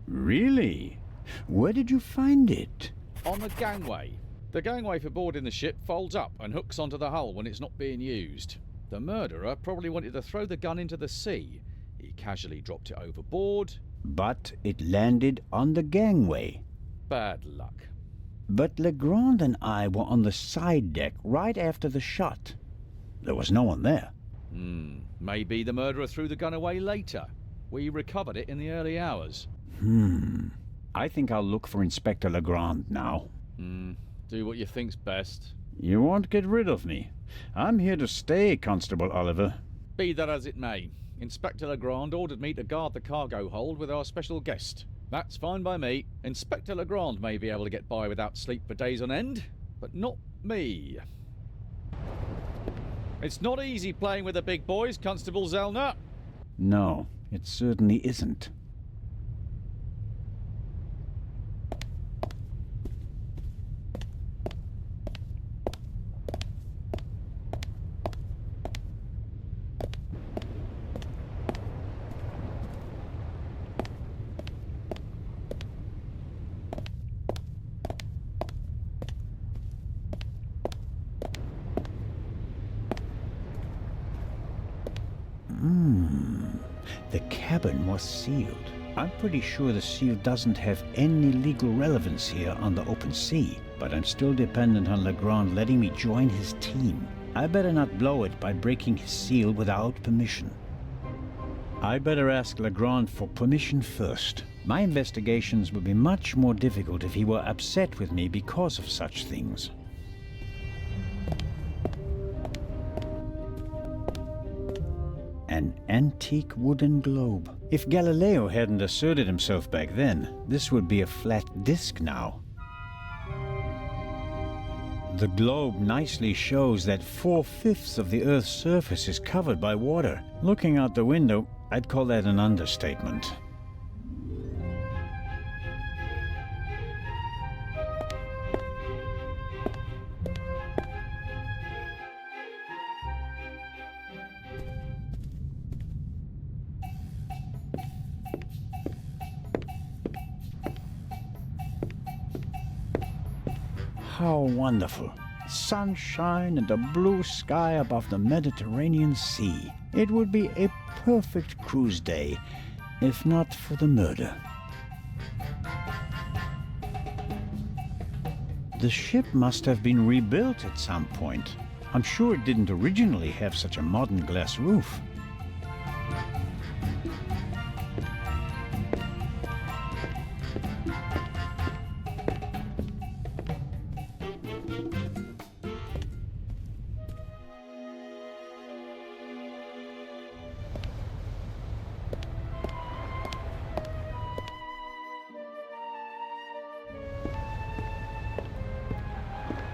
Really? Where did you find it? On the gangway. The gangway for boarding the ship folds up and hooks onto the hull when it's not being used. The murderer probably wanted to throw the gun into the sea. He casually dropped it overboard. But it landed on the gangway. Bad luck. But Legrand and I were on the side deck right after the shot. There was no one there. Maybe the murderer threw the gun away later. We recovered it in the early hours. I think I'll look for Inspector Legrand now. Do what you think's best. You won't get rid of me. I'm here to stay, Constable Oliver. Be that as it may, Inspector Legrand ordered me to guard the cargo hold with our special guest. That's fine by me. Inspector Legrand may be able to get by without sleep for days on end, but not me. It's not easy playing with the big boys, Constable Zellner. No, it certainly isn't. The cabin was sealed. I'm pretty sure the seal doesn't have any legal relevance here on the open sea, but I'm still dependent on Legrand letting me join his team. I better not blow it by breaking his seal without permission. I better ask Legrand for permission first. My investigations would be much more difficult if he were upset with me because of such things. An antique wooden globe. If Galileo hadn't asserted himself back then, this would be a flat disk now. The globe nicely shows that 4/5 of the Earth's surface is covered by water. Looking out the window, I'd call that an understatement. How wonderful. Sunshine and a blue sky above the Mediterranean Sea. It would be a perfect cruise day, if not for the murder. The ship must have been rebuilt at some point. I'm sure it didn't originally have such a modern glass roof.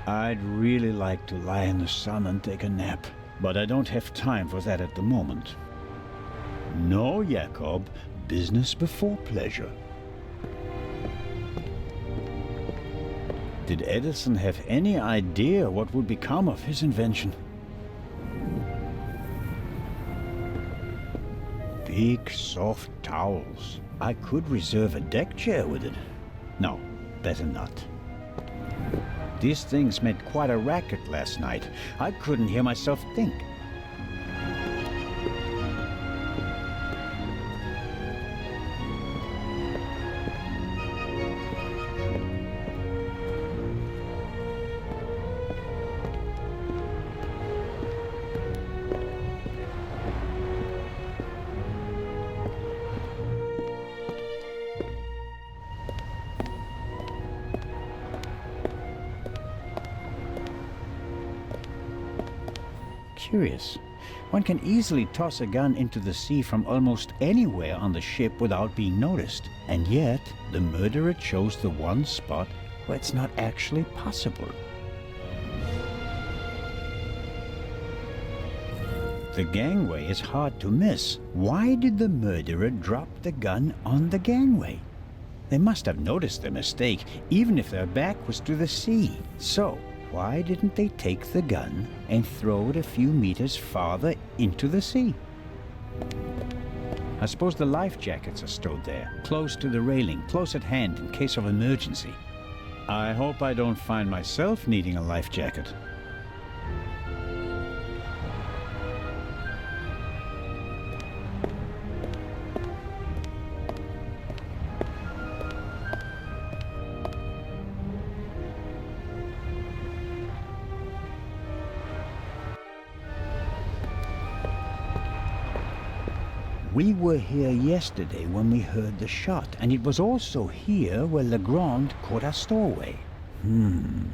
I'd really like to lie in the sun and take a nap, but I don't have time for that at the moment. No, Jacob, business before pleasure. Did Edison have any idea what would become of his invention? Big, soft towels. I could reserve a deck chair with it. No, better not. These things made quite a racket last night. I couldn't hear myself think. curious. One can easily toss a gun into the sea from almost anywhere on the ship without being noticed. And yet, the murderer chose the one spot where it's not actually possible. The gangway is hard to miss. Why did the murderer drop the gun on the gangway? They must have noticed their mistake, even if their back was to the sea. So, why didn't they take the gun and throw it a few meters farther into the sea? I suppose the life jackets are stowed there, close to the railing, close at hand in case of emergency. I hope I don't find myself needing a life jacket. We were here yesterday when we heard the shot, and it was also here where Legrand caught our stowaway. The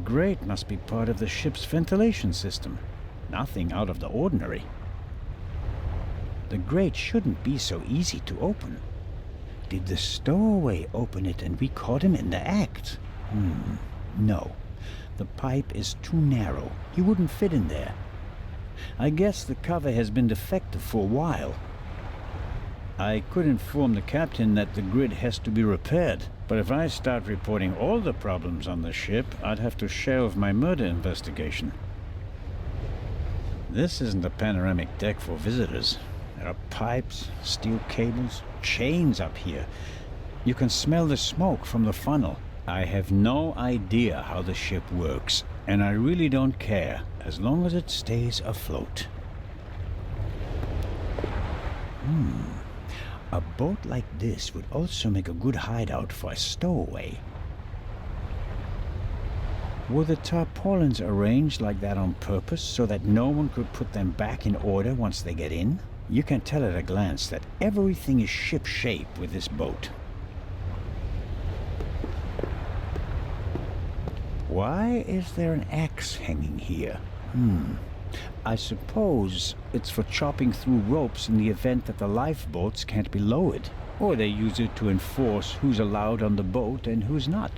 grate must be part of the ship's ventilation system. Nothing out of the ordinary. The grate shouldn't be so easy to open. Did the stowaway open it and we caught him in the act? No. The pipe is too narrow. He wouldn't fit in there. I guess the cover has been defective for a while. I could inform the captain that the grid has to be repaired, but if I start reporting all the problems on the ship, I'd have to shelve my murder investigation. This isn't a panoramic deck for visitors. There are pipes, steel cables, chains up here. You can smell the smoke from the funnel. I have no idea how the ship works, and I really don't care, as long as it stays afloat. A boat like this would also make a good hideout for a stowaway. Were the tarpaulins arranged like that on purpose so that no one could put them back in order once they get in? You can tell at a glance that everything is ship-shape with this boat. Why is there an axe hanging here? I suppose it's for chopping through ropes in the event that the lifeboats can't be lowered. Or they use it to enforce who's allowed on the boat and who's not.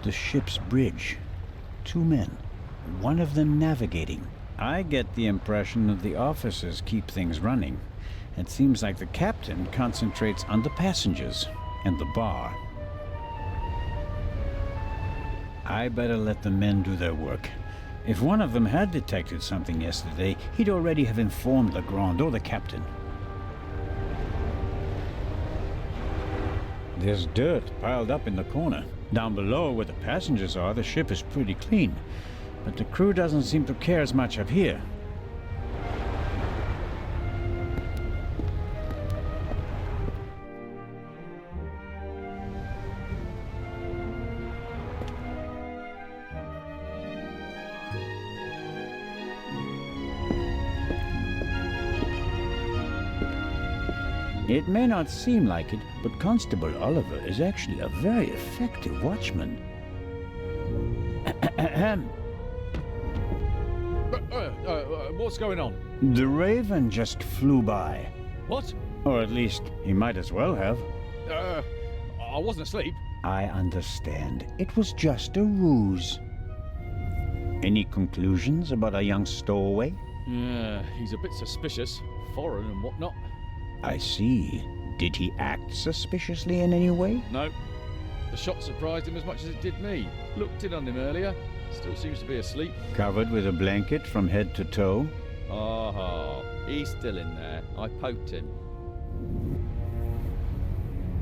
The ship's bridge. 2 men. One of them navigating. I get the impression that the officers keep things running. It seems like the captain concentrates on the passengers and the bar. I better let the men do their work. If one of them had detected something yesterday, he'd already have informed Legrand or the captain. There's dirt piled up in the corner. Down below where the passengers are, the ship is pretty clean. But the crew doesn't seem to care as much up here. It may not seem like it, but Constable Oliver is actually a very effective watchman. What's going on? The Raven just flew by. What? Or at least, he might as well have. I wasn't asleep. I understand. It was just a ruse. Any conclusions about our young stowaway? He's a bit suspicious. Foreign and whatnot. I see. Did he act suspiciously in any way? No. The shot surprised him as much as it did me. Looked in on him earlier. Still seems to be asleep. Covered with a blanket from head to toe? He's still in there. I poked him.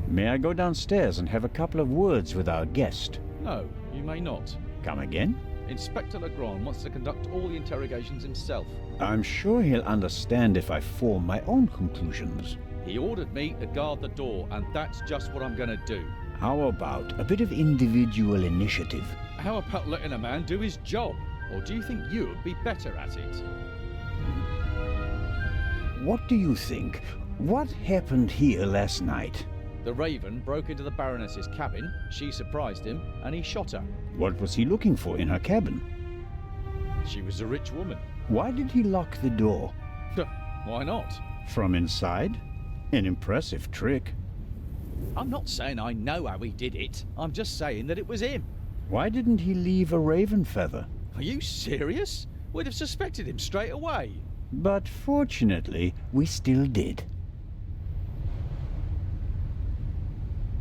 May I go downstairs and have a couple of words with our guest? No, you may not. Come again? Inspector Legrand wants to conduct all the interrogations himself. I'm sure he'll understand if I form my own conclusions. He ordered me to guard the door, and that's just what I'm going to do. How about a bit of individual initiative? How about letting a man do his job? Or do you think you'd be better at it? What do you think? What happened here last night? The Raven broke into the Baroness's cabin, she surprised him, and he shot her. What was he looking for in her cabin? She was a rich woman. Why did he lock the door? Why not? From inside? An impressive trick. I'm not saying I know how he did it. I'm just saying that it was him. Why didn't he leave a raven feather? Are you serious? We'd have suspected him straight away. But fortunately, we still did.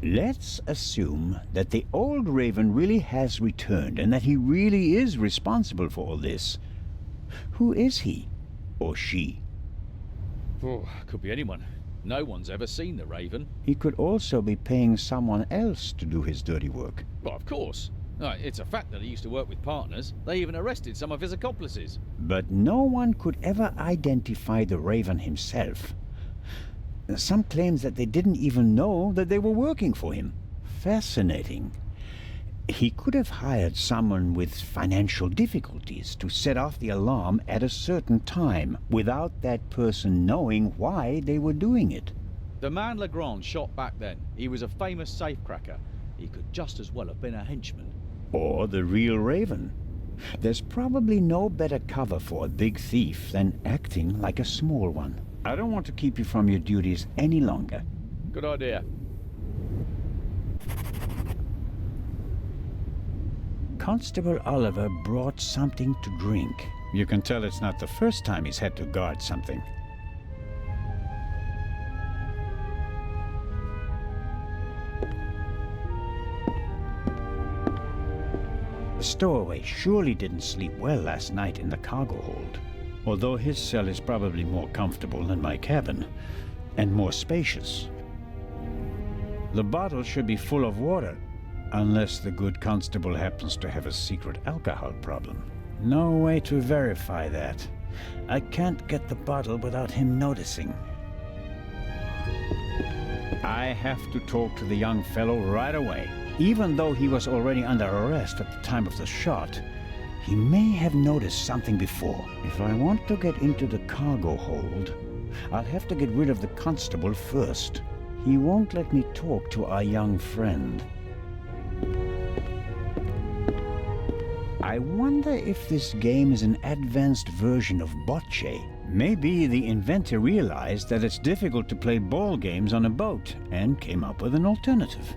Let's assume that the old raven really has returned and that he really is responsible for all this. Who is he? Or she? Oh, could be anyone. No one's ever seen the Raven. He could also be paying someone else to do his dirty work. Well, of course. It's a fact that he used to work with partners. They even arrested some of his accomplices. But no one could ever identify the Raven himself. Some claims that they didn't even know that they were working for him. Fascinating. He could have hired someone with financial difficulties to set off the alarm at a certain time without that person knowing why they were doing it. The man Legrand shot back then, he was a famous safecracker. He could just as well have been a henchman. Or the real Raven. There's probably no better cover for a big thief than acting like a small one. I don't want to keep you from your duties any longer. Good idea. Constable Oliver brought something to drink. You can tell it's not the first time he's had to guard something. The stowaway surely didn't sleep well last night in the cargo hold, although his cell is probably more comfortable than my cabin, and more spacious. The bottle should be full of water, unless the good constable happens to have a secret alcohol problem. No way to verify that. I can't get the bottle without him noticing. I have to talk to the young fellow right away. Even though he was already under arrest at the time of the shot, he may have noticed something before. If I want to get into the cargo hold, I'll have to get rid of the constable first. He won't let me talk to our young friend. I wonder if this game is an advanced version of bocce. Maybe the inventor realized that it's difficult to play ball games on a boat and came up with an alternative.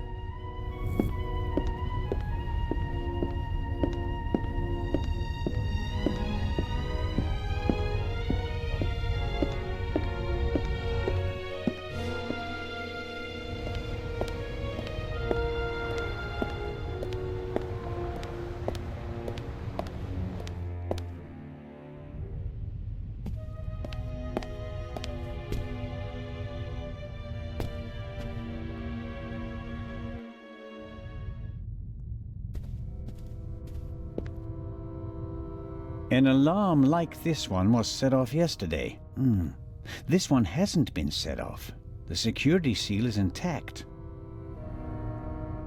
An alarm like this one was set off yesterday. This one hasn't been set off. The security seal is intact.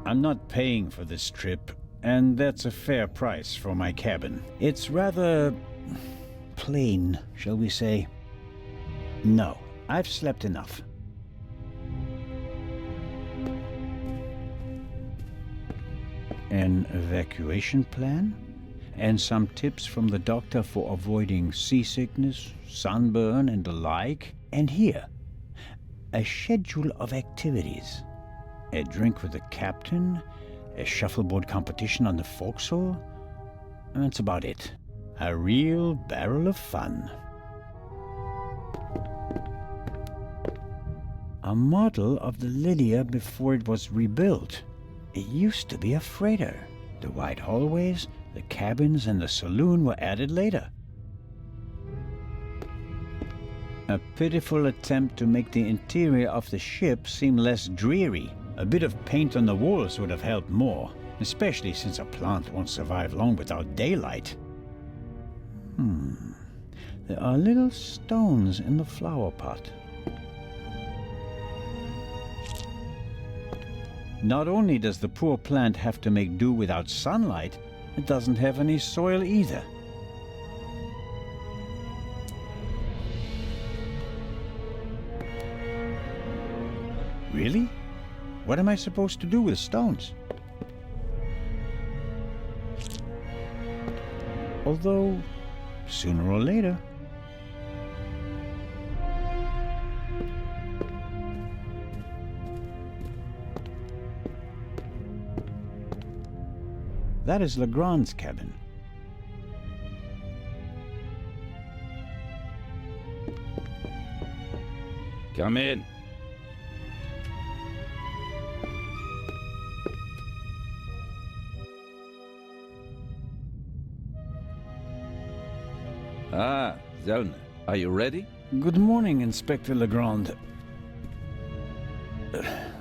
I'm not paying for this trip, and that's a fair price for my cabin. It's rather plain, shall we say. No, I've slept enough. An evacuation plan? And some tips from the doctor for avoiding seasickness, sunburn, and the like. And here, a schedule of activities. A drink with the captain, a shuffleboard competition on the forecastle. That's about it. A real barrel of fun. A model of the Lydia before it was rebuilt. It used to be a freighter. The wide hallways, the cabins, and the saloon were added later. A pitiful attempt to make the interior of the ship seem less dreary. A bit of paint on the walls would have helped more, especially since a plant won't survive long without daylight. There are little stones in the flower pot. Not only does the poor plant have to make do without sunlight, it doesn't have any soil either. Really? What am I supposed to do with stones? Although, sooner or later... That is Legrand's cabin. Come in. Ah, Zellner, are you ready? Good morning, Inspector Legrand.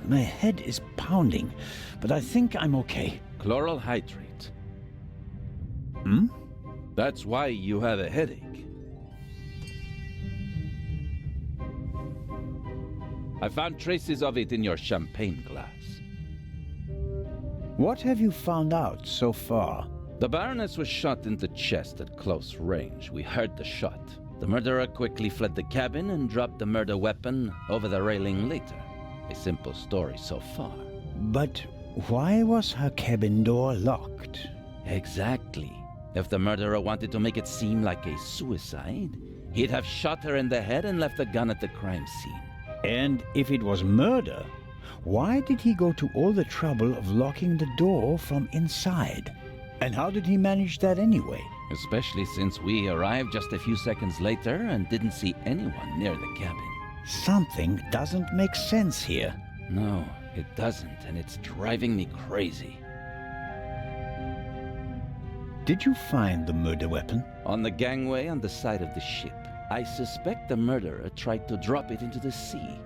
My head is pounding, but I think I'm okay. Chloral hydrate. Hmm? That's why you have a headache. I found traces of it in your champagne glass. What have you found out so far? The Baroness was shot in the chest at close range. We heard the shot. The murderer quickly fled the cabin and dropped the murder weapon over the railing later. A simple story so far. But why was her cabin door locked? Exactly. If the murderer wanted to make it seem like a suicide, he'd have shot her in the head and left the gun at the crime scene. And if it was murder, why did he go to all the trouble of locking the door from inside? And how did he manage that anyway? Especially since we arrived just a few seconds later and didn't see anyone near the cabin. Something doesn't make sense here. No, it doesn't, and it's driving me crazy. Did you find the murder weapon? On the gangway on the side of the ship. I suspect the murderer tried to drop it into the sea.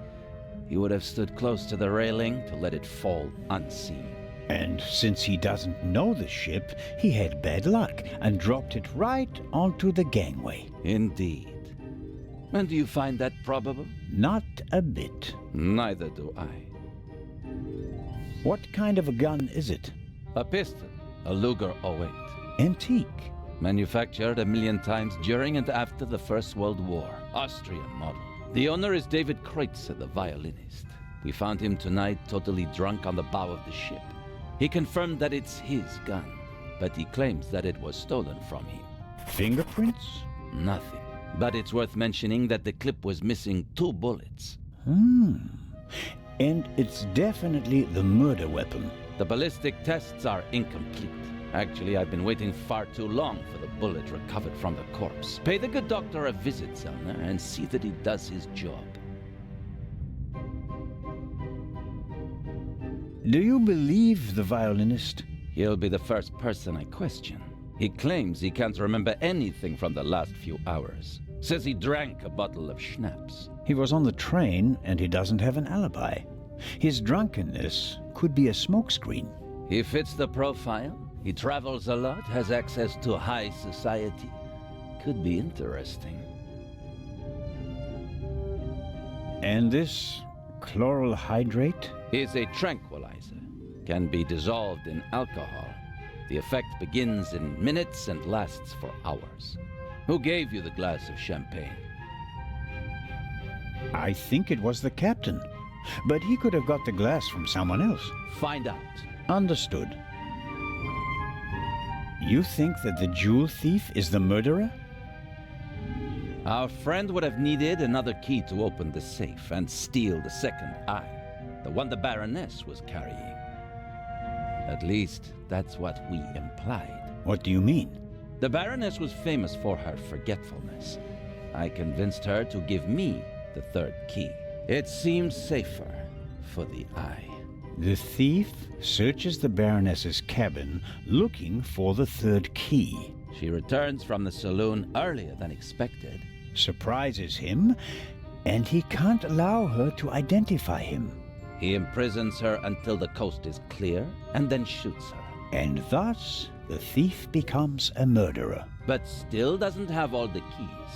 He would have stood close to the railing to let it fall unseen. And since he doesn't know the ship, he had bad luck and dropped it right onto the gangway. Indeed. And do you find that probable? Not a bit. Neither do I. What kind of a gun is it? A pistol, a Luger 08. Antique. Manufactured 1,000,000 times during and after the First World War. Austrian model. The owner is David Kreutzer, the violinist. We found him tonight totally drunk on the bow of the ship. He confirmed that it's his gun, but he claims that it was stolen from him. Fingerprints? Nothing. But it's worth mentioning that the clip was missing 2 bullets. And it's definitely the murder weapon. The ballistic tests are incomplete. Actually, I've been waiting far too long for the bullet recovered from the corpse. Pay the good doctor a visit, Zellner, and see that he does his job. Do you believe the violinist? He'll be the first person I question. He claims he can't remember anything from the last few hours. Says he drank a bottle of schnapps. He was on the train and he doesn't have an alibi. His drunkenness could be a smokescreen. He fits the profile. He travels a lot, has access to high society. Could be interesting. And this chloral hydrate? Is a tranquilizer. Can be dissolved in alcohol. The effect begins in minutes and lasts for hours. Who gave you the glass of champagne? I think it was the captain. But he could have got the glass from someone else. Find out. Understood. You think that the jewel thief is the murderer? Our friend would have needed another key to open the safe and steal the second eye, the one the Baroness was carrying. At least, that's what we implied. What do you mean? The Baroness was famous for her forgetfulness. I convinced her to give me the third key. It seems safer for the eye. The thief searches the Baroness's cabin looking for the third key. She returns from the saloon earlier than expected. Surprises him, and he can't allow her to identify him. He imprisons her until the coast is clear, and then shoots her. And thus, the thief becomes a murderer. But still doesn't have all the keys.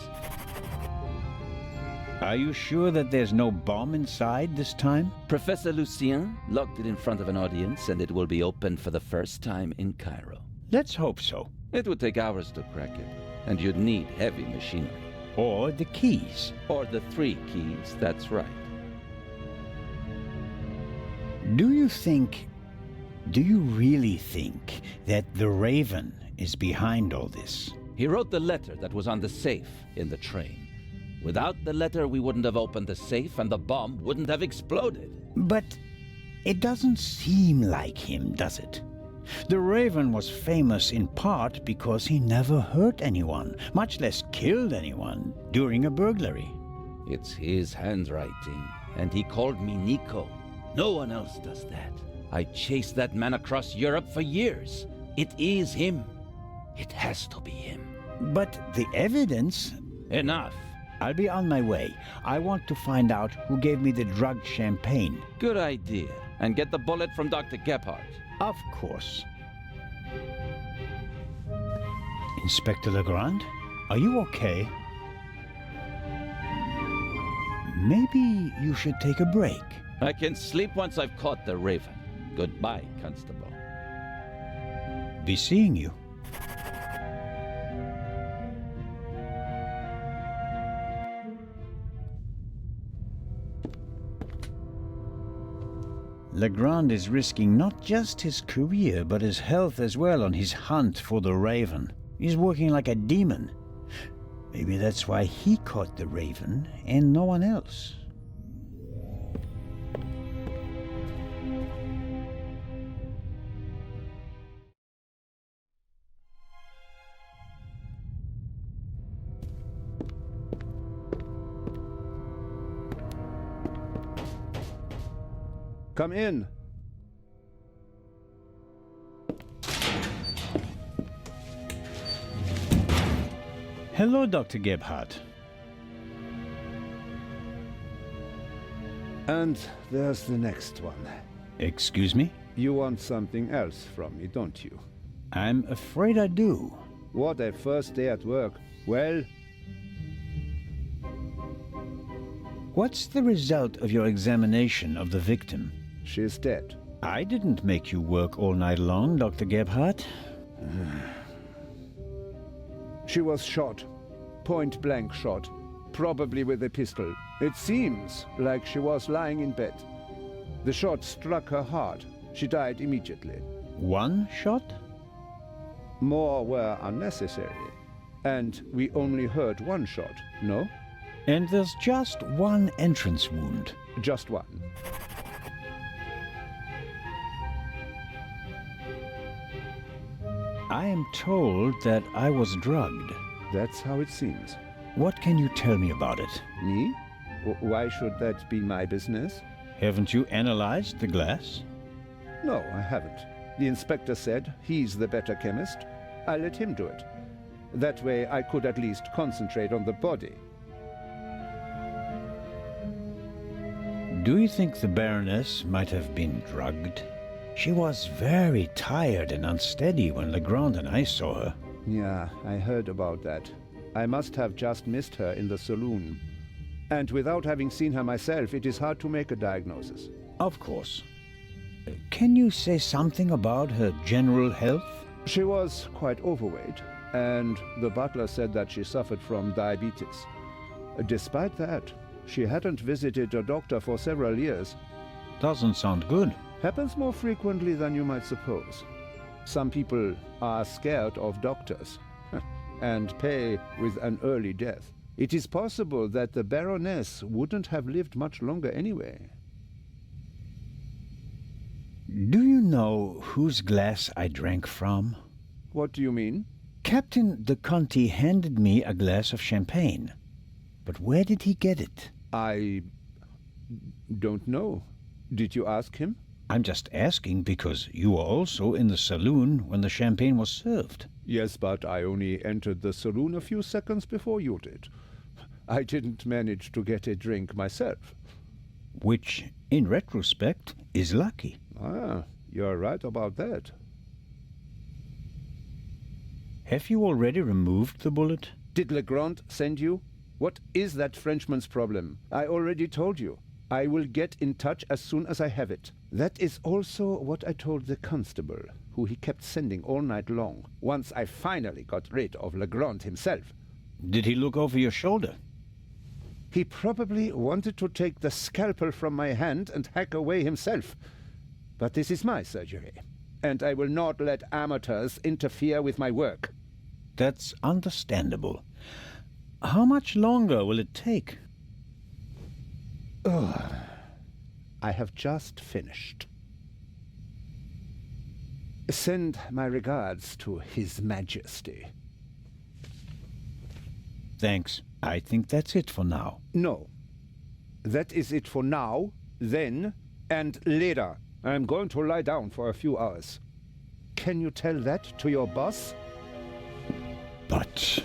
Are you sure that there's no bomb inside this time? Professor Lucien locked it in front of an audience, and it will be opened for the first time in Cairo. Let's hope so. It would take hours to crack it, and you'd need heavy machinery. Or the keys. Or the 3 keys, that's right. Do you really think that the Raven is behind all this? He wrote the letter that was on the safe in the train. Without the letter, we wouldn't have opened the safe and the bomb wouldn't have exploded. But it doesn't seem like him, does it? The Raven was famous in part because he never hurt anyone, much less killed anyone, during a burglary. It's his handwriting, and he called me Nico. No one else does that. I chased that man across Europe for years. It is him. It has to be him. But the evidence... Enough. I'll be on my way. I want to find out who gave me the drugged champagne. Good idea. And get the bullet from Dr. Gebhardt. Of course. Inspector Legrand, are you okay? Maybe you should take a break. I can sleep once I've caught the Raven. Goodbye, Constable. Be seeing you. Legrand is risking not just his career, but his health as well on his hunt for the Raven. He's working like a demon. Maybe that's why he caught the Raven and no one else. Come in. Hello, Dr. Gebhardt. And there's the next one. Excuse me? You want something else from me, don't you? I'm afraid I do. What a first day at work. Well... What's the result of your examination of the victim? She's dead. I didn't make you work all night long, Dr. Gebhardt. She was shot. Point-blank shot. Probably with a pistol. It seems like she was lying in bed. The shot struck her hard. She died immediately. One shot? More were unnecessary. And we only heard one shot, no? And there's just one entrance wound. Just one. I am told that I was drugged. That's how it seems. What can you tell me about it? Me? Why should that be my business? Haven't you analyzed the glass? No, I haven't. The inspector said he's the better chemist. I let him do it. That way I could at least concentrate on the body. Do you think the Baroness might have been drugged? She was very tired and unsteady when Legrand and I saw her. Yeah, I heard about that. I must have just missed her in the saloon. And without having seen her myself, it is hard to make a diagnosis. Of course. Can you say something about her general health? She was quite overweight, and the butler said that she suffered from diabetes. Despite that, she hadn't visited a doctor for several years. Doesn't sound good. Happens more frequently than you might suppose. Some people are scared of doctors and pay with an early death. It is possible that the Baroness wouldn't have lived much longer anyway. Do you know whose glass I drank from? What do you mean? Captain de Conti handed me a glass of champagne. But where did he get it? I don't know. Did you ask him? I'm just asking because you were also in the saloon when the champagne was served. Yes, but I only entered the saloon a few seconds before you did. I didn't manage to get a drink myself. Which, in retrospect, is lucky. Ah, you're right about that. Have you already removed the bullet? Did Legrand send you? What is that Frenchman's problem? I already told you. I will get in touch as soon as I have it. That is also what I told the constable, who he kept sending all night long, once I finally got rid of Legrand himself. Did he look over your shoulder? He probably wanted to take the scalpel from my hand and hack away himself. But this is my surgery, and I will not let amateurs interfere with my work. That's understandable. How much longer will it take? I have just finished. Send my regards to His Majesty. Thanks. I think that's it for now. No. That is it for now, then, and later. I'm going to lie down for a few hours. Can you tell that to your boss? But...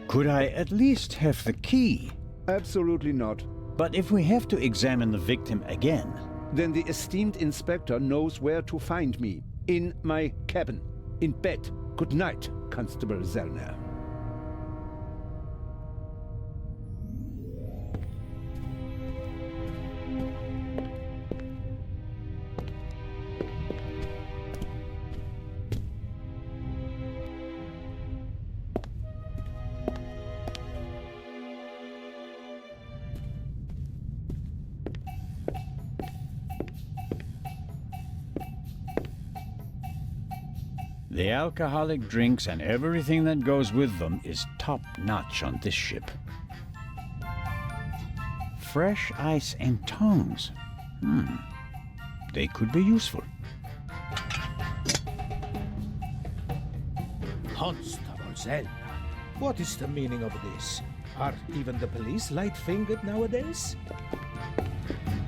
could I at least have the key? Absolutely not. But if we have to examine the victim again... then the esteemed inspector knows where to find me. In my cabin. In bed. Good night, Constable Zellner. The alcoholic drinks and everything that goes with them is top-notch on this ship. Fresh ice and tongs. They could be useful. Constable Zellner, what is the meaning of this? Are even the police light-fingered nowadays?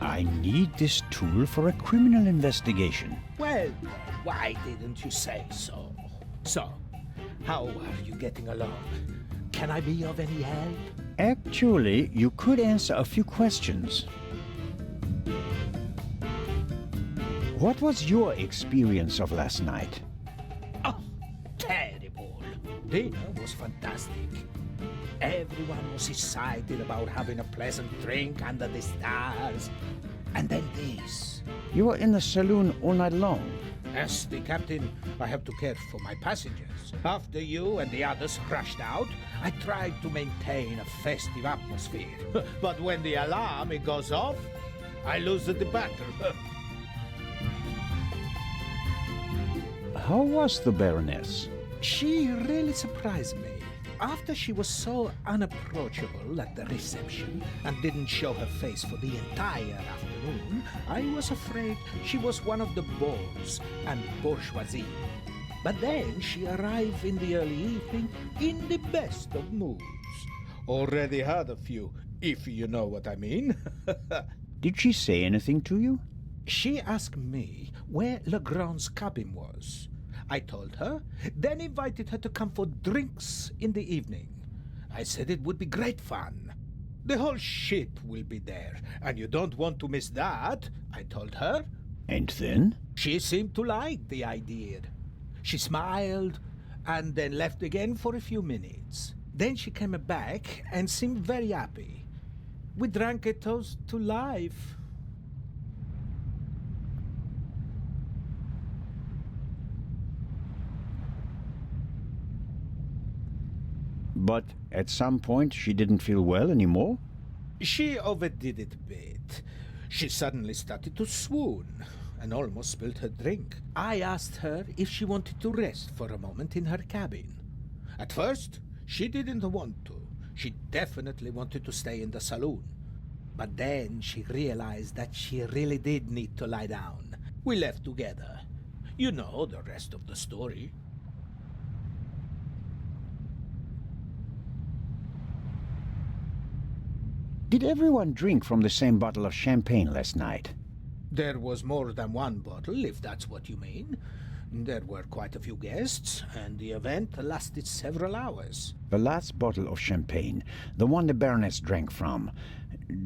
I need this tool for a criminal investigation. Well, why didn't you say so? So, how are you getting along? Can I be of any help? Actually, you could answer a few questions. What was your experience of last night? Oh, terrible. Dinner was fantastic. Everyone was excited about having a pleasant drink under the stars. And then this. You were in the saloon all night long. As the captain, I have to care for my passengers. After you and the others rushed out, I tried to maintain a festive atmosphere. But when the alarm goes off, I lose the battle. How was the Baroness? She really surprised me. After she was so unapproachable at the reception and didn't show her face for the entire afternoon, I was afraid she was one of the bores and bourgeoisie. But then she arrived in the early evening in the best of moods. Already had a few, if you know what I mean. Did she say anything to you? She asked me where Legrand's cabin was. I told her, then invited her to come for drinks in the evening. I said it would be great fun. The whole ship will be there, and you don't want to miss that, I told her. And then? She seemed to like the idea. She smiled, and then left again for a few minutes. Then she came back and seemed very happy. We drank a toast to life. But at some point she didn't feel well anymore? She overdid it a bit. She suddenly started to swoon and almost spilled her drink. I asked her if she wanted to rest for a moment in her cabin. At first, she didn't want to. She definitely wanted to stay in the saloon. But then she realized that she really did need to lie down. We left together. You know the rest of the story. Did everyone drink from the same bottle of champagne last night? There was more than one bottle, if that's what you mean. There were quite a few guests, and the event lasted several hours. The last bottle of champagne, the one the Baroness drank from,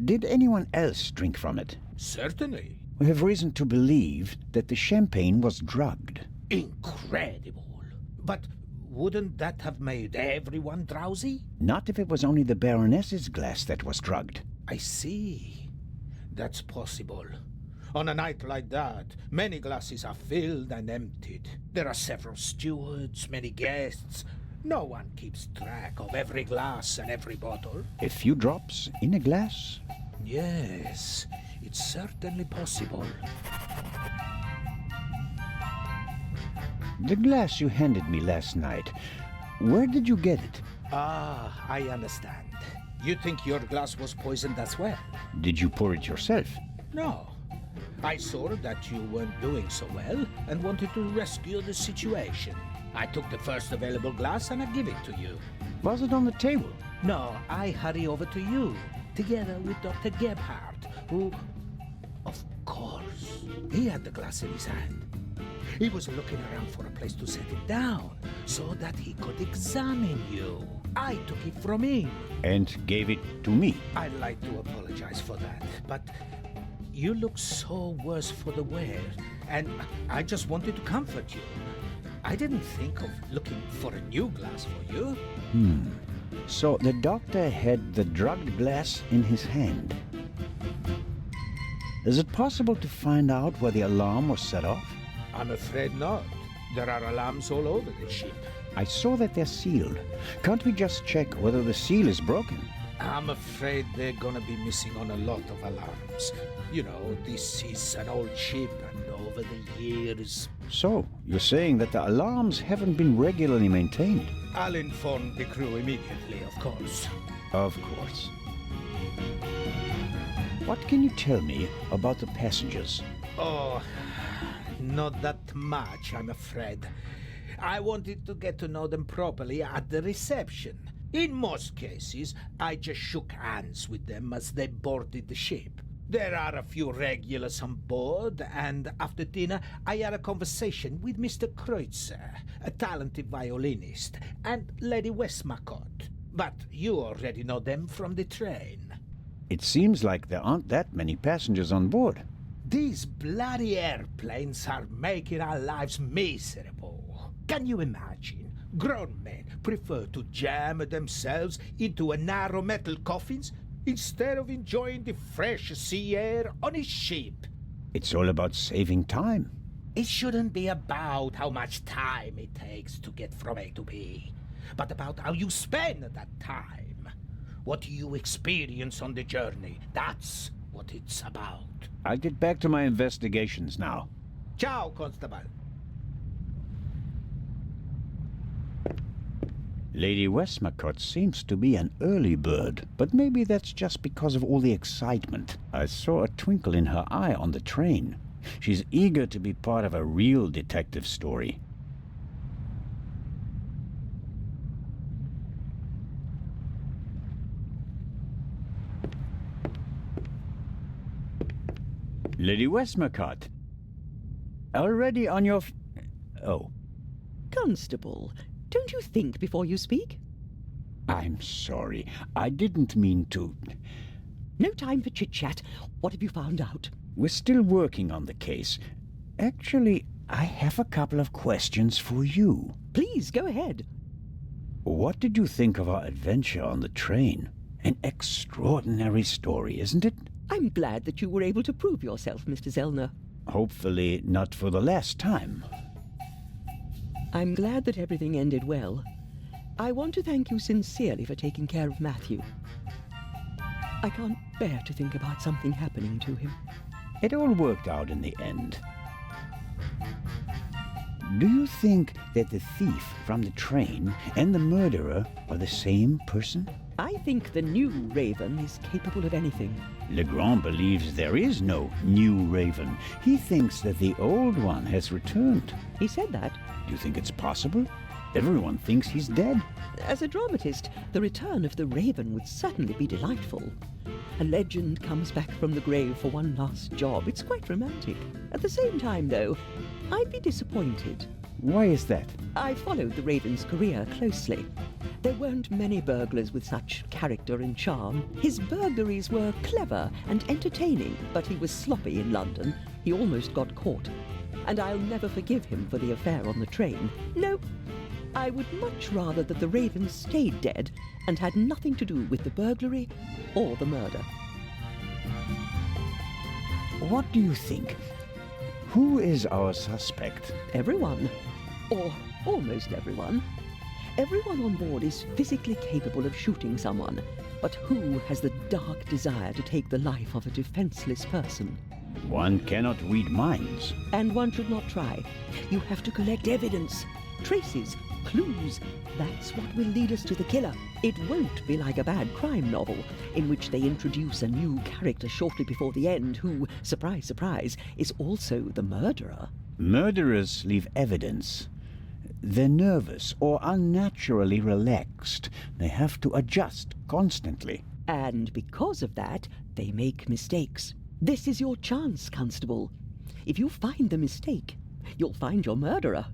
did anyone else drink from it? Certainly. We have reason to believe that the champagne was drugged. Incredible. But wouldn't that have made everyone drowsy? Not if it was only the Baroness's glass that was drugged. I see. That's possible. On a night like that, many glasses are filled and emptied. There are several stewards, many guests. No one keeps track of every glass and every bottle. A few drops in a glass? Yes, it's certainly possible. The glass you handed me last night, where did you get it? Ah, I understand. You think your glass was poisoned as well? Did you pour it yourself? No. I saw that you weren't doing so well and wanted to rescue the situation. I took the first available glass and I give it to you. Was it on the table? No, I hurry over to you, together with Dr. Gebhardt, who... Of course, he had the glass in his hand. He was looking around for a place to set it down, so that he could examine you. I took it from him. And gave it to me. I'd like to apologize for that, but you look so worse for the wear, and I just wanted to comfort you. I didn't think of looking for a new glass for you. So the doctor had the drugged glass in his hand. Is it possible to find out where the alarm was set off? I'm afraid not. There are alarms all over the ship. I saw that they're sealed. Can't we just check whether the seal is broken? I'm afraid they're gonna be missing on a lot of alarms. You know, this is an old ship, and over the years... So, you're saying that the alarms haven't been regularly maintained? I'll inform the crew immediately, of course. Of course. What can you tell me about the passengers? Oh, not that much, I'm afraid. I wanted to get to know them properly at the reception. In most cases, I just shook hands with them as they boarded the ship. There are a few regulars on board, and after dinner, I had a conversation with Mr. Kreutzer, a talented violinist, and Lady Westmacott. But you already know them from the train. It seems like there aren't that many passengers on board. These bloody airplanes are making our lives miserable. Can you imagine? Grown men prefer to jam themselves into a narrow metal coffins instead of enjoying the fresh sea air on a ship. It's all about saving time. It shouldn't be about how much time it takes to get from A to B, but about how you spend that time. What you experience on the journey, that's what it's about. I'll get back to my investigations now. Ciao, Constable. Lady Westmacott seems to be an early bird, but maybe that's just because of all the excitement. I saw a twinkle in her eye on the train. She's eager to be part of a real detective story. Lady Westmacott, already on your... Oh. Constable, don't you think before you speak? I'm sorry. I didn't mean to... No time for chit-chat. What have you found out? We're still working on the case. Actually, I have a couple of questions for you. Please, go ahead. What did you think of our adventure on the train? An extraordinary story, isn't it? I'm glad that you were able to prove yourself, Mr. Zellner. Hopefully not for the last time. I'm glad that everything ended well. I want to thank you sincerely for taking care of Matthew. I can't bear to think about something happening to him. It all worked out in the end. Do you think that the thief from the train and the murderer are the same person? I think the new Raven is capable of anything. Legrand believes there is no new Raven. He thinks that the old one has returned. He said that. Do you think it's possible? Everyone thinks he's dead. As a dramatist, the return of the Raven would certainly be delightful. A legend comes back from the grave for one last job. It's quite romantic. At the same time, though, I'd be disappointed. Why is that? I followed the Raven's career closely. There weren't many burglars with such character and charm. His burglaries were clever and entertaining, but he was sloppy in London. He almost got caught. And I'll never forgive him for the affair on the train. No, I would much rather that the Raven stayed dead and had nothing to do with the burglary or the murder. What do you think? Who is our suspect? Everyone. Or almost everyone. Everyone on board is physically capable of shooting someone. But who has the dark desire to take the life of a defenseless person? One cannot read minds. And one should not try. You have to collect evidence, traces, clues. That's what will lead us to the killer. It won't be like a bad crime novel, in which they introduce a new character shortly before the end who, surprise, surprise, is also the murderer. Murderers leave evidence. They're nervous or unnaturally relaxed. They have to adjust constantly. And because of that, they make mistakes. This is your chance, Constable. If you find the mistake, you'll find your murderer.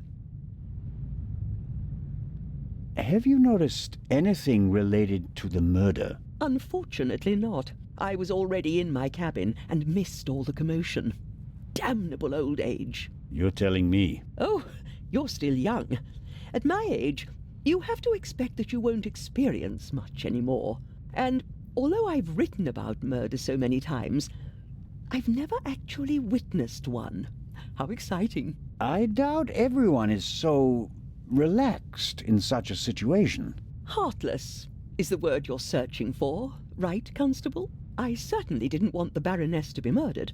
Have you noticed anything related to the murder? Unfortunately not. I was already in my cabin and missed all the commotion. Damnable old age. You're telling me. Oh, you're still young. At my age, you have to expect that you won't experience much anymore. And although I've written about murder so many times, I've never actually witnessed one. How exciting. I doubt everyone is so relaxed in such a situation. Heartless is the word you're searching for, right, Constable? I certainly didn't want the Baroness to be murdered,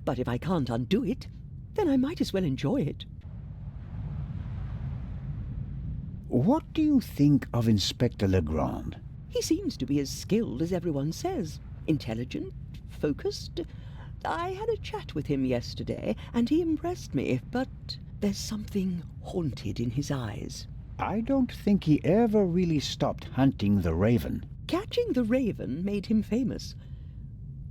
but if I can't undo it, then I might as well enjoy it. What do you think of Inspector Legrand? He seems to be as skilled as everyone says. Intelligent, focused. I had a chat with him yesterday, and he impressed me, but there's something haunted in his eyes. I don't think he ever really stopped hunting the raven. Catching the raven made him famous.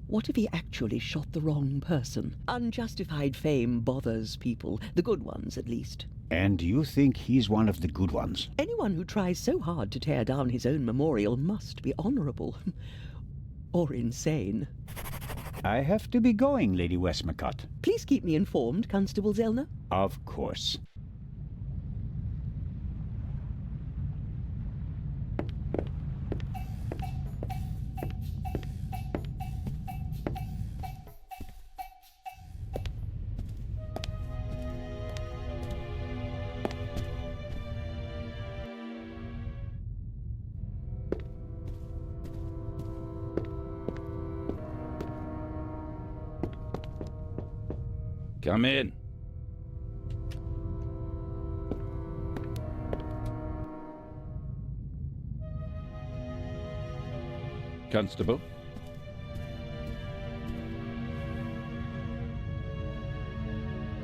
What if he actually shot the wrong person? Unjustified fame bothers people, the good ones at least. And you think he's one of the good ones? Anyone who tries so hard to tear down his own memorial must be honorable. Or insane. I have to be going, Lady Westmacott. Please keep me informed, Constable Zellner. Of course. Come in. Constable?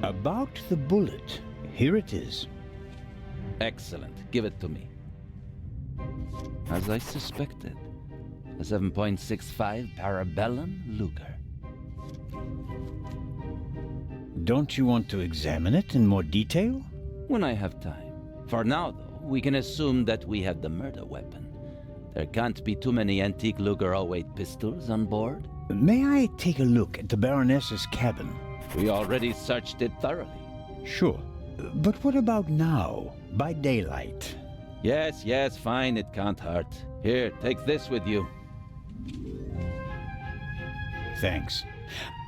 About the bullet. Here it is. Excellent. Give it to me. As I suspected, a 7.65 Parabellum Luger. Don't you want to examine it in more detail? When I have time. For now, though, we can assume that we have the murder weapon. There can't be too many antique Luger 08 pistols on board. May I take a look at the Baroness's cabin? We already searched it thoroughly. Sure. But what about now, by daylight? Yes, fine, it can't hurt. Here, take this with you. Thanks.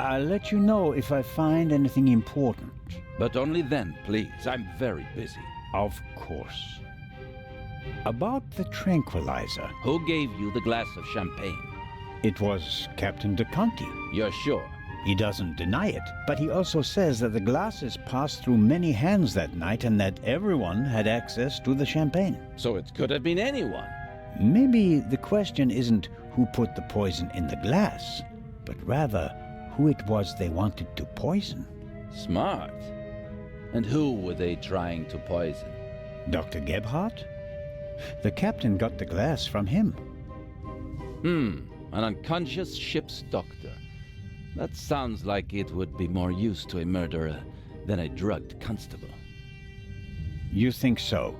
I'll let you know if I find anything important. But only then, please. I'm very busy. Of course. About the tranquilizer. Who gave you the glass of champagne? It was Captain de Conti. You're sure? He doesn't deny it, but he also says that the glasses passed through many hands that night and that everyone had access to the champagne. So it could have been anyone. Maybe the question isn't who put the poison in the glass, but rather who it was they wanted to poison. Smart. And who were they trying to poison? Dr. Gebhardt? The captain got the glass from him. An unconscious ship's doctor. That sounds like it would be more use to a murderer than a drugged constable. You think so?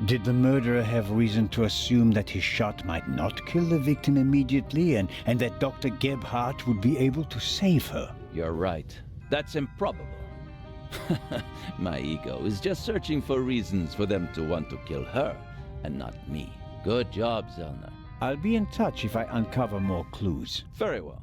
Did the murderer have reason to assume that his shot might not kill the victim immediately and that Dr. Gebhardt would be able to save her? You're right. That's improbable. My ego is just searching for reasons for them to want to kill her and not me. Good job, Zellner. I'll be in touch if I uncover more clues. Very well.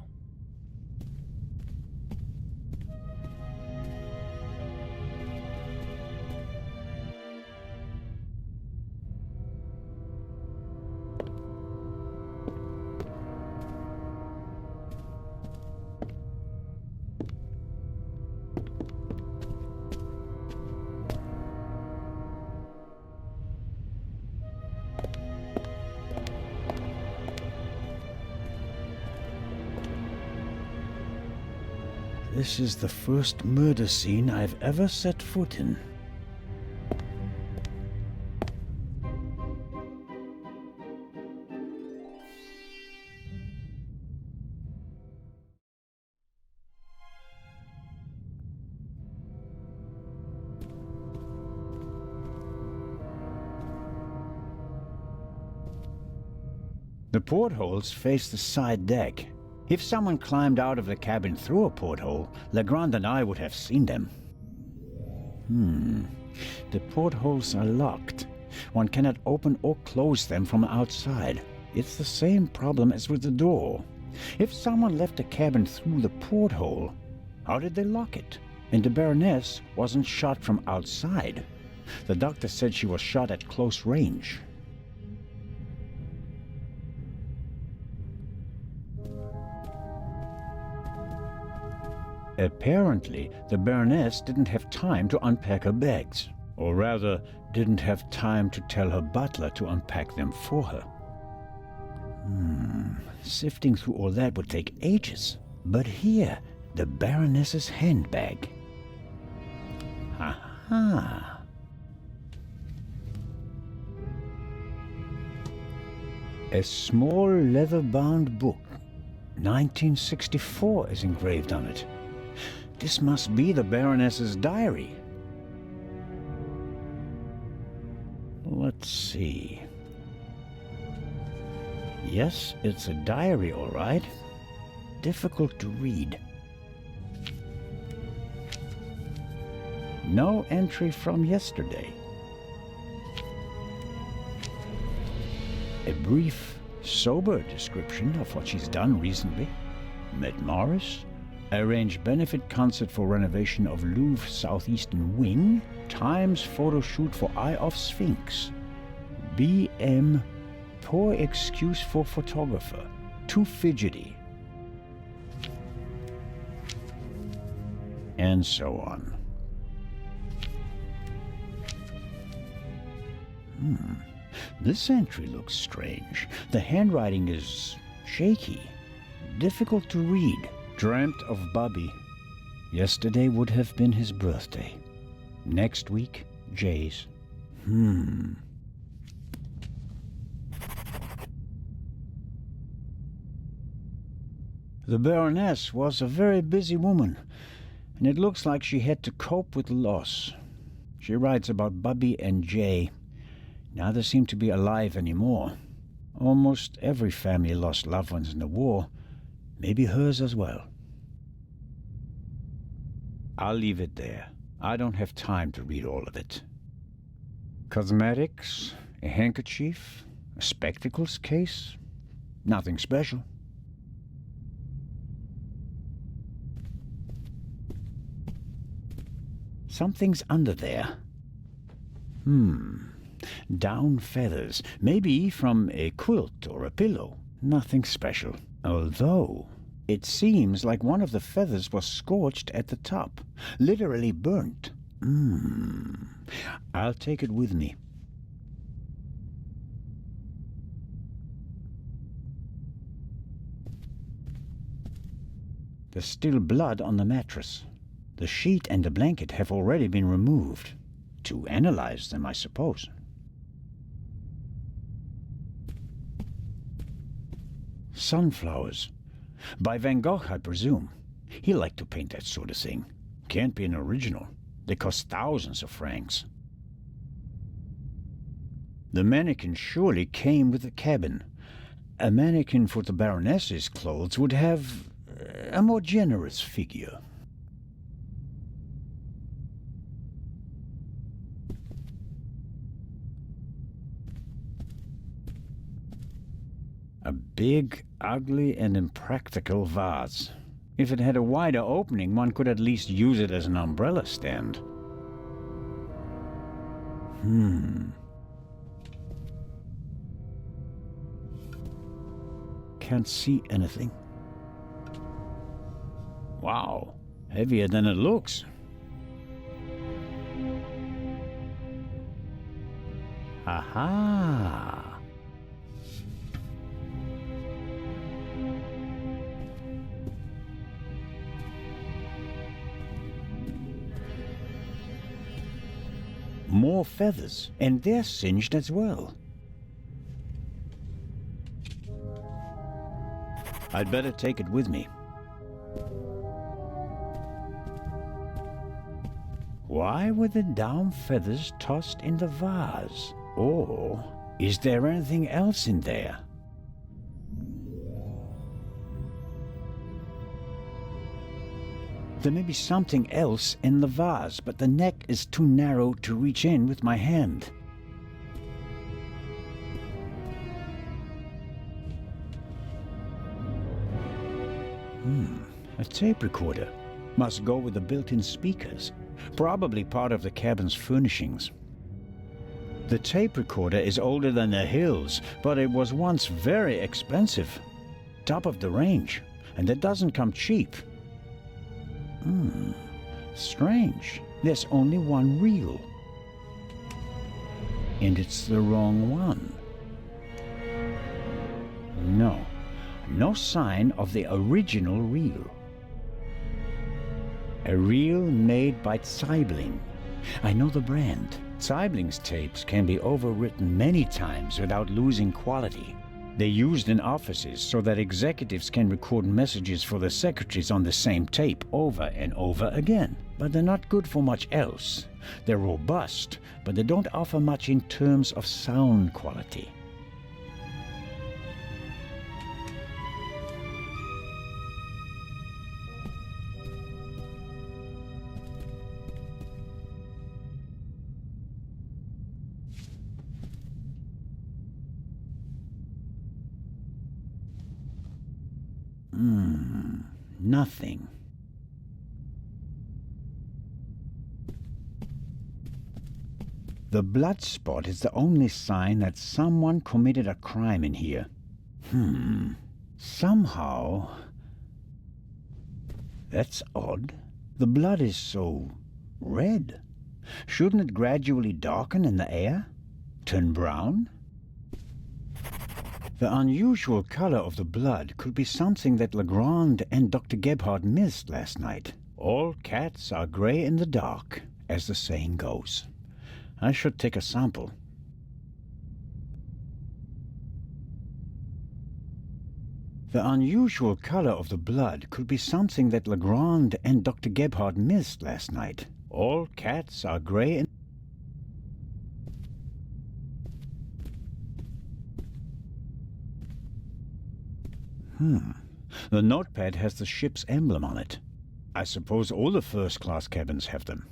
This is the first murder scene I've ever set foot in. The portholes face the side deck. If someone climbed out of the cabin through a porthole, Legrand and I would have seen them. The portholes are locked. One cannot open or close them from outside. It's the same problem as with the door. If someone left the cabin through the porthole, how did they lock it? And the Baroness wasn't shot from outside. The doctor said she was shot at close range. Apparently, the Baroness didn't have time to unpack her bags. Or rather, didn't have time to tell her butler to unpack them for her. Sifting through all that would take ages. But here, the Baroness's handbag. Aha! A small leather-bound book. 1964 is engraved on it. This must be the Baroness's diary. Let's see. Yes, it's a diary, all right. Difficult to read. No entry from yesterday. A brief, sober description of what she's done recently. Met Morris, arranged benefit concert for renovation of Louvre Southeastern Wing, Times photo shoot for Eye of Sphinx, BM, poor excuse for photographer, too fidgety, and so on. This entry looks strange. The handwriting is shaky, difficult to read. Dreamt of Bobby. Yesterday would have been his birthday. Next week, Jay's. The Baroness was a very busy woman, and it looks like she had to cope with loss. She writes about Bobby and Jay. Neither seem to be alive anymore. Almost every family lost loved ones in the war. Maybe hers as well. I'll leave it there. I don't have time to read all of it. Cosmetics, a handkerchief, a spectacles case. Nothing special. Something's under there. Down feathers. Maybe from a quilt or a pillow. Nothing special. Although, it seems like one of the feathers was scorched at the top. Literally burnt. I'll take it with me. There's still blood on the mattress. The sheet and the blanket have already been removed. To analyze them, I suppose. Sunflowers. By Van Gogh, I presume. He liked to paint that sort of thing. Can't be an original. They cost thousands of francs. The mannequin surely came with the cabin. A mannequin for the Baroness's clothes would have a more generous figure. A big, ugly, and impractical vase. If it had a wider opening, one could at least use it as an umbrella stand. Can't see anything. Wow, heavier than it looks. Aha! More feathers, and they're singed as well. I'd better take it with me. Why were the down feathers tossed in the vase? Or is there anything else in there? There may be something else in the vase, but the neck is too narrow to reach in with my hand. A tape recorder. Must go with the built-in speakers. Probably part of the cabin's furnishings. The tape recorder is older than the hills, but it was once very expensive. Top of the range, and it doesn't come cheap. Strange. There's only one reel. And it's the wrong one. No sign of the original reel. A reel made by Zeibling. I know the brand. Zeibling's tapes can be overwritten many times without losing quality. They're used in offices so that executives can record messages for the secretaries on the same tape over and over again. But they're not good for much else. They're robust, but they don't offer much in terms of sound quality. Nothing. The blood spot is the only sign that someone committed a crime in here. Somehow... That's odd. The blood is so red. Shouldn't it gradually darken in the air? Turn brown? The unusual color of the blood could be something that Legrand and Dr. Gebhardt missed last night. All cats are gray in the dark, as the saying goes. I should take a sample. The unusual color of the blood could be something that Legrand and Dr. Gebhardt missed last night. All cats are gray in... The notepad has the ship's emblem on it. I suppose all the first-class cabins have them.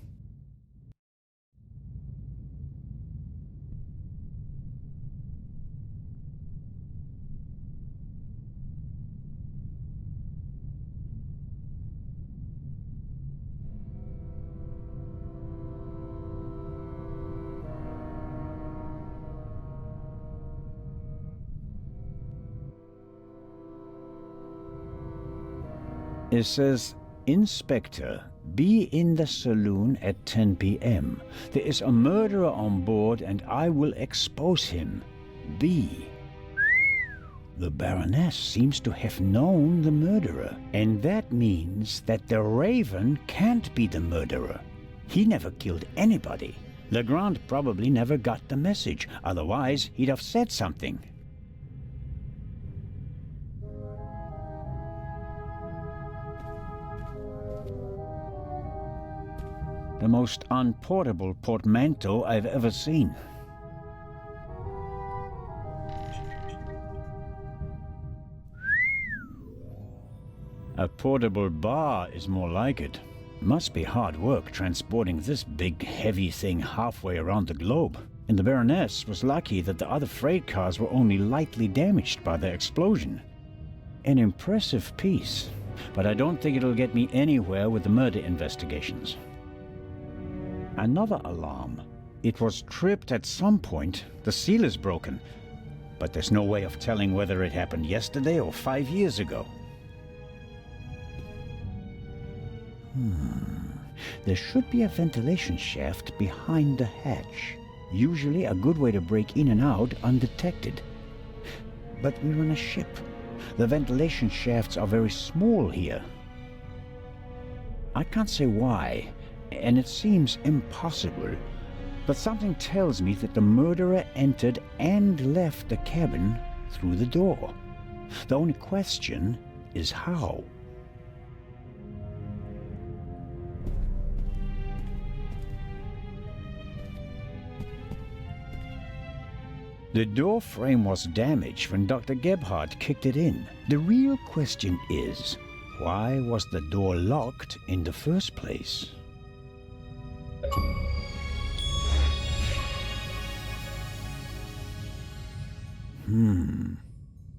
It says, Inspector, be in the saloon at 10 p.m. There is a murderer on board and I will expose him. B. The Baroness seems to have known the murderer, and that means that the Raven can't be the murderer. He never killed anybody. Legrand probably never got the message, otherwise he'd have said something. The most unportable portmanteau I've ever seen. A portable bar is more like it. Must be hard work transporting this big, heavy thing halfway around the globe. And the Baroness was lucky that the other freight cars were only lightly damaged by the explosion. An impressive piece, but I don't think it'll get me anywhere with the murder investigations. Another alarm. It was tripped at some point. The seal is broken. But there's no way of telling whether it happened yesterday or 5 years ago. There should be a ventilation shaft behind the hatch. Usually a good way to break in and out undetected. But we're on a ship. The ventilation shafts are very small here. I can't say why. And it seems impossible. But something tells me that the murderer entered and left the cabin through the door. The only question is how. The door frame was damaged when Dr. Gebhardt kicked it in. The real question is, why was the door locked in the first place?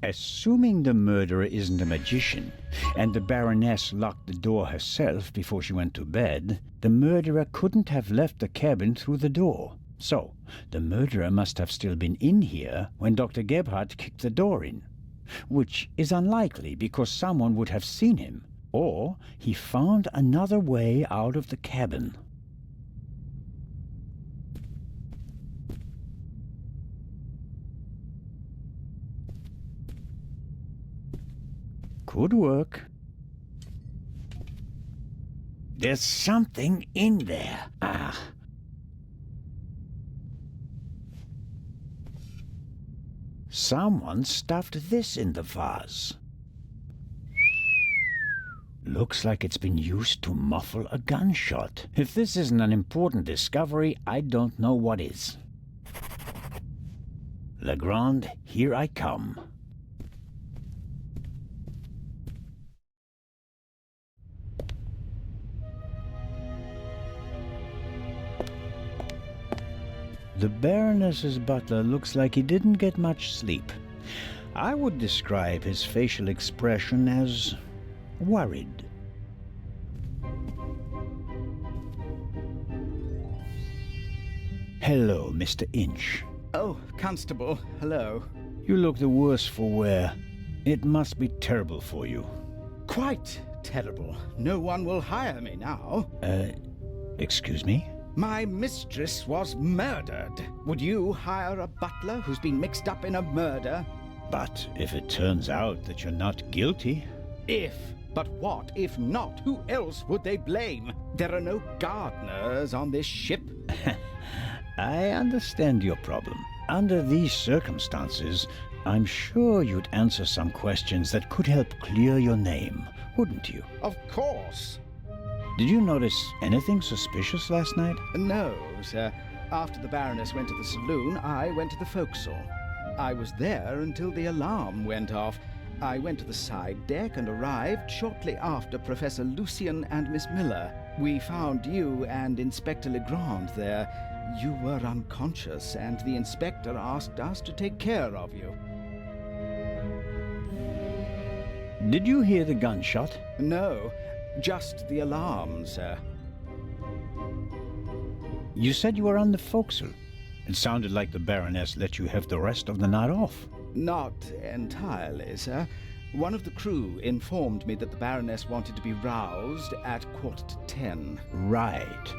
Assuming the murderer isn't a magician, and the Baroness locked the door herself before she went to bed, the murderer couldn't have left the cabin through the door. So, the murderer must have still been in here when Dr. Gebhardt kicked the door in. Which is unlikely because someone would have seen him, or he found another way out of the cabin. Could work. There's something in there. Someone stuffed this in the vase. Looks like it's been used to muffle a gunshot. If this isn't an important discovery, I don't know what is. Legrand, here I come. The Baroness's butler looks like he didn't get much sleep. I would describe his facial expression as worried. Hello, Mr. Inch. Oh, Constable, hello. You look the worse for wear. It must be terrible for you. Quite terrible. No one will hire me now. Excuse me? My mistress was murdered. Would you hire a butler who's been mixed up in a murder? But if it turns out that you're not guilty... If? But what if not? Who else would they blame? There are no gardeners on this ship. I understand your problem. Under these circumstances, I'm sure you'd answer some questions that could help clear your name, wouldn't you? Of course. Did you notice anything suspicious last night? No, sir. After the Baroness went to the saloon, I went to the forecastle. I was there until the alarm went off. I went to the side deck and arrived shortly after Professor Lucien and Miss Miller. We found you and Inspector Legrand there. You were unconscious, and the inspector asked us to take care of you. Did you hear the gunshot? No, just the alarm, sir. You said you were on the forecastle. It sounded like the Baroness let you have the rest of the night off. Not entirely, sir. One of the crew informed me that the Baroness wanted to be roused at 10:15. Right.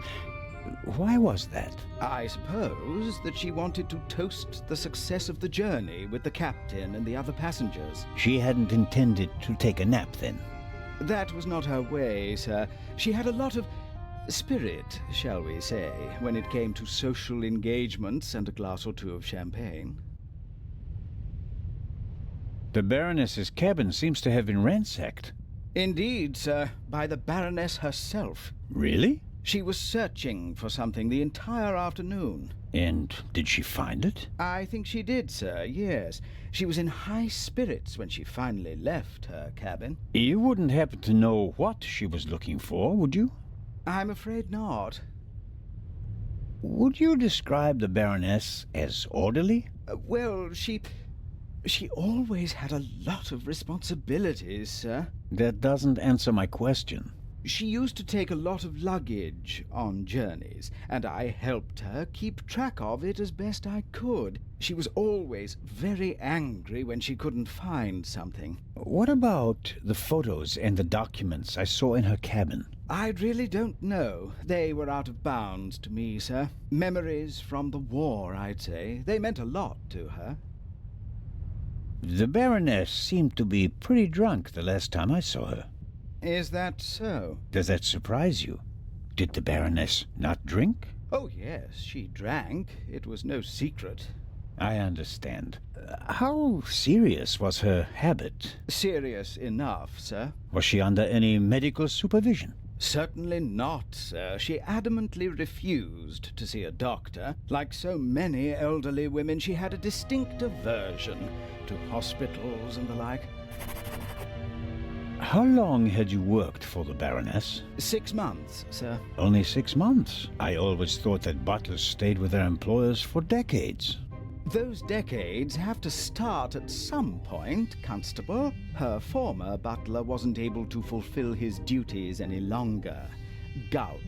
Why was that? I suppose that she wanted to toast the success of the journey with the captain and the other passengers. She hadn't intended to take a nap, then? That was not her way, sir. She had a lot of spirit, shall we say, when it came to social engagements and a glass or two of champagne. The Baroness's cabin seems to have been ransacked. Indeed, sir, by the Baroness herself. Really? She was searching for something the entire afternoon. And did she find it? I think she did, sir, yes. She was in high spirits when she finally left her cabin. You wouldn't happen to know what she was looking for, would you? I'm afraid not. Would you describe the Baroness as orderly? Well, she always had a lot of responsibilities, sir. That doesn't answer my question. She used to take a lot of luggage on journeys, and I helped her keep track of it as best I could. She was always very angry when she couldn't find something. What about the photos and the documents I saw in her cabin? I really don't know. They were out of bounds to me, sir. Memories from the war, I'd say. They meant a lot to her. The Baroness seemed to be pretty drunk the last time I saw her. Is that so? Does that surprise you? Did the Baroness not drink? Oh, yes, she drank. It was no secret. I understand. How serious was her habit? Serious enough, sir. Was she under any medical supervision? Certainly not, sir. She adamantly refused to see a doctor. Like so many elderly women, she had a distinct aversion to hospitals and the like. How long had you worked for the Baroness? 6 months, sir. Only 6 months? I always thought that butlers stayed with their employers for decades. Those decades have to start at some point, Constable. Her former butler wasn't able to fulfill his duties any longer. Gout,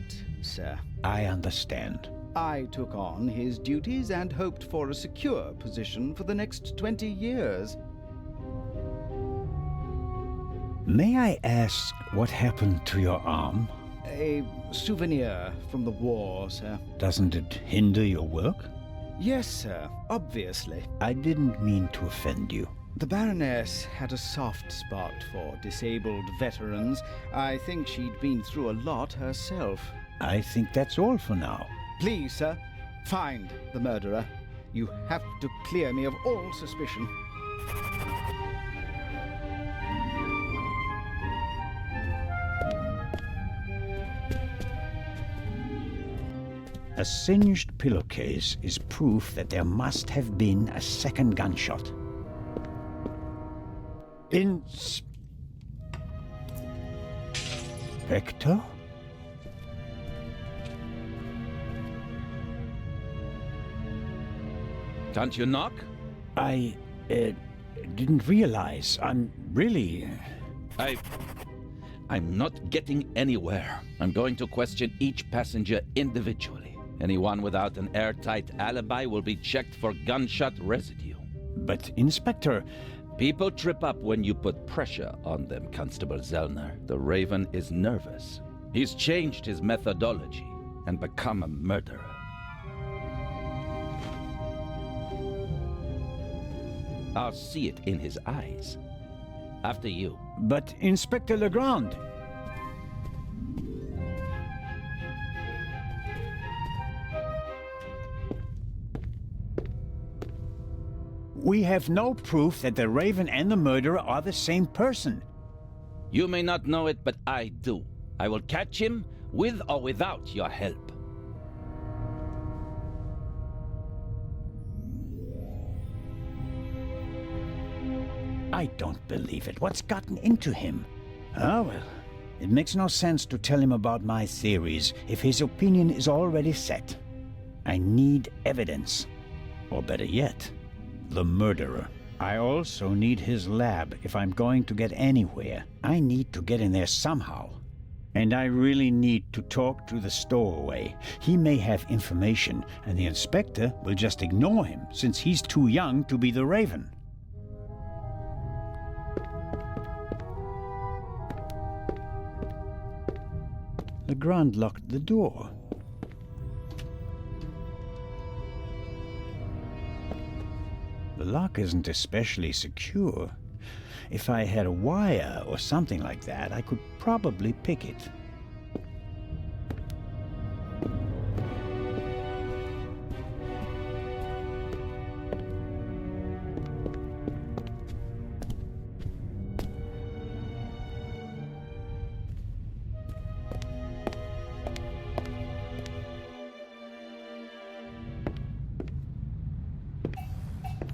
sir. I understand. I took on his duties and hoped for a secure position for the next 20 years. May I ask what happened to your arm? A souvenir from the war, sir. Doesn't it hinder your work? Yes, sir, obviously. I didn't mean to offend you. The Baroness had a soft spot for disabled veterans. I think she'd been through a lot herself. I think that's all for now. Please, sir, find the murderer. You have to clear me of all suspicion. A singed pillowcase is proof that there must have been a second gunshot. Inspector? Can't you knock? I didn't realize. I'm not getting anywhere. I'm going to question each passenger individually. Anyone without an airtight alibi will be checked for gunshot residue. But, Inspector... People trip up when you put pressure on them, Constable Zellner. The Raven is nervous. He's changed his methodology and become a murderer. I'll see it in his eyes. After you. But, Inspector Legrand... We have no proof that the Raven and the murderer are the same person. You may not know it, but I do. I will catch him with or without your help. I don't believe it. What's gotten into him? Ah, well, it makes no sense to tell him about my theories if his opinion is already set. I need evidence. Or better yet, the murderer. I also need his lab if I'm going to get anywhere. I need to get in there somehow. And I really need to talk to the stowaway. He may have information, and the inspector will just ignore him, since he's too young to be the Raven. Legrand locked the door. The lock isn't especially secure. If I had a wire or something like that, I could probably pick it.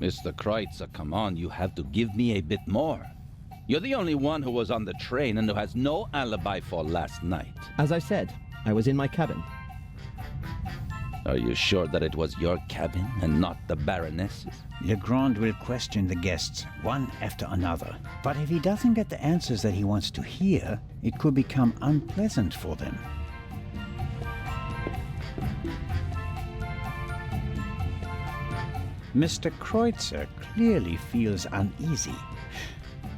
Mr. Kreutzer, come on, you have to give me a bit more. You're the only one who was on the train and who has no alibi for last night. As I said, I was in my cabin. Are you sure that it was your cabin and not the Baroness's? Legrand will question the guests, one after another. But if he doesn't get the answers that he wants to hear, it could become unpleasant for them. Mr. Kreutzer clearly feels uneasy.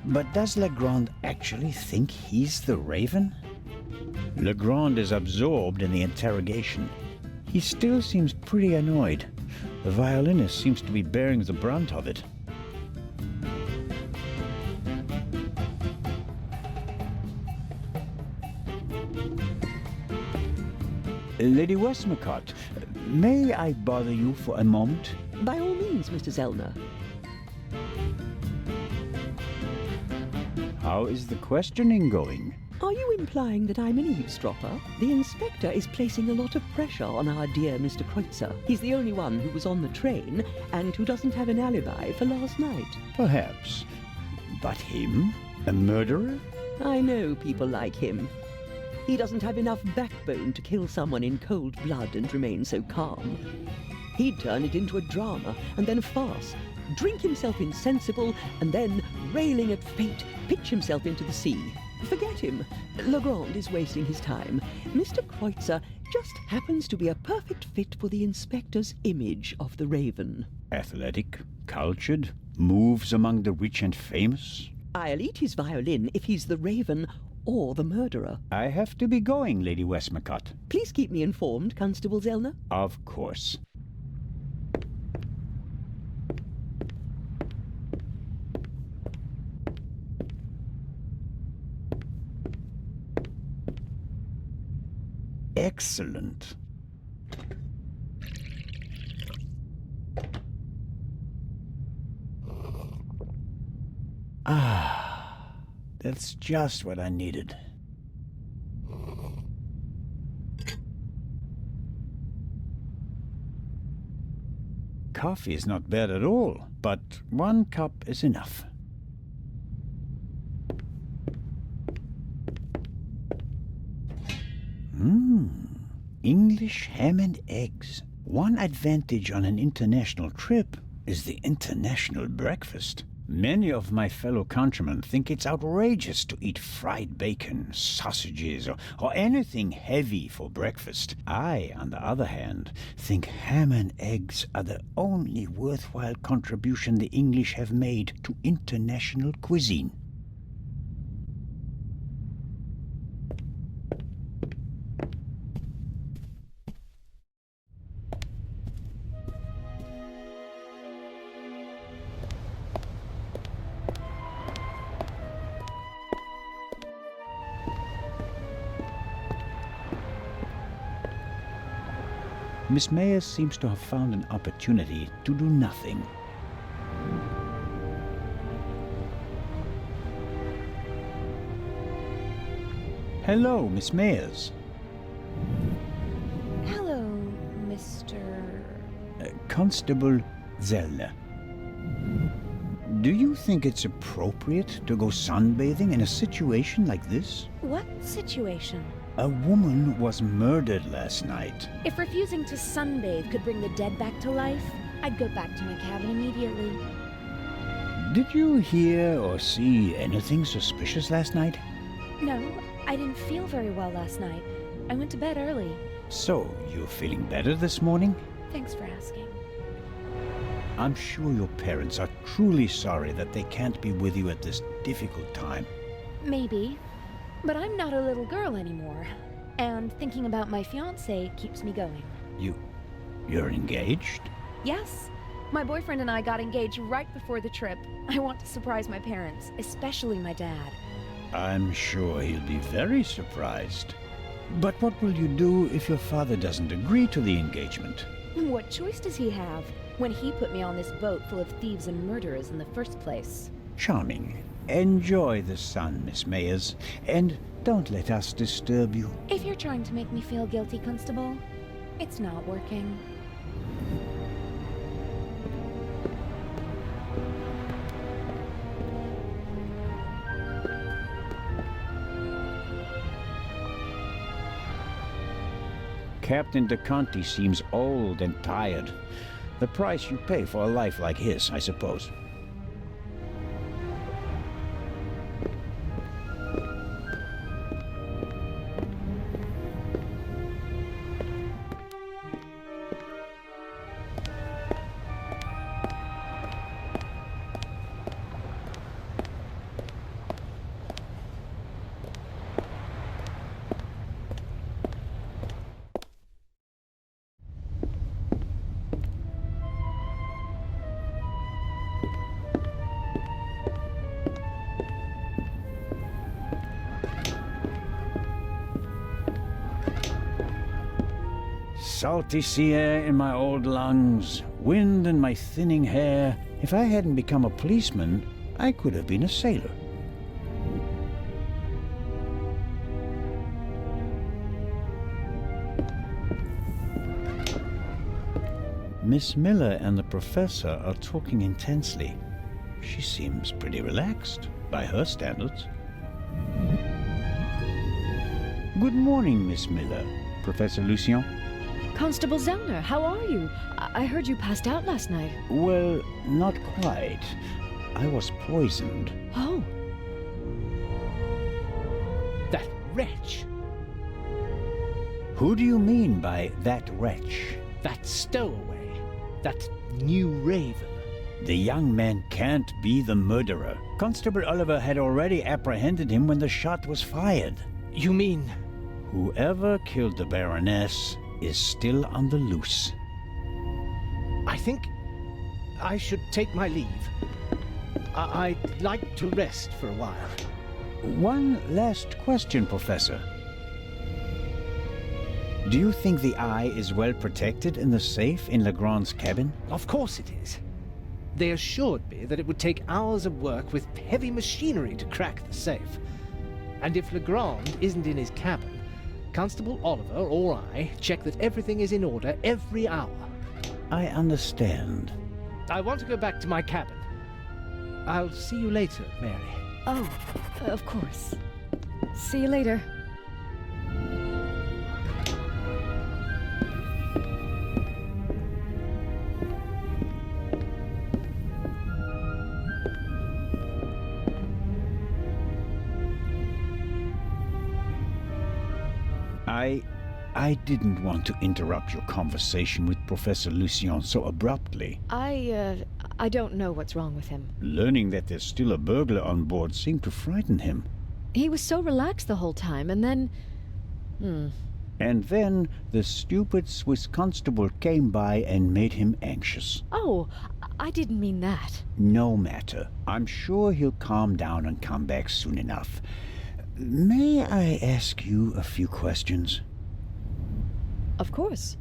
But does Legrand actually think he's the Raven? Legrand is absorbed in the interrogation. He still seems pretty annoyed. The violinist seems to be bearing the brunt of it. Lady Westmacott, may I bother you for a moment? By all means, Mr. Zellner. How is the questioning going? Are you implying that I'm an eavesdropper? The inspector is placing a lot of pressure on our dear Mr. Kreutzer. He's the only one who was on the train and who doesn't have an alibi for last night. Perhaps. But him? A murderer? I know people like him. He doesn't have enough backbone to kill someone in cold blood and remain so calm. He'd turn it into a drama and then a farce, drink himself insensible, and then, railing at fate, pitch himself into the sea. Forget him. Legrand is wasting his time. Mr. Kreutzer just happens to be a perfect fit for the inspector's image of the Raven. Athletic, cultured, moves among the rich and famous. I'll eat his violin if he's the Raven or the murderer. I have to be going, Lady Westmacott. Please keep me informed, Constable Zellner. Of course. Excellent. Ah, that's just what I needed. Coffee is not bad at all, but 1 cup is enough. English ham and eggs. One advantage on an international trip is the international breakfast. Many of my fellow countrymen think it's outrageous to eat fried bacon, sausages, or anything heavy for breakfast. I, on the other hand, think ham and eggs are the only worthwhile contribution the English have made to international cuisine. Miss Mayers seems to have found an opportunity to do nothing. Hello, Miss Mayers. Hello, Mr. Constable Zellner. Do you think it's appropriate to go sunbathing in a situation like this? What situation? A woman was murdered last night. If refusing to sunbathe could bring the dead back to life, I'd go back to my cabin immediately. Did you hear or see anything suspicious last night? No, I didn't feel very well last night. I went to bed early. So, you're feeling better this morning? Thanks for asking. I'm sure your parents are truly sorry that they can't be with you at this difficult time. Maybe. But I'm not a little girl anymore. And thinking about my fiancé keeps me going. You're engaged? Yes. My boyfriend and I got engaged right before the trip. I want to surprise my parents, especially my dad. I'm sure he'll be very surprised. But what will you do if your father doesn't agree to the engagement? What choice does he have when he put me on this boat full of thieves and murderers in the first place? Charming. Enjoy the sun, Miss Mayers, and don't let us disturb you. If you're trying to make me feel guilty, Constable, it's not working. Captain De Conti seems old and tired. The price you pay for a life like his, I suppose. Salty sea air in my old lungs, wind in my thinning hair. If I hadn't become a policeman, I could have been a sailor. Miss Miller and the professor are talking intensely. She seems pretty relaxed, by her standards. Good morning, Miss Miller. Professor Lucien? Constable Zellner, how are you? I heard you passed out last night. Well, not quite. I was poisoned. Oh. That wretch! Who do you mean by that wretch? That stowaway. That new raven. The young man can't be the murderer. Constable Oliver had already apprehended him when the shot was fired. You mean... Whoever killed the Baroness is still on the loose. I think I should take my leave. I'd like to rest for a while. One last question, Professor. Do you think the eye is well protected in the safe in Legrand's cabin? Of course it is. They assured me that it would take hours of work with heavy machinery to crack the safe. And if Legrand isn't in his cabin, Constable Oliver or I check that everything is in order every hour. I understand. I want to go back to my cabin. I'll see you later, Mary. Oh, of course. See you later. I didn't want to interrupt your conversation with Professor Lucien so abruptly. I don't know what's wrong with him. Learning that there's still a burglar on board seemed to frighten him. He was so relaxed the whole time, and then... And then the stupid Swiss constable came by and made him anxious. Oh, I didn't mean that. No matter. I'm sure he'll calm down and come back soon enough. May I ask you a few questions? Of course.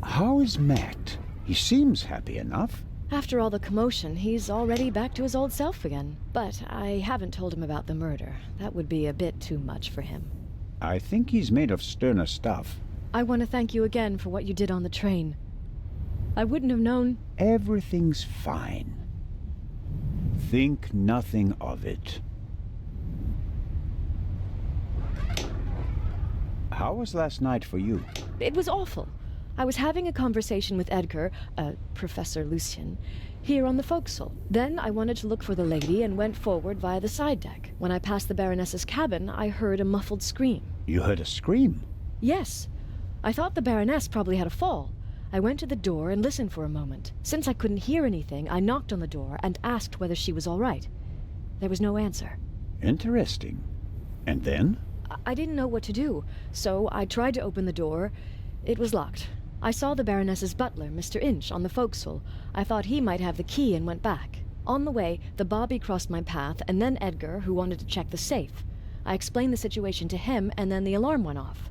How is Matt? He seems happy enough. After all the commotion, he's already back to his old self again. But I haven't told him about the murder. That would be a bit too much for him. I think he's made of sterner stuff. I want to thank you again for what you did on the train. I wouldn't have known... Everything's fine. Think nothing of it. How was last night for you? It was awful. I was having a conversation with Edgar, Professor Lucien, here on the forecastle. Then I wanted to look for the lady and went forward via the side deck. When I passed the Baroness's cabin, I heard a muffled scream. You heard a scream? Yes. I thought the Baroness probably had a fall. I went to the door and listened for a moment. Since I couldn't hear anything, I knocked on the door and asked whether she was all right. There was no answer. Interesting. And then? I didn't know what to do, so I tried to open the door. It was locked. I saw the Baroness's butler, Mr. Inch, on the forecastle. I thought he might have the key and went back. On the way, the bobby crossed my path, and then Edgar, who wanted to check the safe. I explained the situation to him, and then the alarm went off.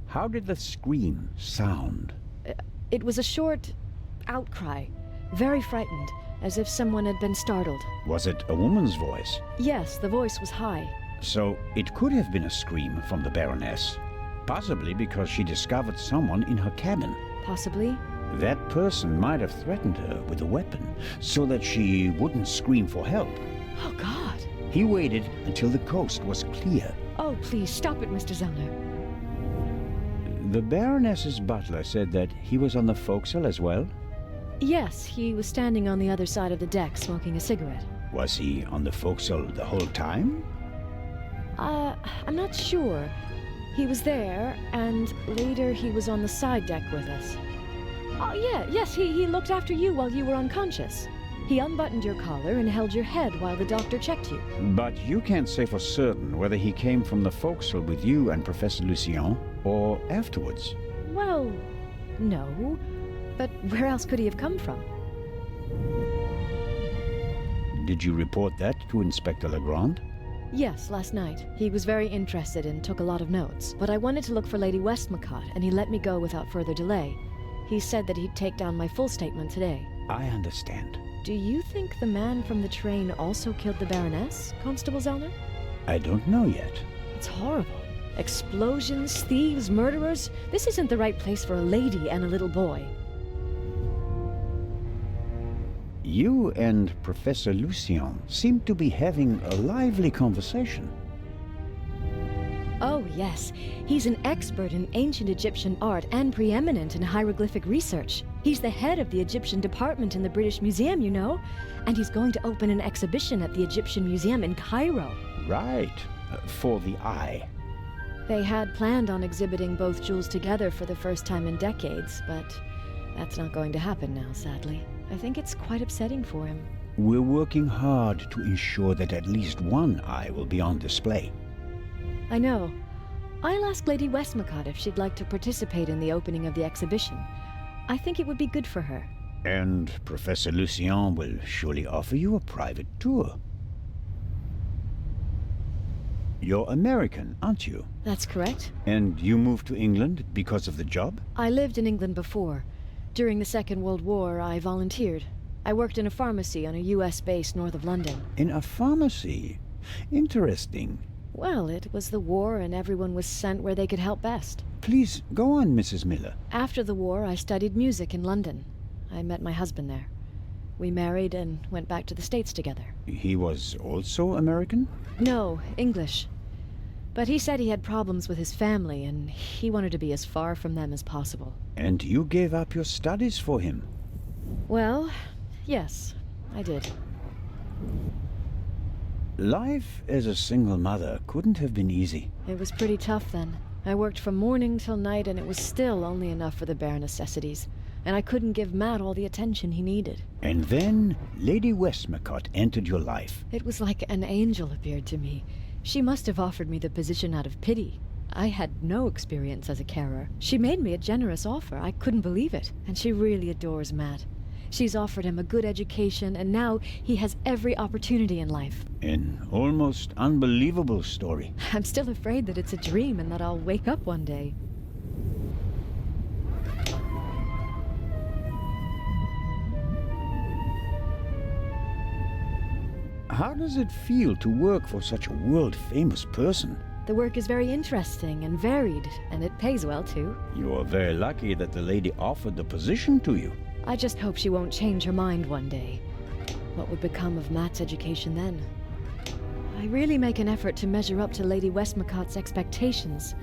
How did the scream sound? It was a short outcry, very frightened, as if someone had been startled. Was it a woman's voice? Yes, the voice was high. So it could have been a scream from the Baroness. Possibly because she discovered someone in her cabin. Possibly. That person might have threatened her with a weapon, so that she wouldn't scream for help. Oh, God. He waited until the coast was clear. Oh, please, stop it, Mr. Zellner. The Baroness's butler said that he was on the forecastle as well? Yes, he was standing on the other side of the deck smoking a cigarette. Was he on the forecastle the whole time? I'm not sure. He was there, and later he was on the side deck with us. Oh, yes, he looked after you while you were unconscious. He unbuttoned your collar and held your head while the doctor checked you. But you can't say for certain whether he came from the forecastle with you and Professor Lucien, or afterwards. Well, no. But where else could he have come from? Did you report that to Inspector Legrand? Yes, last night. He was very interested and took a lot of notes. But I wanted to look for Lady Westmacott, and he let me go without further delay. He said that he'd take down my full statement today. I understand. Do you think the man from the train also killed the Baroness, Constable Zellner? I don't know yet. It's horrible. Explosions, thieves, murderers. This isn't the right place for a lady and a little boy. You and Professor Lucien seem to be having a lively conversation. Oh, yes. He's an expert in ancient Egyptian art and preeminent in hieroglyphic research. He's the head of the Egyptian department in the British Museum, you know. And he's going to open an exhibition at the Egyptian Museum in Cairo. Right. For the eye. They had planned on exhibiting both jewels together for the first time in decades, but that's not going to happen now, sadly. I think it's quite upsetting for him. We're working hard to ensure that at least one eye will be on display. I know. I'll ask Lady Westmacott if she'd like to participate in the opening of the exhibition. I think it would be good for her. And Professor Lucien will surely offer you a private tour. You're American, aren't you? That's correct. And you moved to England because of the job? I lived in England before. During the Second World War, I volunteered. I worked in a pharmacy on a US base north of London. In a pharmacy? Interesting. Well, it was the war and everyone was sent where they could help best. Please, go on, Mrs. Miller. After the war, I studied music in London. I met my husband there. We married and went back to the States together. He was also American? No, English. But he said he had problems with his family, and he wanted to be as far from them as possible. And you gave up your studies for him? Well, yes, I did. Life as a single mother couldn't have been easy. It was pretty tough then. I worked from morning till night, and it was still only enough for the bare necessities. And I couldn't give Matt all the attention he needed. And then Lady Westmacott entered your life. It was like an angel appeared to me. She must have offered me the position out of pity. I had no experience as a carer. She made me a generous offer. I couldn't believe it. And she really adores Matt. She's offered him a good education, and now he has every opportunity in life. An almost unbelievable story. I'm still afraid that it's a dream and that I'll wake up one day. How does it feel to work for such a world-famous person? The work is very interesting and varied, and it pays well, too. You are very lucky that the lady offered the position to you. I just hope she won't change her mind one day. What would become of Matt's education then? I really make an effort to measure up to Lady Westmacott's expectations,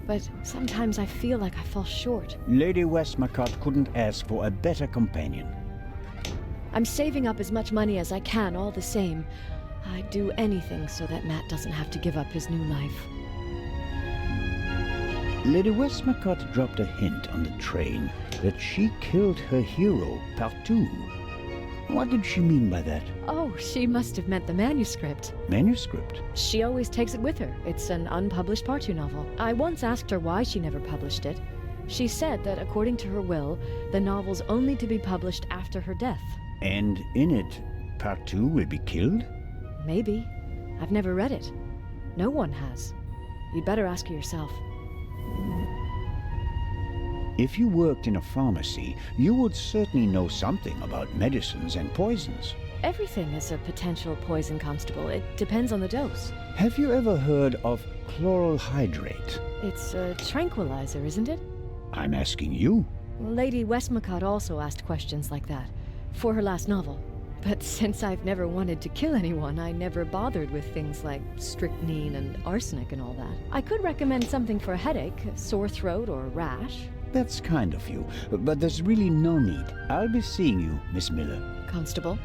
but sometimes I feel like I fall short. Lady Westmacott couldn't ask for a better companion. I'm saving up as much money as I can all the same. I'd do anything so that Matt doesn't have to give up his new life. Lady Westmacott dropped a hint on the train that she killed her hero, Partout. What did she mean by that? Oh, she must have meant the manuscript. Manuscript? She always takes it with her. It's an unpublished Partout novel. I once asked her why she never published it. She said that according to her will, the novel's only to be published after her death. And in it, Partout will be killed? Maybe. I've never read it. No one has. You'd better ask her yourself. If you worked in a pharmacy, you would certainly know something about medicines and poisons. Everything is a potential poison, Constable. It depends on the dose. Have you ever heard of chloral hydrate? It's a tranquilizer, isn't it? I'm asking you. Lady Westmacott also asked questions like that, for her last novel. But since I've never wanted to kill anyone, I never bothered with things like strychnine and arsenic and all that. I could recommend something for a headache, a sore throat, or a rash. That's kind of you, but there's really no need. I'll be seeing you, Miss Miller. Constable?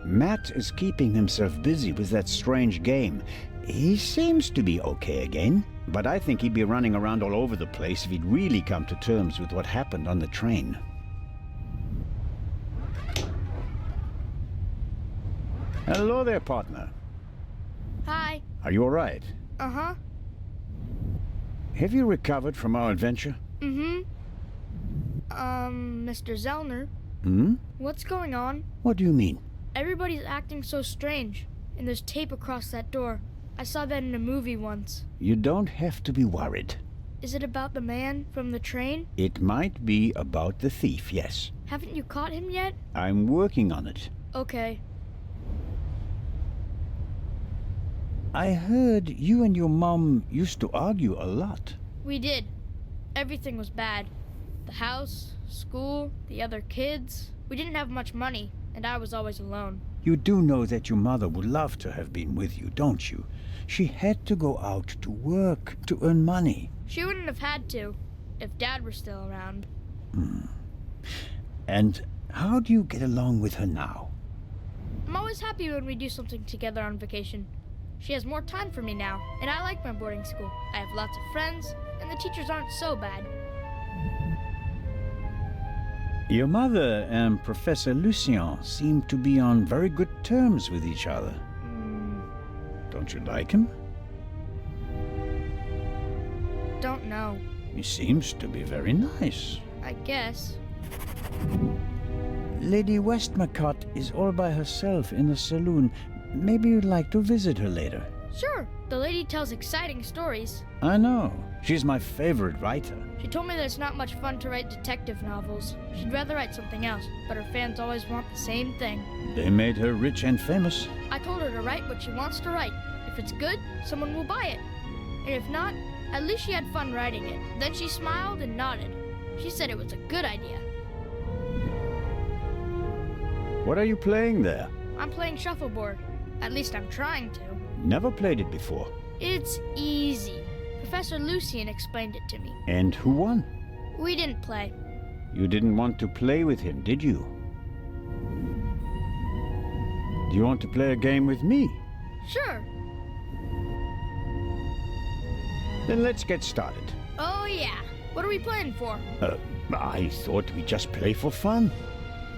Matt is keeping himself busy with that strange game. He seems to be okay again, but I think he'd be running around all over the place if he'd really come to terms with what happened on the train. Hello there, partner. Hi. Are you all right? Uh-huh. Have you recovered from our adventure? Mm-hmm. Mr. Zellner, Hmm? what's going on? What do you mean? Everybody's acting so strange, and there's tape across that door. I saw that in a movie once. You don't have to be worried. Is it about the man from the train? It might be about the thief, yes. Haven't you caught him yet? I'm working on it. Okay. I heard you and your mom used to argue a lot. We did. Everything was bad. The house, school, the other kids. We didn't have much money, and I was always alone. You do know that your mother would love to have been with you, don't you? She had to go out to work to earn money. She wouldn't have had to, if Dad were still around. And how do you get along with her now? I'm always happy when we do something together on vacation. She has more time for me now, and I like my boarding school. I have lots of friends, and the teachers aren't so bad. Your mother and Professor Lucien seem to be on very good terms with each other. Don't you like him? Don't know. He seems to be very nice. I guess. Lady Westmacott is all by herself in the saloon. Maybe you'd like to visit her later. Sure. The lady tells exciting stories. I know. She's my favorite writer. She told me that it's not much fun to write detective novels. She'd rather write something else, but her fans always want the same thing. They made her rich and famous. I told her to write what she wants to write. If it's good, someone will buy it. And if not, at least she had fun writing it. Then she smiled and nodded. She said it was a good idea. What are you playing there? I'm playing shuffleboard. At least I'm trying to. Never played it before. It's easy. Professor Lucien explained it to me. And who won? We didn't play. You didn't want to play with him, did you? Do you want to play a game with me? Sure. Then let's get started. Oh, yeah. What are we playing for? I thought we'd just play for fun.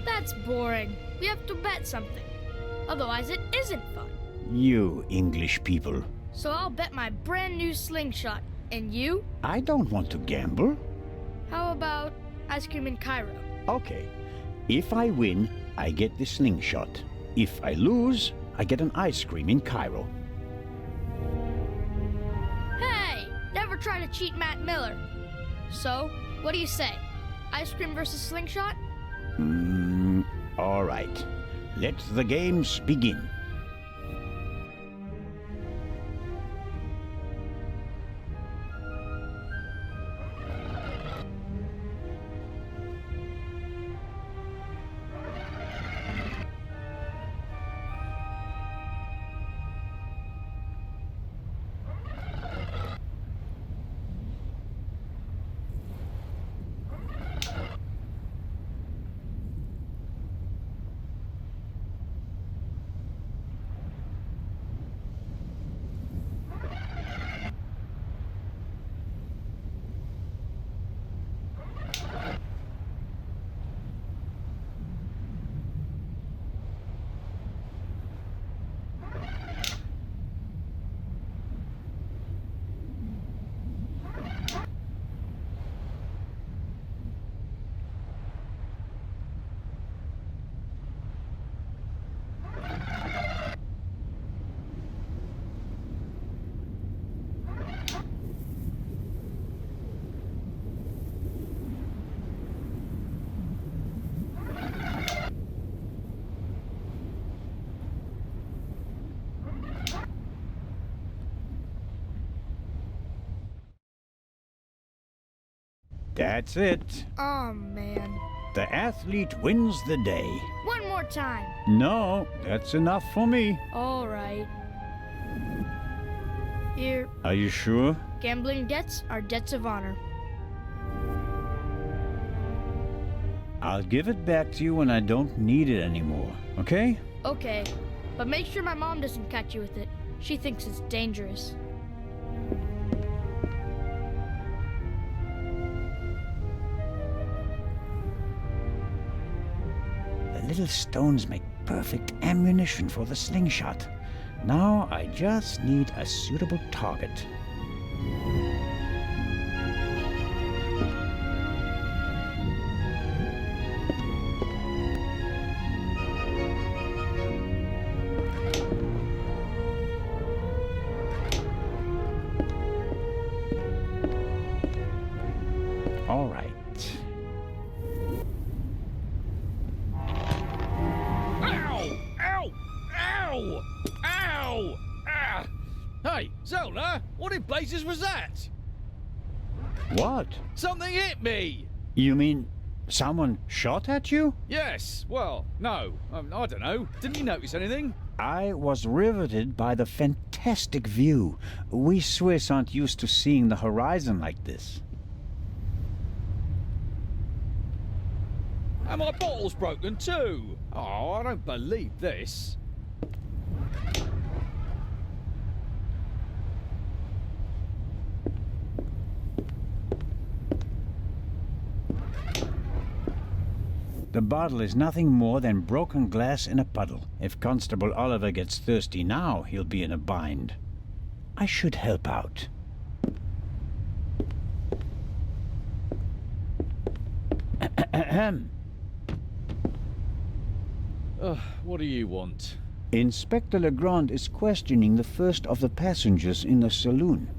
That's boring. We have to bet something. Otherwise, it isn't fun. You English people. So I'll bet my brand new slingshot. And you? I don't want to gamble. How about ice cream in Cairo? Okay. If I win, I get the slingshot. If I lose, I get an ice cream in Cairo. Hey! Never try to cheat Matt Miller. So, what do you say? Ice cream versus slingshot? All right. Let the games begin. That's it. Oh, man. The athlete wins the day. One more time. No, that's enough for me. All right. Here. Are you sure? Gambling debts are debts of honor. I'll give it back to you when I don't need it anymore, okay? Okay, but make sure my mom doesn't catch you with it. She thinks it's dangerous. The little stones make perfect ammunition for the slingshot. Now I just need a suitable target. All right. Ow! Ow! Ow! Ow! Ah! Hey, Zelda, what in blazes was that? What? Something hit me! You mean someone shot at you? Yes, well, no. I don't know. Didn't you notice anything? I was riveted by the fantastic view. We Swiss aren't used to seeing the horizon like this. And my bottle's broken too. Oh, I don't believe this. The bottle is nothing more than broken glass in a puddle. If Constable Oliver gets thirsty now, he'll be in a bind. I should help out. Ahem. What do you want? Inspector Legrand is questioning the first of the passengers in the saloon.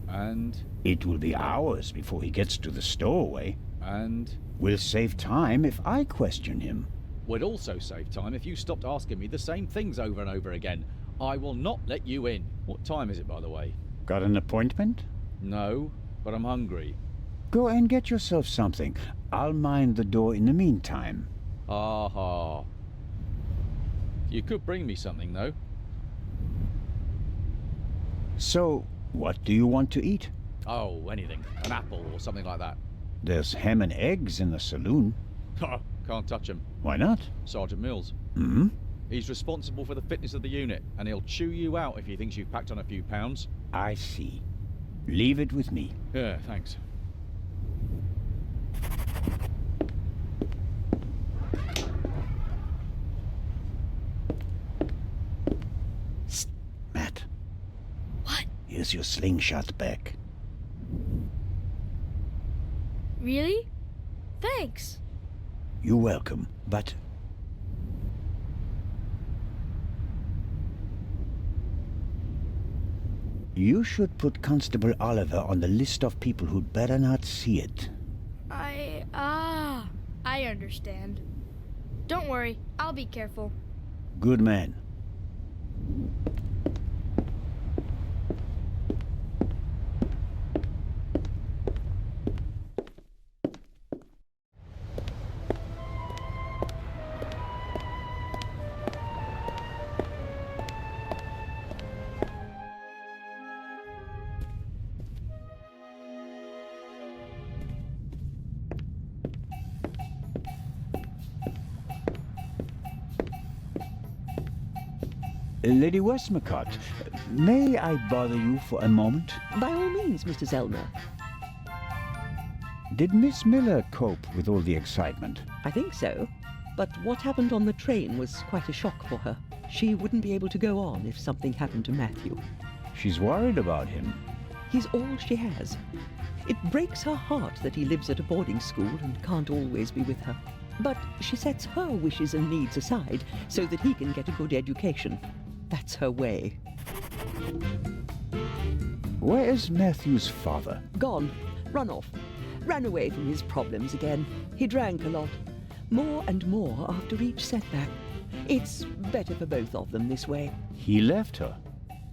And? It will be hours before he gets to the stowaway. And? We'll save time if I question him. We'd also save time if you stopped asking me the same things over and over again. I will not let you in. What time is it, by the way? Got an appointment? No, but I'm hungry. Go and get yourself something. I'll mind the door in the meantime. Aha. You could bring me something, though. So, what do you want to eat? Oh, anything. An apple or something like that. There's ham and eggs in the saloon. Can't touch him. Why not? Sergeant Mills. Hmm? He's responsible for the fitness of the unit, and he'll chew you out if he thinks you've packed on a few pounds. I see. Leave it with me. Yeah, thanks. Psst, Matt. What? Here's your slingshot back. Really? Thanks. You're welcome, but... You should put Constable Oliver on the list of people who'd better not see it. I understand. Don't worry, I'll be careful. Good man. Lady Westmacott, may I bother you for a moment? By all means, Mr. Zellner. Did Miss Miller cope with all the excitement? I think so. But what happened on the train was quite a shock for her. She wouldn't be able to go on if something happened to Matthew. She's worried about him. He's all she has. It breaks her heart that he lives at a boarding school and can't always be with her. But she sets her wishes and needs aside so that he can get a good education. That's her way. Where is Matthew's father? Gone. Run off. Ran away from his problems again. He drank a lot. More and more after each setback. It's better for both of them this way. He left her.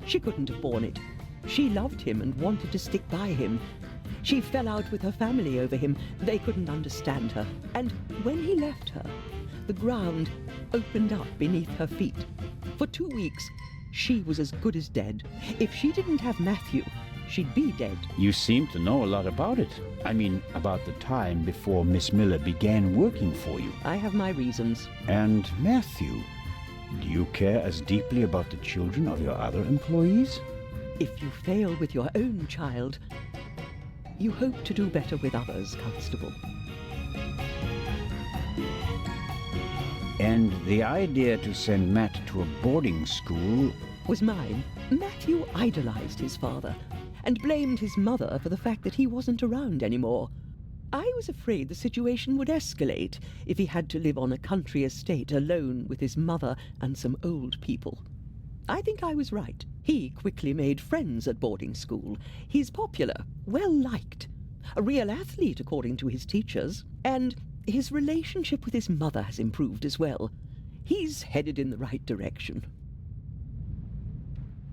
She couldn't have borne it. She loved him and wanted to stick by him. She fell out with her family over him. They couldn't understand her. And when he left her, the ground opened up beneath her feet. For 2 weeks, she was as good as dead. If she didn't have Matthew, she'd be dead. You seem to know a lot about it. I mean, about the time before Miss Miller began working for you. I have my reasons. And Matthew, do you care as deeply about the children of your other employees? If you fail with your own child, you hope to do better with others, Constable. And the idea to send Matt to a boarding school was mine. Matthew idolized his father and blamed his mother for the fact that he wasn't around anymore. I was afraid the situation would escalate if he had to live on a country estate alone with his mother and some old people. I think I was right. He quickly made friends at boarding school. He's popular, well-liked. A real athlete, according to his teachers. And his relationship with his mother has improved as well. He's headed in the right direction.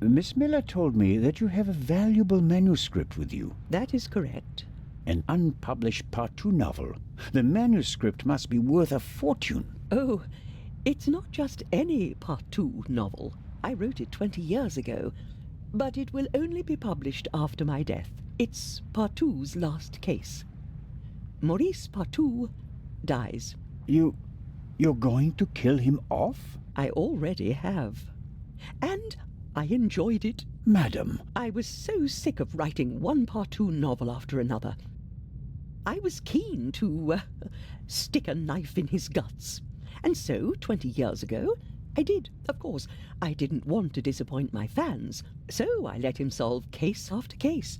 Miss Miller told me that you have a valuable manuscript with you. That is correct. An unpublished Part 2 novel. The manuscript must be worth a fortune. Oh, it's not just any Part 2 novel. I wrote it 20 years ago, but it will only be published after my death. It's Part 2's last case. Maurice Part 2 dies. You're going to kill him off? I already have. And I enjoyed it. Madam. I was so sick of writing one Part 2 novel after another. I was keen to stick a knife in his guts. And so, 20 years ago, I did. Of course, I didn't want to disappoint my fans, so I let him solve case after case.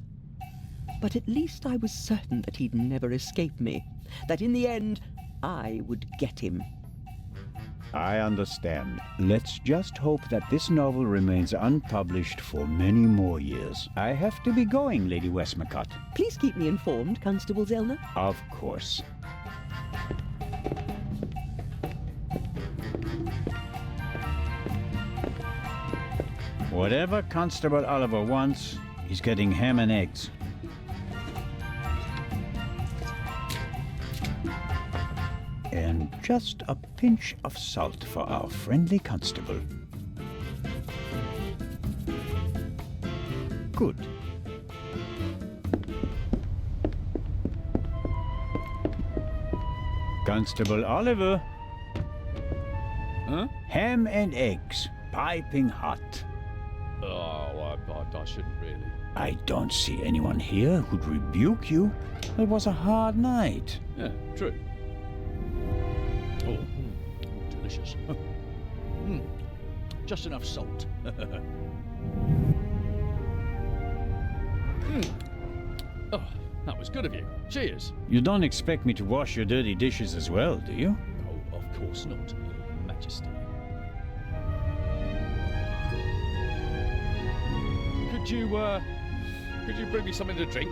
But at least I was certain that he'd never escape me, that in the end, I would get him. I understand. Let's just hope that this novel remains unpublished for many more years. I have to be going, Lady Westmacott. Please keep me informed, Constable Zellner. Of course. Whatever Constable Oliver wants, he's getting ham and eggs. And just a pinch of salt for our friendly constable. Good. Constable Oliver. Huh? Ham and eggs, piping hot. Oh, I shouldn't really. I don't see anyone here who'd rebuke you. It was a hard night. Yeah, true. Oh, delicious. Just enough salt. Oh, that was good of you. Cheers. You don't expect me to wash your dirty dishes as well, do you? Oh, of course not, Majesty. Could you bring me something to drink?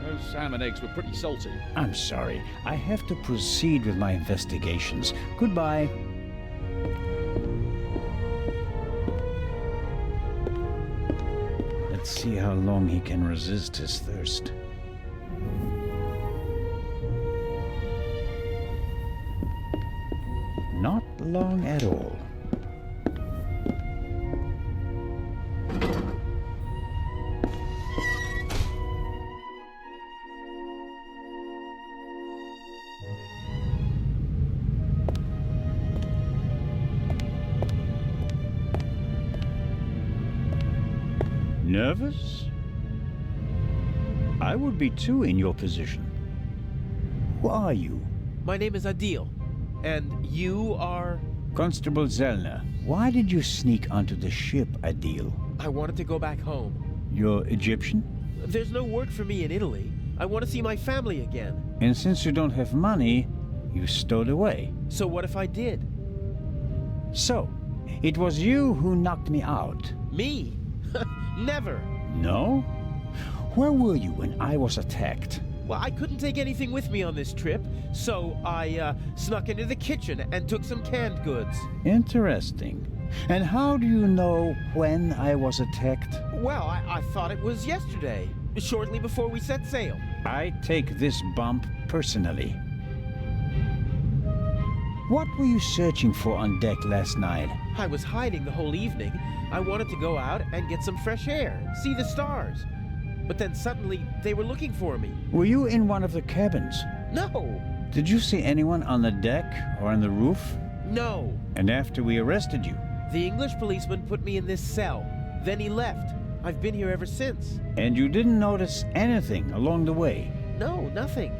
Those ham and eggs were pretty salty. I'm sorry. I have to proceed with my investigations. Goodbye. Let's see how long he can resist his thirst. Not long at all. Nervous? I would be too in your position. Who are you? My name is Adil. And you are? Constable Zellner. Why did you sneak onto the ship, Adil? I wanted to go back home. You're Egyptian? There's no work for me in Italy. I want to see my family again. And since you don't have money, you stowed away. So what if I did? So, it was you who knocked me out. Me? Never. No? Where were you when I was attacked? Well, I couldn't take anything with me on this trip, so I snuck into the kitchen and took some canned goods. Interesting. And how do you know when I was attacked? Well, I thought it was yesterday, shortly before we set sail. I take this bump personally. What were you searching for on deck last night? I was hiding the whole evening. I wanted to go out and get some fresh air, see the stars. But then suddenly, they were looking for me. Were you in one of the cabins? No. Did you see anyone on the deck or on the roof? No. And after we arrested you? The English policeman put me in this cell. Then he left. I've been here ever since. And you didn't notice anything along the way? No, nothing.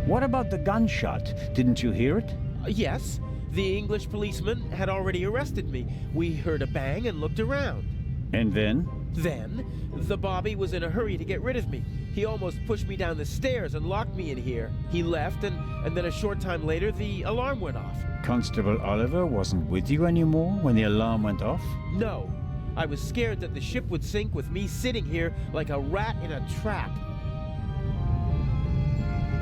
What about the gunshot? Didn't you hear it? Yes. The English policeman had already arrested me. We heard a bang and looked around. And then? Then, the Bobby was in a hurry to get rid of me. He almost pushed me down the stairs and locked me in here. He left, and then a short time later, the alarm went off. Constable Oliver wasn't with you anymore when the alarm went off? No. I was scared that the ship would sink with me sitting here like a rat in a trap.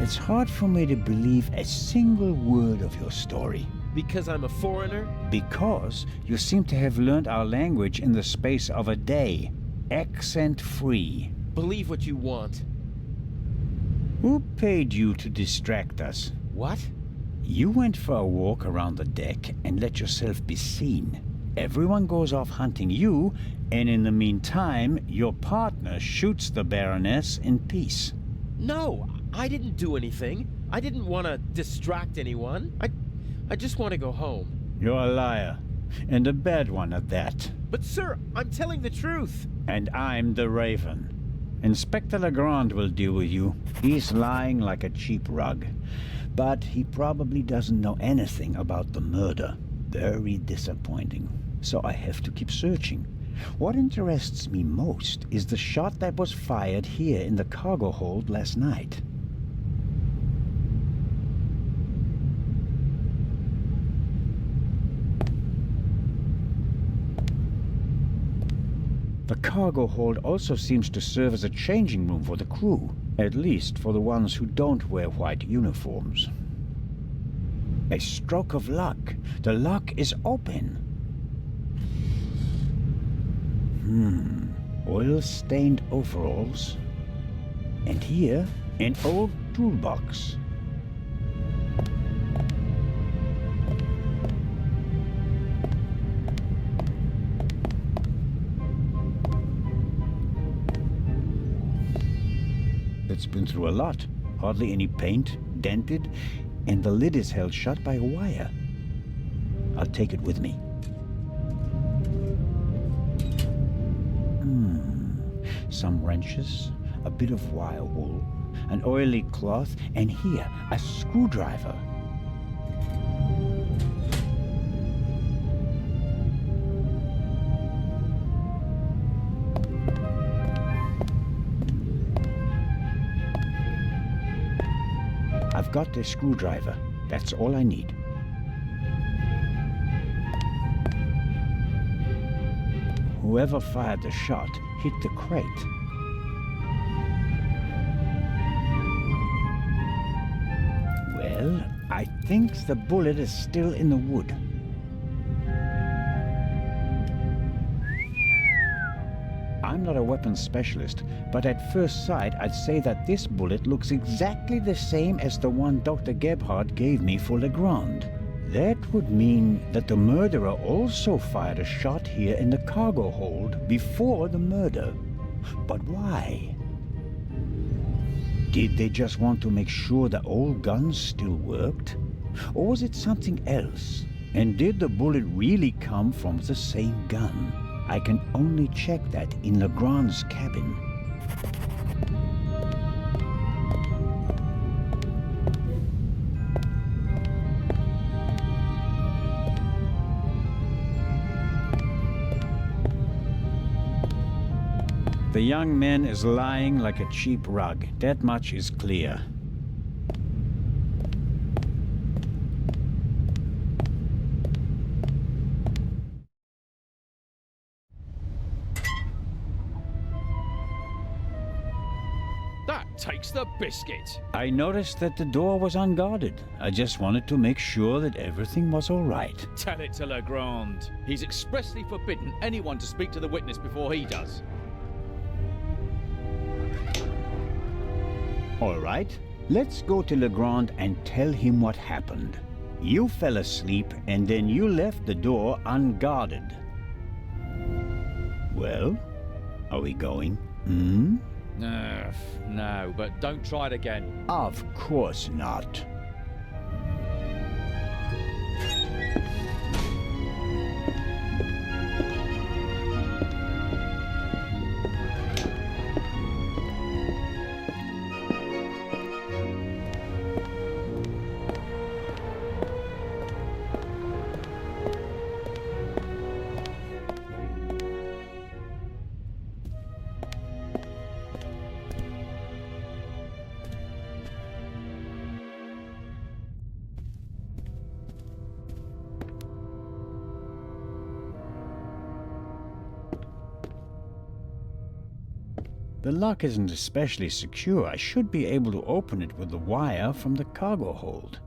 It's hard for me to believe a single word of your story. Because I'm a foreigner? Because you seem to have learned our language in the space of a day. Accent-free. Believe what you want. Who paid you to distract us? What? You went for a walk around the deck and let yourself be seen. Everyone goes off hunting you, and in the meantime, your partner shoots the Baroness in peace. No, I didn't do anything. I didn't want to distract anyone. I just want to go home. You're a liar, and a bad one at that. But sir, I'm telling the truth. And I'm the Raven. Inspector Legrand will deal with you. He's lying like a cheap rug. But he probably doesn't know anything about the murder. Very disappointing. So I have to keep searching. What interests me most is the shot that was fired here in the cargo hold last night. The cargo hold also seems to serve as a changing room for the crew, at least for the ones who don't wear white uniforms. A stroke of luck. The lock is open. Oil-stained overalls. And here, an old toolbox. It's been through a lot. Hardly any paint, dented, and the lid is held shut by a wire. I'll take it with me. Some wrenches, a bit of wire wool, an oily cloth, and here, a screwdriver. I've got the screwdriver. That's all I need. Whoever fired the shot hit the crate. Well, I think the bullet is still in the wood. I'm not a weapons specialist, but at first sight I'd say that this bullet looks exactly the same as the one Dr. Gebhardt gave me for Legrand. That would mean that the murderer also fired a shot here in the cargo hold before the murder. But why? Did they just want to make sure the old guns still worked? Or was it something else? And did the bullet really come from the same gun? I can only check that in Legrand's cabin. The young man is lying like a cheap rug. That much is clear. That takes the biscuit. I noticed that the door was unguarded. I just wanted to make sure that everything was all right. Tell it to Legrand. He's expressly forbidden anyone to speak to the witness before he does. All right, let's go to Legrand and tell him what happened. You fell asleep and then you left the door unguarded. Well, are we going? No, but don't try it again. Of course not. The lock isn't especially secure. I should be able to open it with the wire from the cargo hold.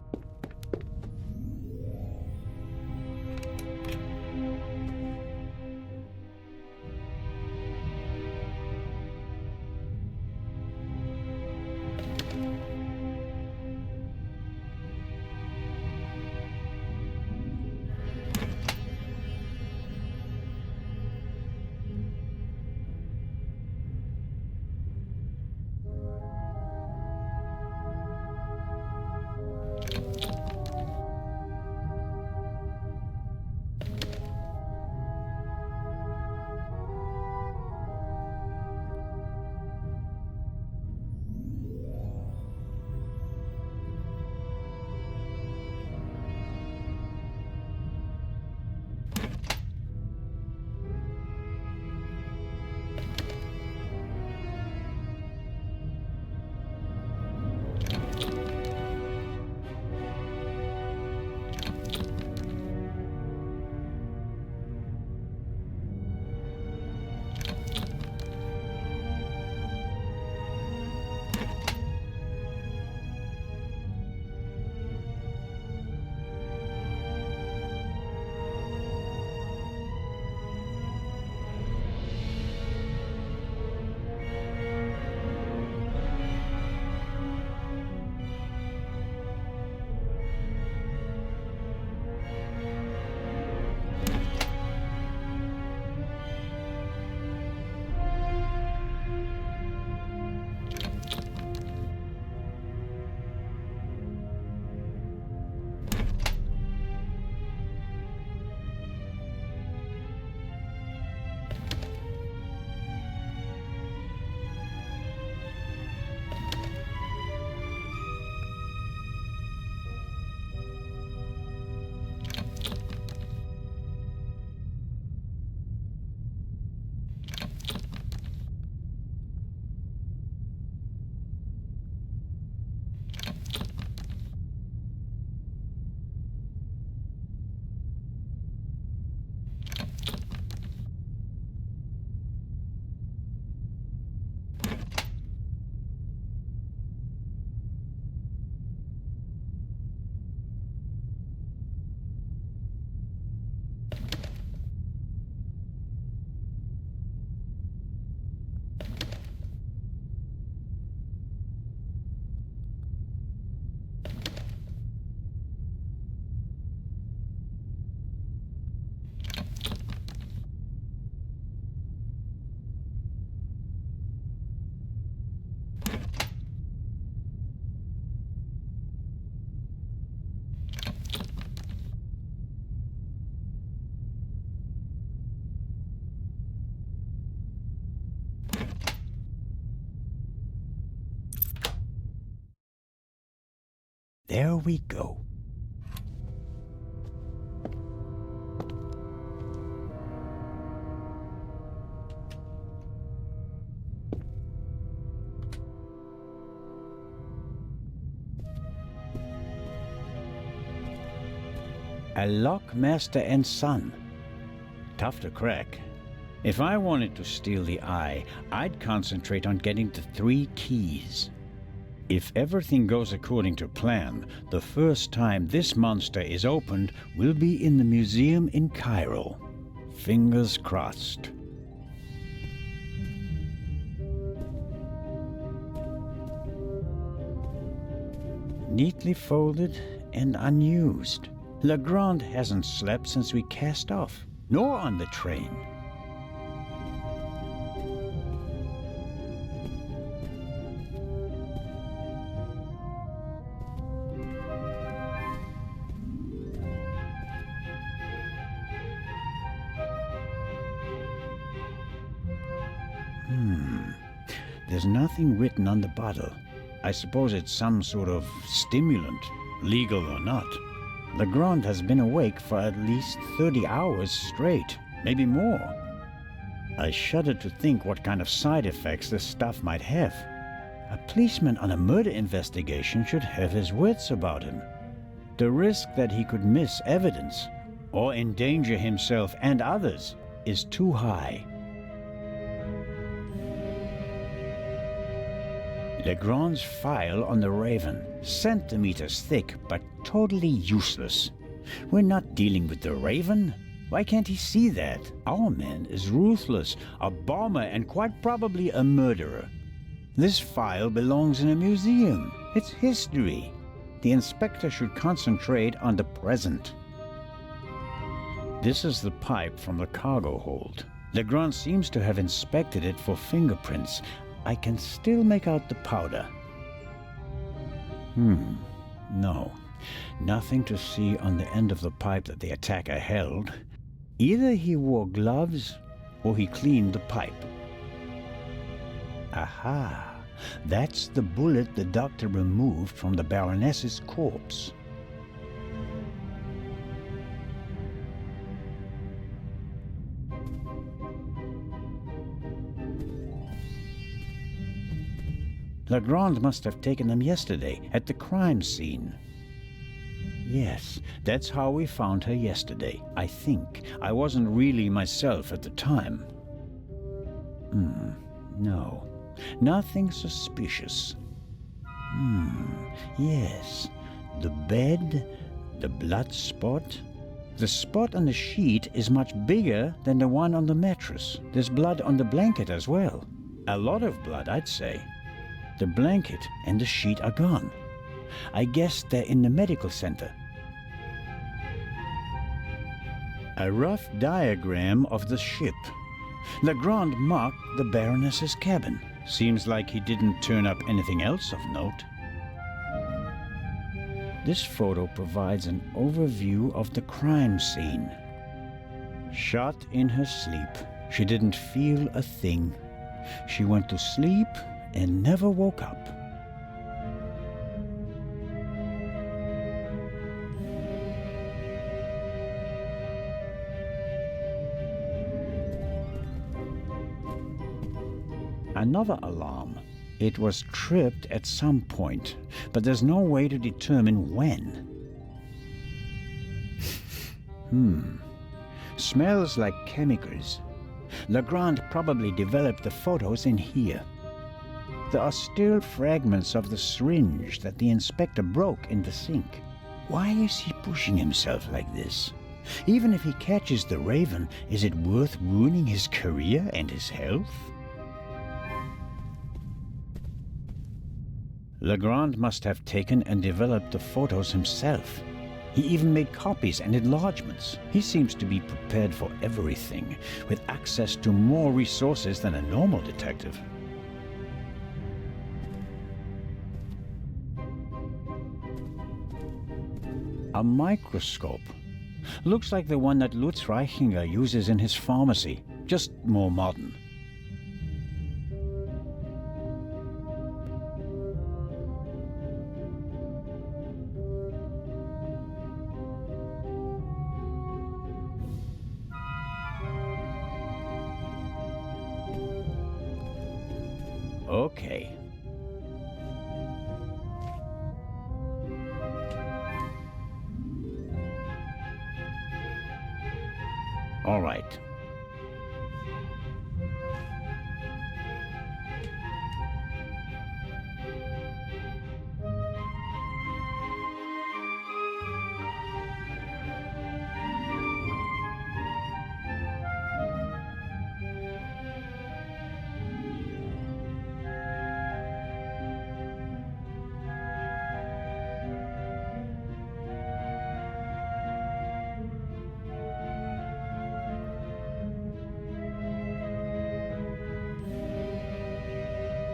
There we go. A lock, master and son. Tough to crack. If I wanted to steal the eye, I'd concentrate on getting the 3 keys. If everything goes according to plan, the first time this monster is opened will be in the museum in Cairo. Fingers crossed. Neatly folded and unused. Legrand hasn't slept since we cast off, nor on the train. There's nothing written on the bottle. I suppose it's some sort of stimulant, legal or not. Legrand has been awake for at least 30 hours straight, maybe more. I shudder to think what kind of side effects this stuff might have. A policeman on a murder investigation should have his wits about him. The risk that he could miss evidence or endanger himself and others is too high. Legrand's file on the Raven, centimeters thick, but totally useless. We're not dealing with the Raven. Why can't he see that? Our man is ruthless, a bomber, and quite probably a murderer. This file belongs in a museum. It's history. The inspector should concentrate on the present. This is the pipe from the cargo hold. Legrand seems to have inspected it for fingerprints. I can still make out the powder. No. Nothing to see on the end of the pipe that the attacker held. Either he wore gloves or he cleaned the pipe. Aha! That's the bullet the doctor removed from the Baroness's corpse. Legrand must have taken them yesterday at the crime scene. Yes, that's how we found her yesterday, I think. I wasn't really myself at the time. No. Nothing suspicious. Yes. The bed, the blood spot. The spot on the sheet is much bigger than the one on the mattress. There's blood on the blanket as well. A lot of blood, I'd say. The blanket and the sheet are gone. I guess they're in the medical center. A rough diagram of the ship. Legrand marked the Baroness's cabin. Seems like he didn't turn up anything else of note. This photo provides an overview of the crime scene. Shot in her sleep. She didn't feel a thing. She went to sleep and never woke up. Another alarm. It was tripped at some point, but there's no way to determine when. Smells like chemicals. Legrand probably developed the photos in here. There are still fragments of the syringe that the inspector broke in the sink. Why is he pushing himself like this? Even if he catches the Raven, is it worth ruining his career and his health? Legrand must have taken and developed the photos himself. He even made copies and enlargements. He seems to be prepared for everything, with access to more resources than a normal detective. A microscope. Looks like the one that Lutz Reichinger uses in his pharmacy, just more modern. Okay. All right.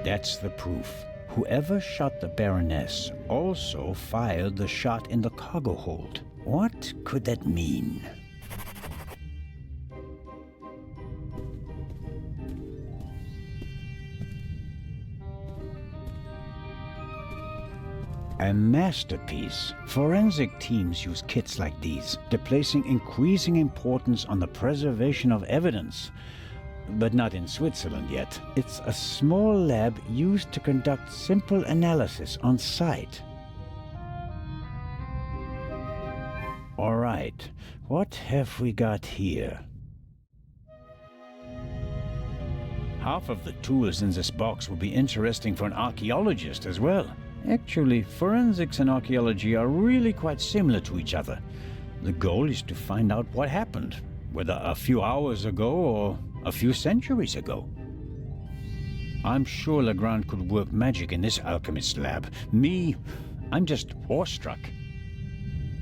That's the proof. Whoever shot the Baroness also fired the shot in the cargo hold. What could that mean? A masterpiece. Forensic teams use kits like these. They're placing increasing importance on the preservation of evidence. But not in Switzerland yet. It's a small lab used to conduct simple analysis on site. All right, what have we got here? Half of the tools in this box will be interesting for an archaeologist as well. Actually, forensics and archaeology are really quite similar to each other. The goal is to find out what happened, whether a few hours ago or a few centuries ago. I'm sure Legrand could work magic in this alchemist lab. Me, I'm just awestruck.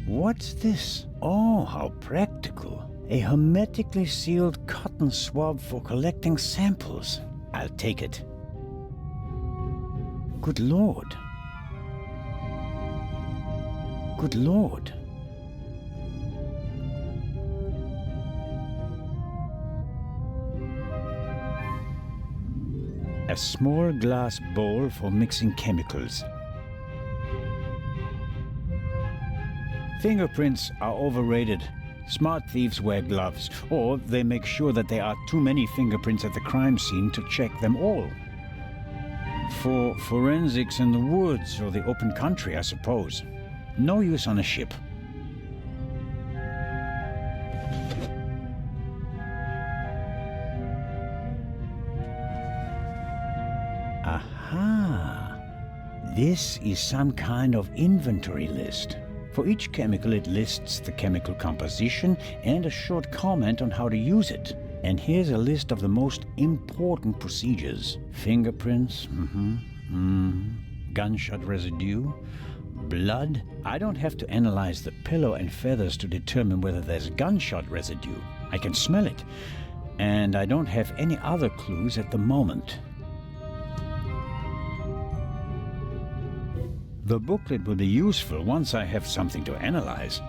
What's this? Oh, how practical. A hermetically sealed cotton swab for collecting samples. I'll take it. Good Lord. Good Lord. A small glass bowl for mixing chemicals. Fingerprints are overrated. Smart thieves wear gloves, or they make sure that there are too many fingerprints at the crime scene to check them all. For forensics in the woods or the open country, I suppose. No use on a ship. Aha! This is some kind of inventory list. For each chemical, it lists the chemical composition and a short comment on how to use it. And here's a list of the most important procedures. Fingerprints, gunshot residue, blood. I don't have to analyze the pillow and feathers to determine whether there's gunshot residue. I can smell it. And I don't have any other clues at the moment. The booklet will be useful once I have something to analyze.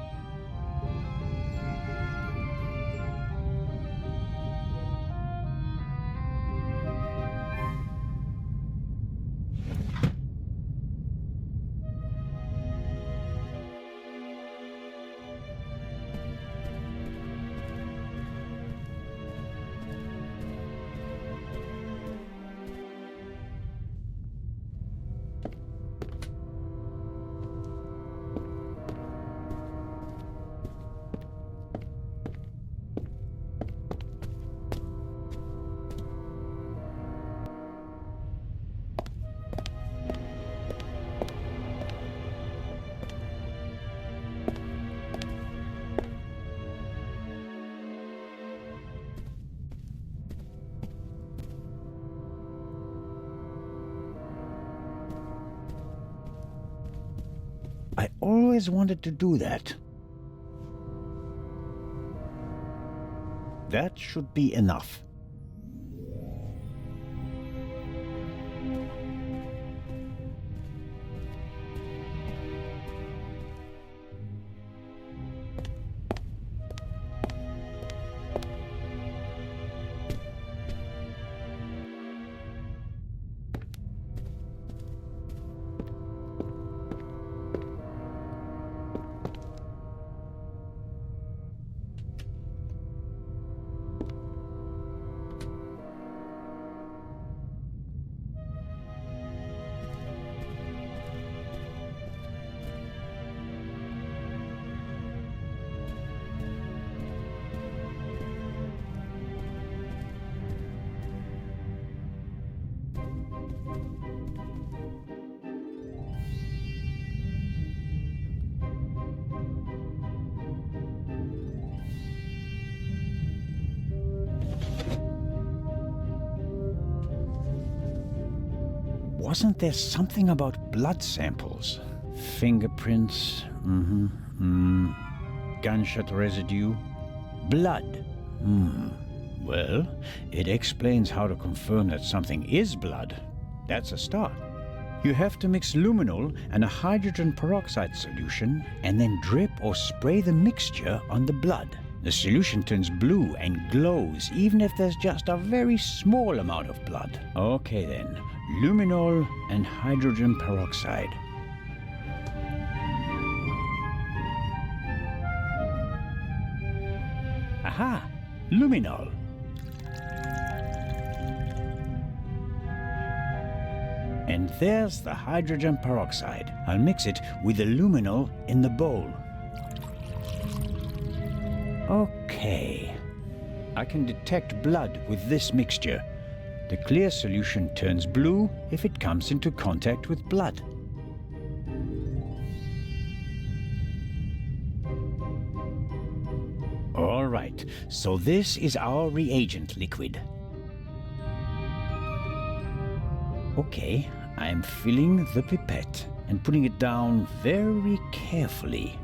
I always wanted to do that. That should be enough. Wasn't there something about blood samples? Fingerprints, gunshot residue, blood. Well, it explains how to confirm that something is blood. That's a start. You have to mix luminol and a hydrogen peroxide solution and then drip or spray the mixture on the blood. The solution turns blue and glows even if there's just a very small amount of blood. Okay then, luminol and hydrogen peroxide. Aha! Luminol. And there's the hydrogen peroxide. I'll mix it with the luminol in the bowl. Okay. I can detect blood with this mixture. The clear solution turns blue if it comes into contact with blood. All right, so this is our reagent liquid. Okay, I'm filling the pipette and putting it down very carefully.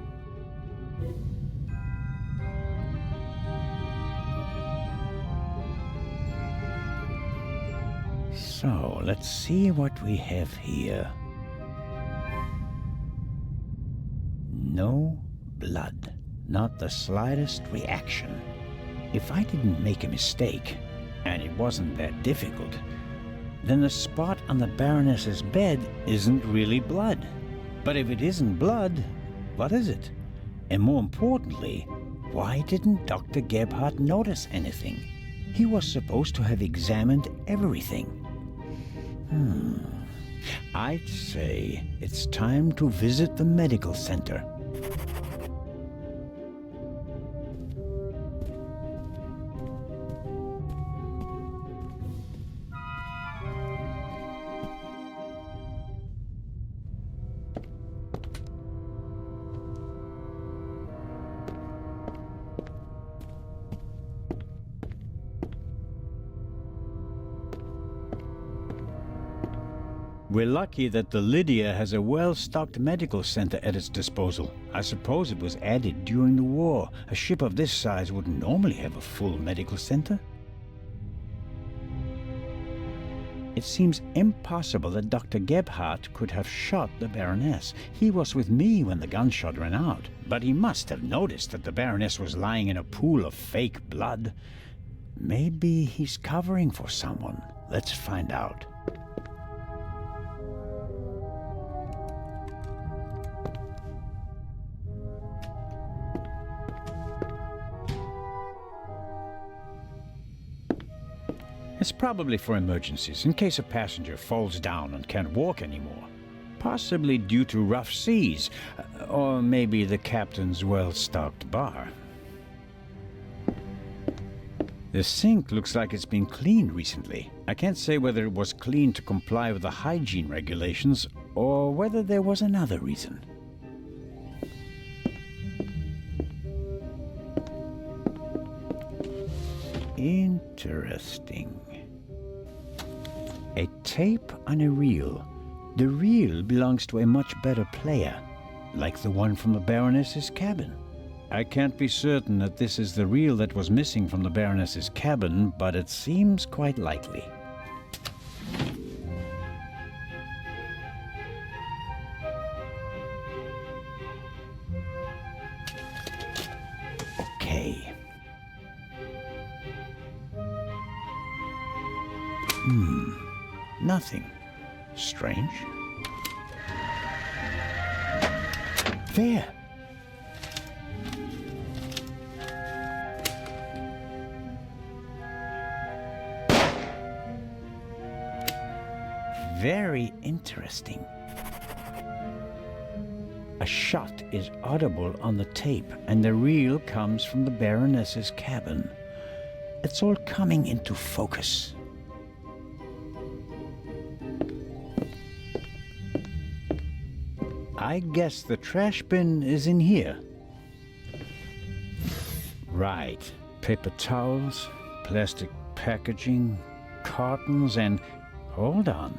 So, let's see what we have here. No blood. Not the slightest reaction. If I didn't make a mistake, and it wasn't that difficult, then the spot on the Baroness's bed isn't really blood. But if it isn't blood, what is it? And more importantly, why didn't Dr. Gebhardt notice anything? He was supposed to have examined everything. I'd say it's time to visit the medical center. We're lucky that the Lydia has a well-stocked medical center at its disposal. I suppose it was added during the war. A ship of this size wouldn't normally have a full medical center. It seems impossible that Dr. Gebhardt could have shot the Baroness. He was with me when the gunshot ran out, but he must have noticed that the Baroness was lying in a pool of fake blood. Maybe he's covering for someone. Let's find out. It's probably for emergencies, in case a passenger falls down and can't walk anymore. Possibly due to rough seas, or maybe the captain's well-stocked bar. The sink looks like it's been cleaned recently. I can't say whether it was cleaned to comply with the hygiene regulations, or whether there was another reason. Interesting. A tape on a reel. The reel belongs to a much better player, like the one from the Baroness's cabin. I can't be certain that this is the reel that was missing from the Baroness's cabin, but it seems quite likely. Okay. Nothing. Strange. There. Very interesting. A shot is audible on the tape, and the reel comes from the Baroness's cabin. It's all coming into focus. I guess the trash bin is in here. Right. Paper towels, plastic packaging, cartons, and... hold on.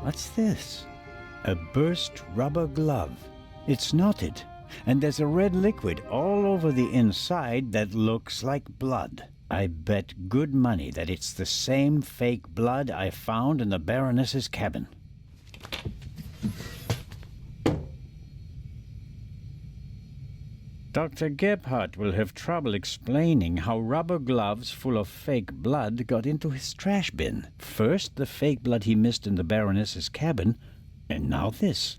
What's this? A burst rubber glove. It's knotted, and there's a red liquid all over the inside that looks like blood. I bet good money that it's the same fake blood I found in the Baroness's cabin. Dr. Gebhardt will have trouble explaining how rubber gloves full of fake blood got into his trash bin. First, the fake blood he missed in the Baroness's cabin, and now this.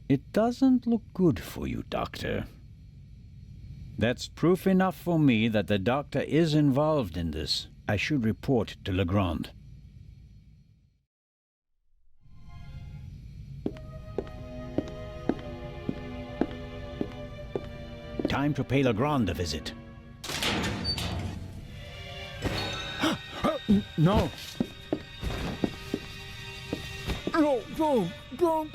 It doesn't look good for you, Doctor. That's proof enough for me that the doctor is involved in this. I should report to Legrand. Time to pay Legrand a visit. No. No, don't.